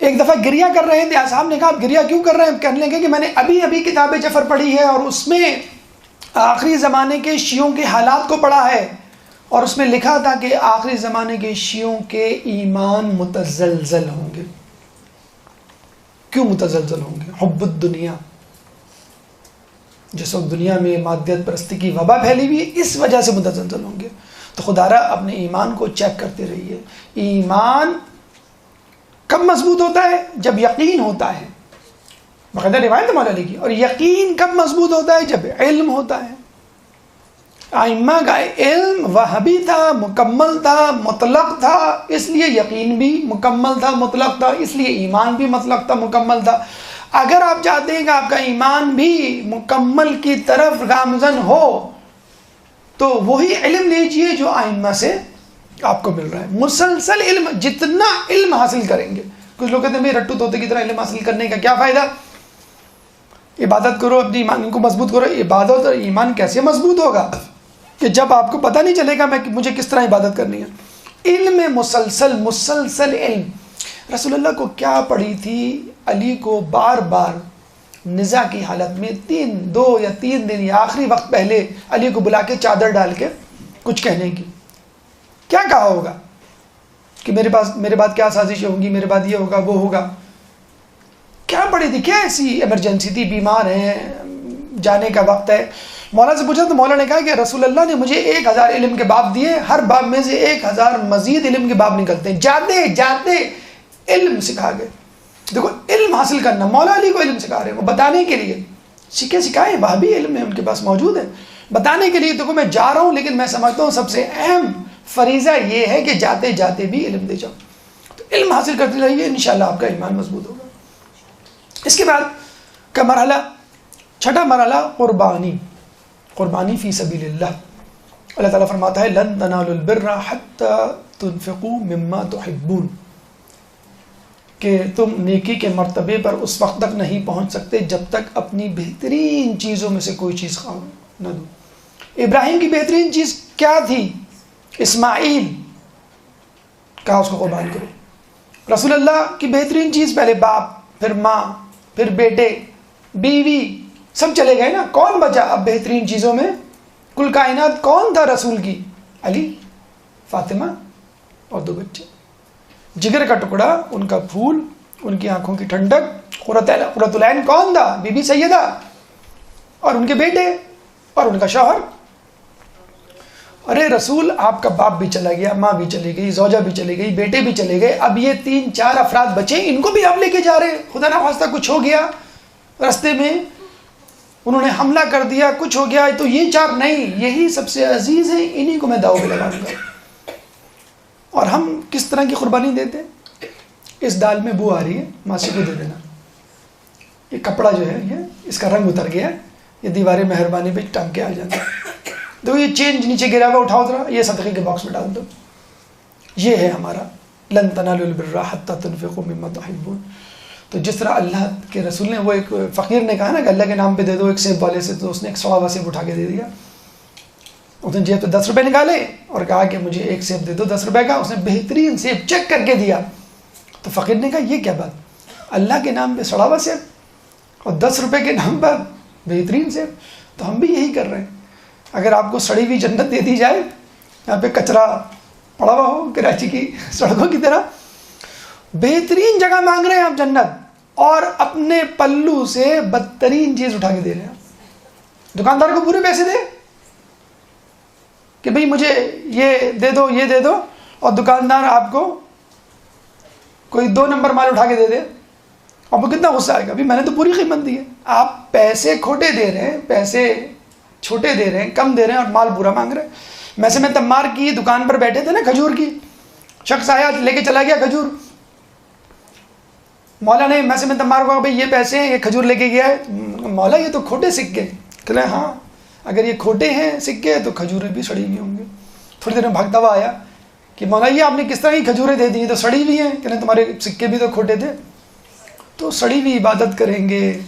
ایک دفعہ گریہ کر رہے تھے، اصحاب نے کہا آپ گریہ کیوں کر رہے ہیں؟ کہنے لگے کہ میں نے ابھی کتاب جعفر پڑھی ہے، اور اس میں آخری زمانے کے شیعوں کے حالات کو پڑھا ہے، اور اس میں لکھا تھا کہ آخری زمانے کے شیعوں کے ایمان متزلزل ہوں گے. کیوں متزلزل ہوں گے؟ حب الدنیا. جس وقت دنیا میں مادیت پرستی کی وبا پھیلی ہوئی ہے، اس وجہ سے متزلزل ہوں گے. تو خدا را اپنے ایمان کو چیک کرتے رہیے. ایمان کب مضبوط ہوتا ہے؟ جب یقین ہوتا ہے. باقاعدہ روایت مولا علی کی. اور یقین کب مضبوط ہوتا ہے؟ جب علم ہوتا ہے. ائمہ کا علم وہابی تھا، مکمل تھا، مطلق تھا، اس لیے یقین بھی مکمل تھا، مطلق تھا، اس لیے ایمان بھی مطلق تھا، مکمل تھا. اگر آپ چاہتے ہیں کہ آپ کا ایمان بھی مکمل کی طرف گامزن ہو، تو وہی علم لیجئے جو ائمہ سے آپ کو مل رہا ہے. مسلسل علم، جتنا علم حاصل کریں گے. کچھ لوگ کہتے ہیں بھائی رٹو طوطے کی طرح علم حاصل کرنے کا کیا فائدہ؟ عبادت کرو، اپنی ایمان کو مضبوط کرو. عبادت اور ایمان کیسے مضبوط ہوگا کہ جب آپ کو پتہ نہیں چلے گا مجھے کس طرح عبادت کرنی ہے. علم مسلسل علم. رسول اللہ کو کیا پڑھی تھی؟ علی کو بار بار نزاع کی حالت میں 2 یا 3 دن یا آخری وقت پہلے علی کو بلا کے چادر ڈال کے کچھ کہنے کی. کیا کہا ہوگا کہ میرے بعد کیا سازشیں ہوں گی، میرے بعد یہ ہوگا، وہ ہوگا. کیا پڑھی تھی؟ کیا ایسی ایمرجنسی تھی؟ بیمار ہیں، جانے کا وقت ہے. مولا سے پوچھا تو مولا نے کہا کہ رسول اللہ نے مجھے 1000 علم کے باب دیے، ہر باب میں سے 1000 مزید علم کے باب نکلتے ہیں. جاتے جاتے علم سکھا گئے. دیکھو علم حاصل کرنا، مولا علی کو علم سکھا رہے ہیں، وہ بتانے کے لیے. سکھائے وہاں بھی علم ہے ان کے پاس موجود ہے، بتانے کے لیے. دیکھو میں جا رہا ہوں، لیکن میں سمجھتا ہوں سب سے اہم فریضہ یہ ہے کہ جاتے جاتے بھی علم دے جاؤ. تو علم حاصل کرتے رہیے، انشاءاللہ آپ کا ایمان مضبوط ہوگا. اس کے بعد کا مرحلہ، چھٹا مرحلہ قربانی فی سبیل اللہ. اللہ تعالیٰ فرماتا ہے لن تنالوا البر حتی تنفقوا مما تحبون. کہ تم نیکی کے مرتبے پر اس وقت تک نہیں پہنچ سکتے جب تک اپنی بہترین چیزوں میں سے کوئی چیز خواہ نہ دو. ابراہیم کی بہترین چیز کیا تھی؟ اسماعیل. کہا اس کو قربان کرو. رسول اللہ کی بہترین چیز پہلے باپ، پھر ماں، پھر بیٹے، بیوی، سب چلے گئے نا. کون بچا اب بہترین چیزوں میں؟ کل کائنات کون تھا رسول کی؟ علی، فاطمہ اور 2 بچے. جگر کا ٹکڑا، ان کا پھول، ان کی آنکھوں کی ٹھنڈک. قرۃ العین کون تھا؟ بی بی سیدہ اور ان کے بیٹے اور ان کا شوہر. ارے رسول آپ کا باپ بھی چلا گیا، ماں بھی چلی گئی، زوجہ بھی چلی گئی، بیٹے بھی چلے گئے، اب یہ 3-4 افراد بچے، ان کو بھی آپ لے کے جا رہے. خدا نہ خواستہ کچھ ہو گیا رستے میں، انہوں نے حملہ کر دیا، کچھ ہو گیا تو یہ 4 نہیں، یہی سب سے عزیز ہیں، انہی کو میں داؤ پہ لگاؤں گا. اور ہم کس طرح کی قربانی دیتے ہیں؟ اس دال میں بو آ رہی ہے، ماسی کو دے دینا. یہ کپڑا جو ہے یہ اس کا رنگ اتر گیا، یہ دیوار مہربانی پہ ٹنگ کے آ جاتا ہے. تو یہ چینج نیچے گرا ہوا اٹھاؤ ذرا، یہ صدقے کے باکس میں ڈال دو. یہ ہے ہمارا لن تنالوا البر حتى تنفقوا مما تحبون. تو جس طرح اللہ کے رسول نے، وہ ایک فقیر نے کہا نا کہ اللہ کے نام پہ دے دو ایک سیب والے سے، تو اس نے ایک 100 سیب اٹھا کے دے دیا. اس نے جیب تو 10 روپے نکالے اور کہا کہ مجھے ایک سیب دے دو 10 روپے کا. اس نے بہترین سیب چیک کر کے دیا. تو فقیر نے کہا یہ کیا بات، اللہ کے نام پہ سڑا ہوا سیب اور 10 روپے کے نام پر بہترین سیب. تو ہم بھی یہی کر رہے ہیں. اگر آپ کو سڑی ہوئی جنت دے دی جائے، یہاں پہ کچرا پڑا ہوا ہو کراچی کی سڑکوں کی طرح، بہترین جگہ مانگ رہے ہیں آپ جنت، اور اپنے پلو سے بدترین چیز اٹھا کے دے رہے ہیں. دکاندار کو پورے پیسے دے کہ بھئی مجھے یہ دے دو یہ دے دو، اور دکاندار آپ کو کوئی 2 نمبر مال اٹھا کے دے دے، آپ کو کتنا غصہ آئے گا. ابھی میں نے تو پوری قیمت دی ہے، آپ پیسے کھوٹے دے رہے ہیں، پیسے چھوٹے دے رہے ہیں، کم دے رہے ہیں، اور مال پورا مانگ رہے ہیں. ویسے میں تمار کی دکان پر بیٹھے تھے نا کھجور کی، شخص آیا لے کے چلا گیا کھجور. مولا نے میں سے میں تمار کو بھائی یہ پیسے ہیں، یہ کھجور لے کے گیا ہے. مولا یہ تو کھوٹے سکے. کہتے ہیں ہاں اگر یہ کھوٹے ہیں سکے تو کھجوریں بھی سڑی ہوئی ہوں گے. تھوڑی دیر میں بھاگتا ہوا آیا کہ مولا یہ آپ نے کس طرح کی کھجوریں دے دی، تو سڑی ہوئی ہیں. کہتے ہیں تمہارے سکے بھی تو کھوٹے تھے. تو سڑی ہوئی عبادت کریں گے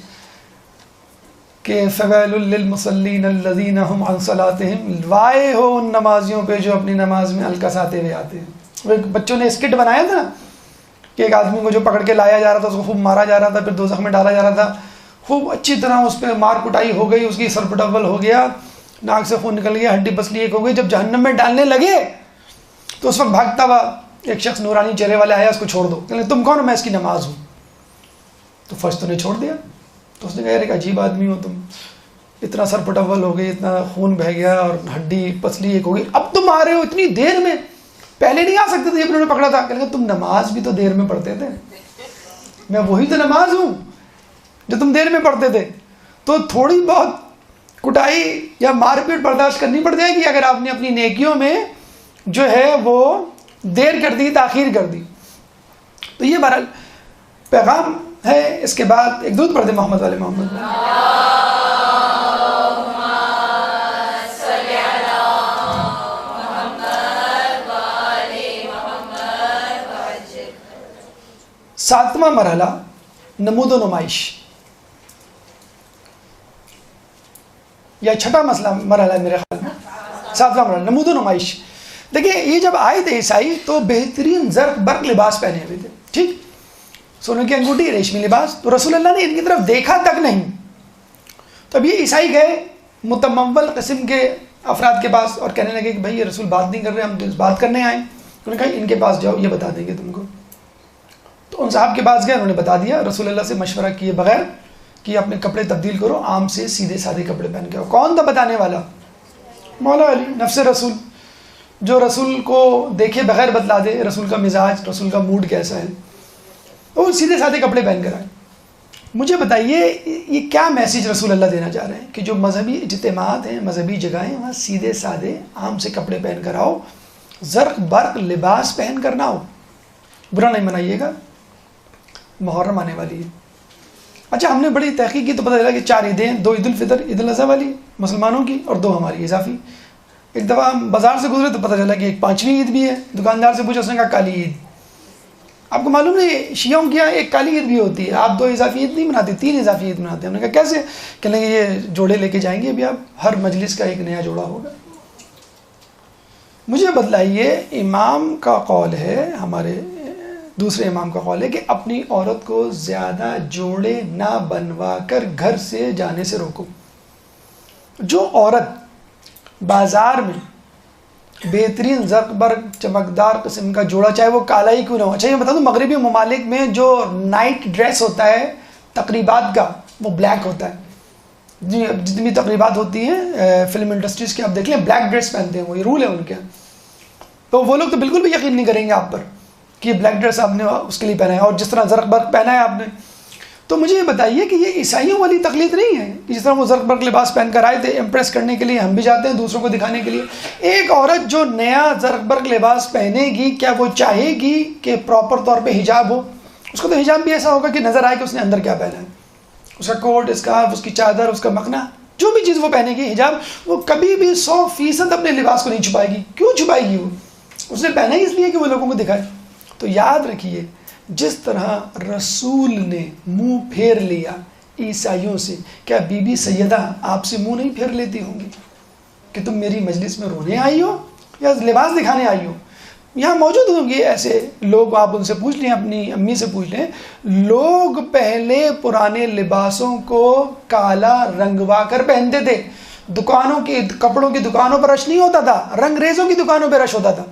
کہ فویل للمصلین الذین هم عن صلاتهم، وائے ہو ان نمازیوں پہ جو اپنی نماز میں الکساتے ہوئے آتے ہیں. وہ بچوں نے اسکٹ بنایا تھا کہ ایک آدمی کو جو پکڑ کے لایا جا رہا تھا، اس کو خوب مارا جا رہا تھا، پھر دوزخ میں ڈالا جا رہا تھا. خوب اچھی طرح اس پہ مار کٹائی ہو گئی، اس کی سر پٹول ہو گیا، ناک سے خون نکل گیا، ہڈی پسلی ایک ہو گئی. جب جہنم میں ڈالنے لگے تو اس وقت بھاگتا ہوا ایک شخص نورانی چہرے والے آیا، اس کو چھوڑ دو. کہنے تم کون ہو؟ میں اس کی نماز ہوں. تو فرشتوں تو نے چھوڑ دیا. تو اس نے کہا یار ایک عجیب آدمی ہو تم، اتنا سر پٹول ہو گئی، اتنا خون بہہ گیا اور ہڈی پسلی ایک ہو گئی، اب تم آ رہے ہو اتنی دیر میں، پہلے نہیں آ سکتے تھے جب انہوں نے پکڑا تھا. کہنے لگا تم نماز بھی تو دیر میں پڑھتے تھے، میں وہی تو نماز ہوں جو تم دیر میں پڑھتے تھے. تو تھوڑی بہت کٹائی یا مار پیٹ برداشت کرنی پڑ جائے گی اگر آپ نے اپنی نیکیوں میں جو ہے وہ دیر کر دی، تاخیر کر دی. تو یہ بہرحال پیغام ہے. اس کے بعد ایک درود پڑھ دیں محمد والے محمد. ساتواں مرحلہ نمود و نمائش، یا چھٹا مرحلہ ہے میرے خیال میں، 7واں مرحلہ نمود و نمائش. دیکھیں یہ جب آئے تھے عیسائی تو بہترین زرق برق لباس پہنے ہوئے تھے، ٹھیک، سونے کی انگوٹھی، ریشمی لباس. تو رسول اللہ نے ان کی طرف دیکھا تک نہیں. تو اب یہ عیسائی گئے متمول قسم کے افراد کے پاس اور کہنے لگے کہ بھائی یہ رسول بات نہیں کر رہے، ہم تو بات کرنے آئے. انہوں نے کہا ان کے پاس جاؤ، یہ بتا دیں گے تم کو. تو ان صاحب کے پاس گئے، انہوں نے بتا دیا. رسول اللہ سے مشورہ کیے بغیر کہ اپنے کپڑے تبدیل کرو، عام سے سیدھے سادے کپڑے پہن کے آؤ. کون تھا بتانے والا؟ مولا علی نفس رسول، جو رسول کو دیکھے بغیر بتلا دے رسول کا مزاج، رسول کا موڈ کیسا ہے. وہ سیدھے سادے کپڑے پہن کر آئے. مجھے بتائیے یہ کیا میسیج رسول اللہ دینا چاہ رہے ہیں کہ جو مذہبی اجتماعات ہیں، مذہبی جگہیں، وہاں سیدھے سادے عام سے کپڑے پہن کر آؤ، زرق برق لباس پہن کر نہ آؤ. برا نہیں منائیے گا، محرم آنے والی ہے. اچھا ہم نے بڑی تحقیق کی تو پتہ چلا کہ 4 عیدیں ہیں، 2 عید الفطر عید الاضحیٰ والی مسلمانوں کی اور 2 ہماری اضافی. ایک دفعہ ہم بازار سے گزرے تو پتہ چلا کہ ایک 5ویں عید بھی ہے. دکاندار سے پوچھا، اس نے کہا کالی عید. آپ کو معلوم نہیں شیعوں کے یہاں ایک کالی عید بھی ہوتی ہے, آپ 2 اضافی عید نہیں مناتے, 3 اضافی عید مناتے ہیں. انہوں نے کہا کیسے؟ کہنے لگے یہ جوڑے لے کے جائیں گے ابھی آپ, ہر مجلس کا ایک نیا جوڑا ہوگا. مجھے بتلائیے, امام کا قول ہے, ہمارے دوسرے امام کا قول ہے کہ اپنی عورت کو زیادہ جوڑے نہ بنوا کر گھر سے جانے سے روکو. جو عورت بازار میں بہترین زرق برق چمکدار قسم کا جوڑا, چاہے وہ کالا ہی کیوں نہ ہو. اچھا یہ بتا دوں, مغربی ممالک میں جو نائٹ ڈریس ہوتا ہے تقریبات کا, وہ بلیک ہوتا ہے. جتنی بھی تقریبات ہوتی ہیں فلم انڈسٹریز کی, آپ دیکھ لیں بلیک ڈریس پہنتے ہیں, وہ یہ رول ہے ان کے. تو وہ لوگ تو بالکل بھی یقین نہیں کریں گے آپ پر کہ یہ بلیک ڈریس آپ نے اس کے لیے پہنا ہے, اور جس طرح زرق برق پہنا ہے آپ نے. تو مجھے یہ بتائیے کہ یہ عیسائیوں والی تقلید نہیں ہے کہ جس طرح وہ زرق برق لباس پہن کر آئے تھے امپریس کرنے کے لیے, ہم بھی جاتے ہیں دوسروں کو دکھانے کے لیے. ایک عورت جو نیا زرق برق لباس پہنے گی, کیا وہ چاہے گی کہ پراپر طور پہ حجاب ہو؟ اس کو تو حجاب بھی ایسا ہوگا کہ نظر آئے کہ اس نے اندر کیا پہنا ہے. اس کا کوٹ, اسکارف, اس کی چادر, اس کا مکھنا, جو بھی چیز وہ پہنے گی حجاب, وہ کبھی بھی 100% اپنے لباس کو نہیں چھپائے گی. کیوں چھپائے گی؟ وہ اس نے پہنا ہی اس لیے کہ وہ لوگوں کو دکھائے. تو یاد رکھیے, جس طرح رسول نے منہ پھیر لیا عیسائیوں سے, کیا بی بی سیدہ آپ سے منہ نہیں پھیر لیتی ہوں گی کہ تم میری مجلس میں رونے آئی ہو یا لباس دکھانے آئی ہو؟ یہاں موجود ہوں گے ایسے لوگ, آپ ان سے پوچھ لیں, اپنی امی سے پوچھ لیں. لوگ پہلے پرانے لباسوں کو کالا رنگوا کر پہنتے تھے. دکانوں کی, کپڑوں کی دکانوں پر رش نہیں ہوتا تھا, رنگ ریزوں کی دکانوں پہ رش ہوتا تھا.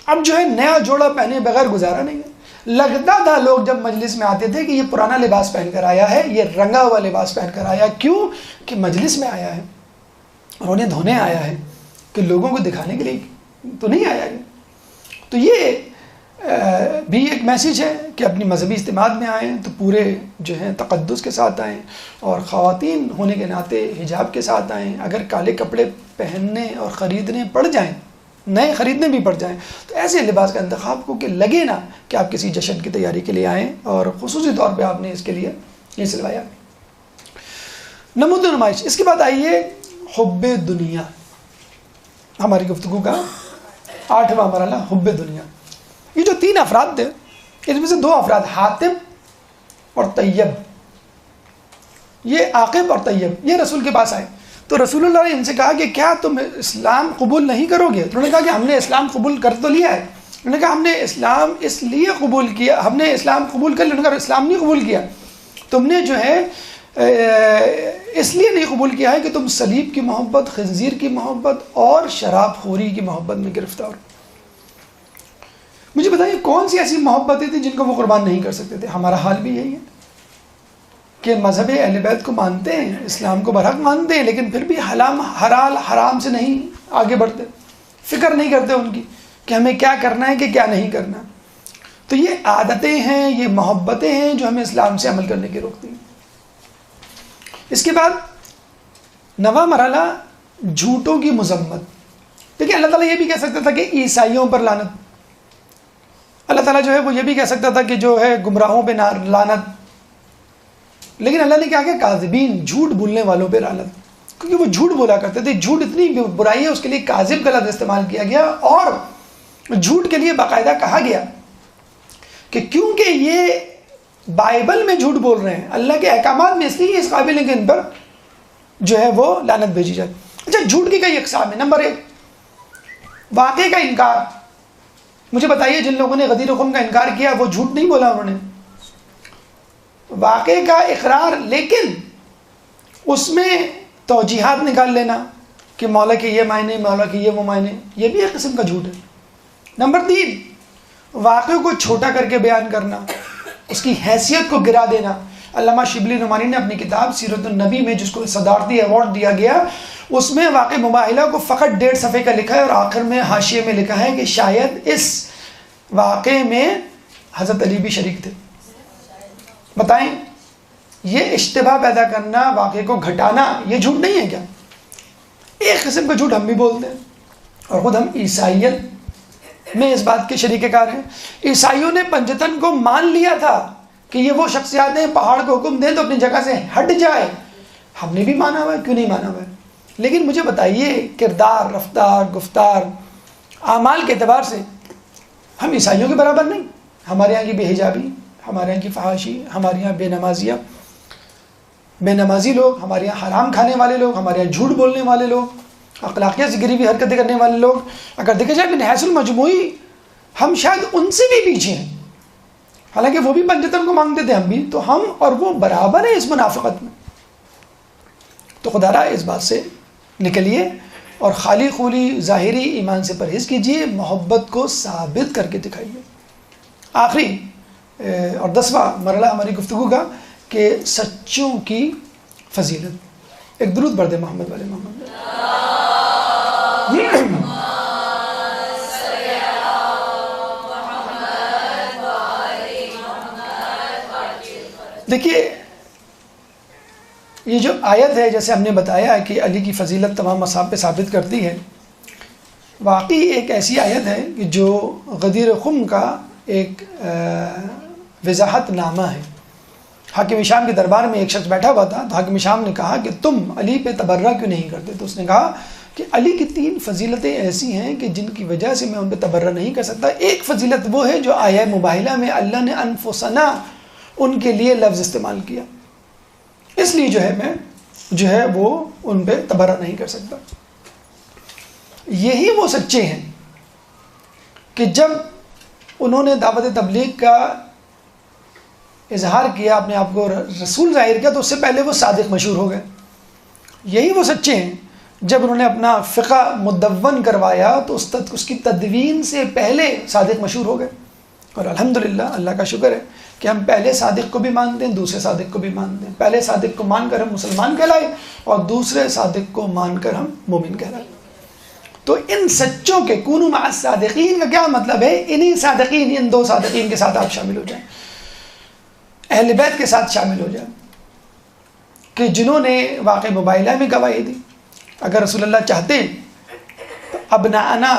اب جو ہے نیا جوڑا پہنے بغیر گزارا نہیں ہے. لگتا تھا لوگ جب مجلس میں آتے تھے کہ یہ پرانا لباس پہن کر آیا ہے, یہ رنگا ہوا لباس پہن کر آیا. کیوں؟ کہ مجلس میں آیا ہے, رونے دھونے آیا ہے, کہ لوگوں کو دکھانے کے لیے تو نہیں آیا ہے. تو یہ بھی ایک میسیج ہے کہ اپنی مذہبی اجتماع میں آئیں تو پورے جو ہیں تقدس کے ساتھ آئیں, اور خواتین ہونے کے ناطے حجاب کے ساتھ آئیں. اگر کالے کپڑے پہننے اور خریدنے پڑ جائیں, نئے خریدنے بھی پڑ جائیں, تو ایسے لباس کا انتخاب کو کہ لگے نا کہ آپ کسی جشن کی تیاری کے لیے آئیں, اور خصوصی طور پہ آپ نے اس کے لیے یہ سلوایا. نمود و نمائش. اس کے بعد آئیے حب دنیا, ہماری گفتگو کا 8واں مرحلہ, حب دنیا. یہ جو 3 افراد تھے, ان میں سے 2 افراد حاتم اور طیب, یہ عاقب اور طیب, یہ رسول کے پاس آئے. تو رسول اللہ نے ان سے کہا کہ کیا تم اسلام قبول نہیں کرو گے؟ انہوں نے کہا کہ ہم نے اسلام قبول کر تو لیا ہے. انہوں نے کہا ہم نے اسلام اس لیے قبول کیا, ہم نے اسلام قبول کر لیا. انہوں نے کہا اسلام نہیں قبول کیا, تم نے جو ہے اس لیے نہیں قبول کیا ہے کہ تم صلیب کی محبت, خنزیر کی محبت اور شراب خوری کی محبت میں گرفتار. مجھے بتائیے کون سی ایسی محبتیں تھیں جن کو وہ قربان نہیں کر سکتے تھے؟ ہمارا حال بھی یہی ہے کہ مذہب اہل بیت کو مانتے ہیں, اسلام کو برحق مانتے ہیں, لیکن پھر بھی حلال حرام سے نہیں آگے بڑھتے, فکر نہیں کرتے ان کی کہ ہمیں کیا کرنا ہے کہ کیا نہیں کرنا. تو یہ عادتیں ہیں, یہ محبتیں ہیں جو ہمیں اسلام سے عمل کرنے کی روکتی ہیں. اس کے بعد 9واں مرحلہ جھوٹوں کی مذمت. دیکھیں اللہ تعالیٰ یہ بھی کہہ سکتا تھا کہ عیسائیوں پر لعنت, اللہ تعالیٰ جو ہے وہ یہ بھی کہہ سکتا تھا کہ جو ہے گمراہوں پہ لعنت, لیکن اللہ نے کیا کہ کاذبین, جھوٹ بولنے والوں پہ لعنت, کیونکہ وہ جھوٹ بولا کرتے تھے. جھوٹ اتنی برائی ہے, اس کے لیے کاذب کا لفظ استعمال کیا گیا, اور جھوٹ کے لیے باقاعدہ کہا گیا کہ کیونکہ یہ بائبل میں جھوٹ بول رہے ہیں, اللہ کے احکامات میں اس لیے اس قابل ہے کہ ان پر جو ہے وہ لعنت بھیجی جائے. اچھا جھوٹ کی کئی اقسام ہیں. نمبر 1 واقعے کا انکار. مجھے بتائیے جن لوگوں نے غدیر خم کا انکار کیا وہ جھوٹ نہیں بولا, انہوں نے واقعے کا اقرار, لیکن اس میں توجیحات نکال لینا کہ مولا کے یہ معنی, مولا کے یہ وہ معنی, یہ بھی ایک قسم کا جھوٹ ہے. نمبر 3 واقعے کو چھوٹا کر کے بیان کرنا, اس کی حیثیت کو گرا دینا. علامہ شبلی نعمانی نے اپنی کتاب سیرت النبی میں, جس کو صدارتی ایوارڈ دیا گیا, اس میں واقع مباحلہ کو فقط 1.5 صفحے کا لکھا ہے, اور آخر میں حاشیے میں لکھا ہے کہ شاید اس واقعے میں حضرت علی بھی شریک تھے. بتائیں یہ اشتباہ پیدا کرنا, واقعے کو گھٹانا, یہ جھوٹ نہیں ہے کیا؟ ایک قسم کا جھوٹ ہم بھی بولتے ہیں, اور خود ہم عیسائیت میں اس بات کے شریک کار ہیں. عیسائیوں نے پنجتن کو مان لیا تھا کہ یہ وہ شخصیات ہیں, پہاڑ کو حکم دیں تو اپنی جگہ سے ہٹ جائے. ہم نے بھی مانا ہوا ہے, کیوں نہیں مانا ہوا ہے؟ لیکن مجھے بتائیے کردار, رفتار, گفتار, اعمال کے اعتبار سے ہم عیسائیوں کے برابر نہیں. ہمارے یہاں کی بے حجابی، ہمارے یہاں کی فحاشی، ہمارے یہاں بے نمازی لوگ، ہمارے یہاں حرام کھانے والے لوگ، ہمارے یہاں جھوٹ بولنے والے لوگ، اخلاقیات سے گری ہوئی حرکتیں کرنے والے لوگ، اگر دیکھا جائے من حیث المجموعی ہم شاید ان سے بھی پیچھے ہیں، حالانکہ وہ بھی پنجتن کو مانگتے تھے، ہم بھی، تو ہم اور وہ برابر ہیں اس منافقت میں. تو خدا را اس بات سے نکلیے اور خالی خولی ظاہری ایمان سے پرہیز کیجیے، محبت کو ثابت کر کے دکھائیے. آخری اور 10واں مرحلہ ہماری گفتگو کا کہ سچوں کی فضیلت. ایک درود پڑھ دے محمد والے محمد. دیکھیے یہ جو آیت ہے، جیسے ہم نے بتایا کہ علی کی فضیلت تمام مصحف پہ ثابت کرتی ہے، واقعی ایک ایسی آیت ہے کہ جو غدیر خم کا ایک وضاحت نامہ ہے. حاکم شام کے دربار میں ایک شخص بیٹھا ہوا تھا، تو حاکم شام نے کہا کہ تم علی پہ تبرہ کیوں نہیں کرتے؟ تو اس نے کہا کہ علی کی 3 فضیلتیں ایسی ہیں کہ جن کی وجہ سے میں ان پہ تبرہ نہیں کر سکتا. ایک فضیلت وہ ہے جو آیہ مباہلہ میں اللہ نے انفسنا ان کے لیے لفظ استعمال کیا، اس لیے جو ہے میں جو ہے وہ ان پہ تبرہ نہیں کر سکتا. یہی وہ سچے ہیں کہ جب انہوں نے دعوت تبلیغ کا اظہار کیا، اپنے آپ کو رسول ظاہر کیا، تو اس سے پہلے وہ صادق مشہور ہو گئے. یہی وہ سچے ہیں جب انہوں نے اپنا فقہ مدون کروایا تو اس کی تدوین سے پہلے صادق مشہور ہو گئے. اور الحمدللہ اللہ کا شکر ہے کہ ہم پہلے صادق کو بھی مانتے ہیں، دوسرے صادق کو بھی مانتے ہیں. پہلے صادق کو مان کر ہم مسلمان کہلائے اور دوسرے صادق کو مان کر ہم مومن کہلائے. تو ان سچوں کے کونوا مع الصادقین کا کیا مطلب ہے؟ انہی صادقین، ان 2 صادقین کے ساتھ آپ شامل ہو جائیں، اہل بیت کے ساتھ شامل ہو جائیں کہ جنہوں نے واقع مباہلہ میں گواہی دی. اگر رسول اللہ چاہتے تو ابناءنا،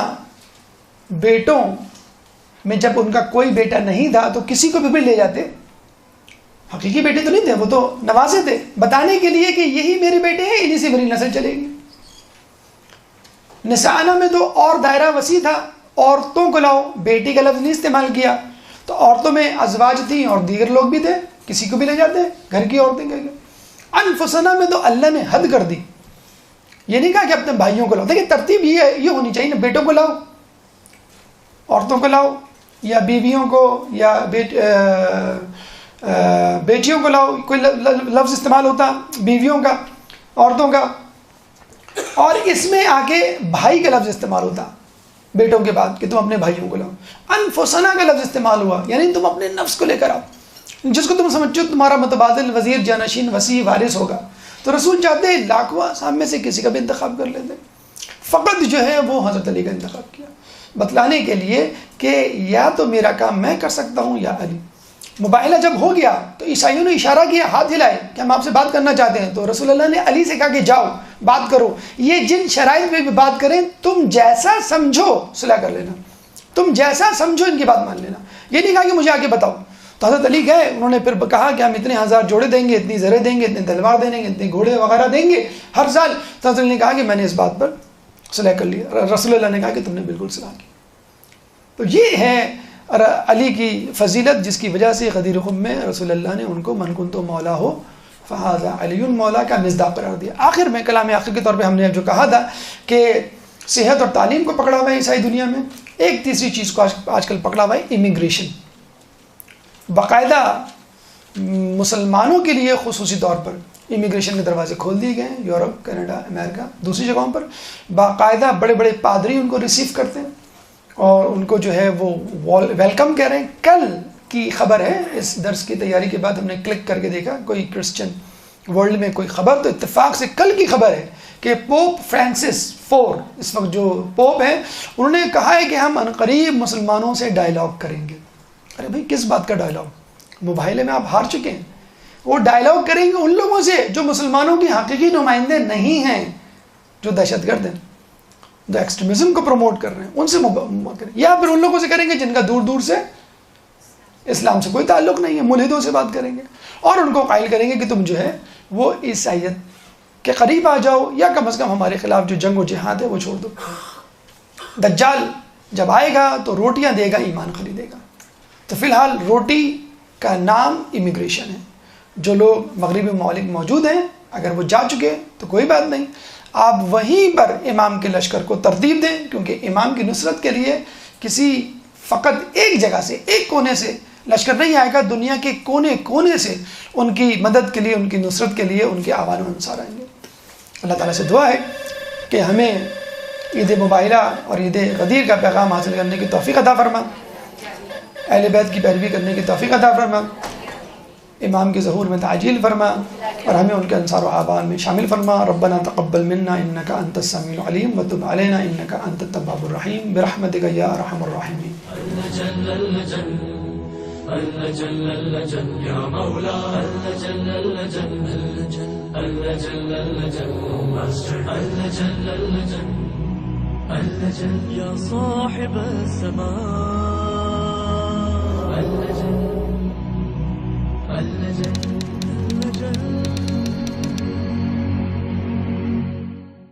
بیٹوں میں جب ان کا کوئی بیٹا نہیں تھا تو کسی کو بھی لے جاتے. حقیقی بیٹے تو نہیں تھے، وہ تو نوازے تھے، بتانے کے لیے کہ یہی میرے بیٹے ہیں، انہی سے میری نسل چلے گی. نساءنا میں تو اور دائرہ وسیع تھا، عورتوں کو لاؤ، بیٹی کا لفظ نہیں استعمال کیا. تو عورتوں میں ازواج تھیں اور دیگر لوگ بھی تھے، کسی کو بھی لے جاتے، گھر کی عورتیں کہہ کے. انفسنا میں تو اللہ نے حد کر دی، یہ نہیں کہا کہ اپنے بھائیوں کو لاؤ. دیکھیں ترتیب یہ ہونی چاہیے نا، بیٹوں کو لاؤ، عورتوں کو لاؤ، یا بیویوں کو یا بیٹیوں کو لاؤ. کوئی لفظ استعمال ہوتا بیویوں کا، عورتوں کا، اور اس میں آگے بھائی کا لفظ استعمال ہوتا بیٹوں کے بعد کہ تم اپنے بھائیوں کو لاؤ. انفسنا کا لفظ استعمال ہوا، یعنی تم اپنے نفس کو لے کر آؤ، جس کو تم سمجھو تمہارا متبادل وزیر جانشین وسیع وارث ہوگا. تو رسول چاہتے ہیں لاکھوں اصحاب میں سے کسی کا بھی انتخاب کر لیتے، فقط جو ہے وہ حضرت علی کا انتخاب کیا، بتلانے کے لیے کہ یا تو میرا کام میں کر سکتا ہوں یا علی. مباہلہ جب ہو گیا تو عیسائیوں نے اشارہ کیا، ہاتھ ہلائے کہ ہم آپ سے بات کرنا چاہتے ہیں. تو رسول اللہ نے علی سے کہا کہ جاؤ بات کرو، یہ جن شرائط میں بھی بات کریں تم جیسا سمجھو صلح کر لینا، تم جیسا سمجھو ان کی بات مان لینا. یہ نہیں کہا کہ مجھے آگے بتاؤ. تو حضرت علی گئے، انہوں نے پھر کہا کہ ہم اتنے 1000 جوڑے دیں گے، اتنی زریں دیں گے، اتنے تلوار دیں گے، اتنے گھوڑے وغیرہ دیں گے ہر سال. تو حضرت علی نے کہا کہ میں نے اس بات پر صلح کر لیا. رسول اللہ نے کہا کہ تم نے بالکل صلح کی. تو یہ ہے علی کی فضیلت، جس کی وجہ سے غدیر خم میں رسول اللہ نے ان کو من کنت مولا ہو فہذا علی مولا کا مصداق قرار دیا. آخر میں کلام آخر کے طور پہ ہم نے جو کہا تھا کہ صحت اور تعلیم کو پکڑا ہوا ہے عیسائی دنیا میں. ایک تیسری چیز کو آج کل پکڑا ہوا ہے، امیگریشن. باقاعدہ مسلمانوں کے لیے خصوصی طور پر امیگریشن کے دروازے کھول دیے گئے ہیں، یورپ، کینیڈا، امریکہ، دوسری جگہوں پر باقاعدہ بڑے بڑے پادری ان کو ریسیو کرتے ہیں اور ان کو جو ہے وہ ویلکم کہہ رہے ہیں. کل کی خبر ہے، اس درس کی تیاری کے بعد ہم نے کلک کر کے دیکھا کوئی کرسچن ورلڈ میں کوئی خبر، تو اتفاق سے کل کی خبر ہے کہ پوپ فرانسس 4 اس وقت جو پوپ ہیں، انہوں نے کہا ہے کہ ہم عنقریب مسلمانوں سے ڈائلاگ کریں گے. ارے بھائی کس بات کا ڈائلاگ؟ مباہلے میں آپ ہار چکے ہیں. وہ ڈائلاگ کریں گے ان لوگوں سے جو مسلمانوں کی حقیقی نمائندے نہیں ہیں، جو دہشت گرد ہیں، جو ایکسٹریمزم کو پروموٹ کر رہے ہیں، ان سے کریں، یا پھر ان لوگوں سے کریں گے جن کا دور دور سے اسلام سے کوئی تعلق نہیں ہے، ملحدوں سے بات کریں گے اور ان کو قائل کریں گے کہ تم جو ہے وہ عیسائیت کے قریب آ جاؤ، یا کم از کم ہمارے خلاف جو جنگ و جہاد ہے وہ چھوڑ دو. دجال جب آئے گا تو روٹیاں دے گا، ایمان خریدے گا. تو فی الحال روٹی کا نام امیگریشن ہے. جو لوگ مغربی ممالک موجود ہیں اگر وہ جا چکے تو کوئی بات نہیں، آپ وہیں پر امام کے لشکر کو ترتیب دیں، کیونکہ امام کی نصرت کے لیے کسی فقط ایک جگہ سے، ایک کونے سے لشکر نہیں آئے گا، دنیا کے کونے کونے سے ان کی مدد کے لیے، ان کی نصرت کے لیے ان کے آوان و انصار آئیں گے. اللہ تعالیٰ سے دعا ہے کہ ہمیں عید مباہلہ اور عید غدیر کا پیغام حاصل کرنے کی توفیق عطا فرما، اہل بیت کی پیروی کرنے کی توفیق عطا فرما، امام کے ظہور میں تعجیل فرما اور ہمیں ان کے انصار و اعوان میں شامل فرما. ربنا تقبل منا انك انت السميع العليم وتب علينا انك انت التواب الرحيم برحمتك يا ارحم الراحمين. يا مولاي يا صاحب السماء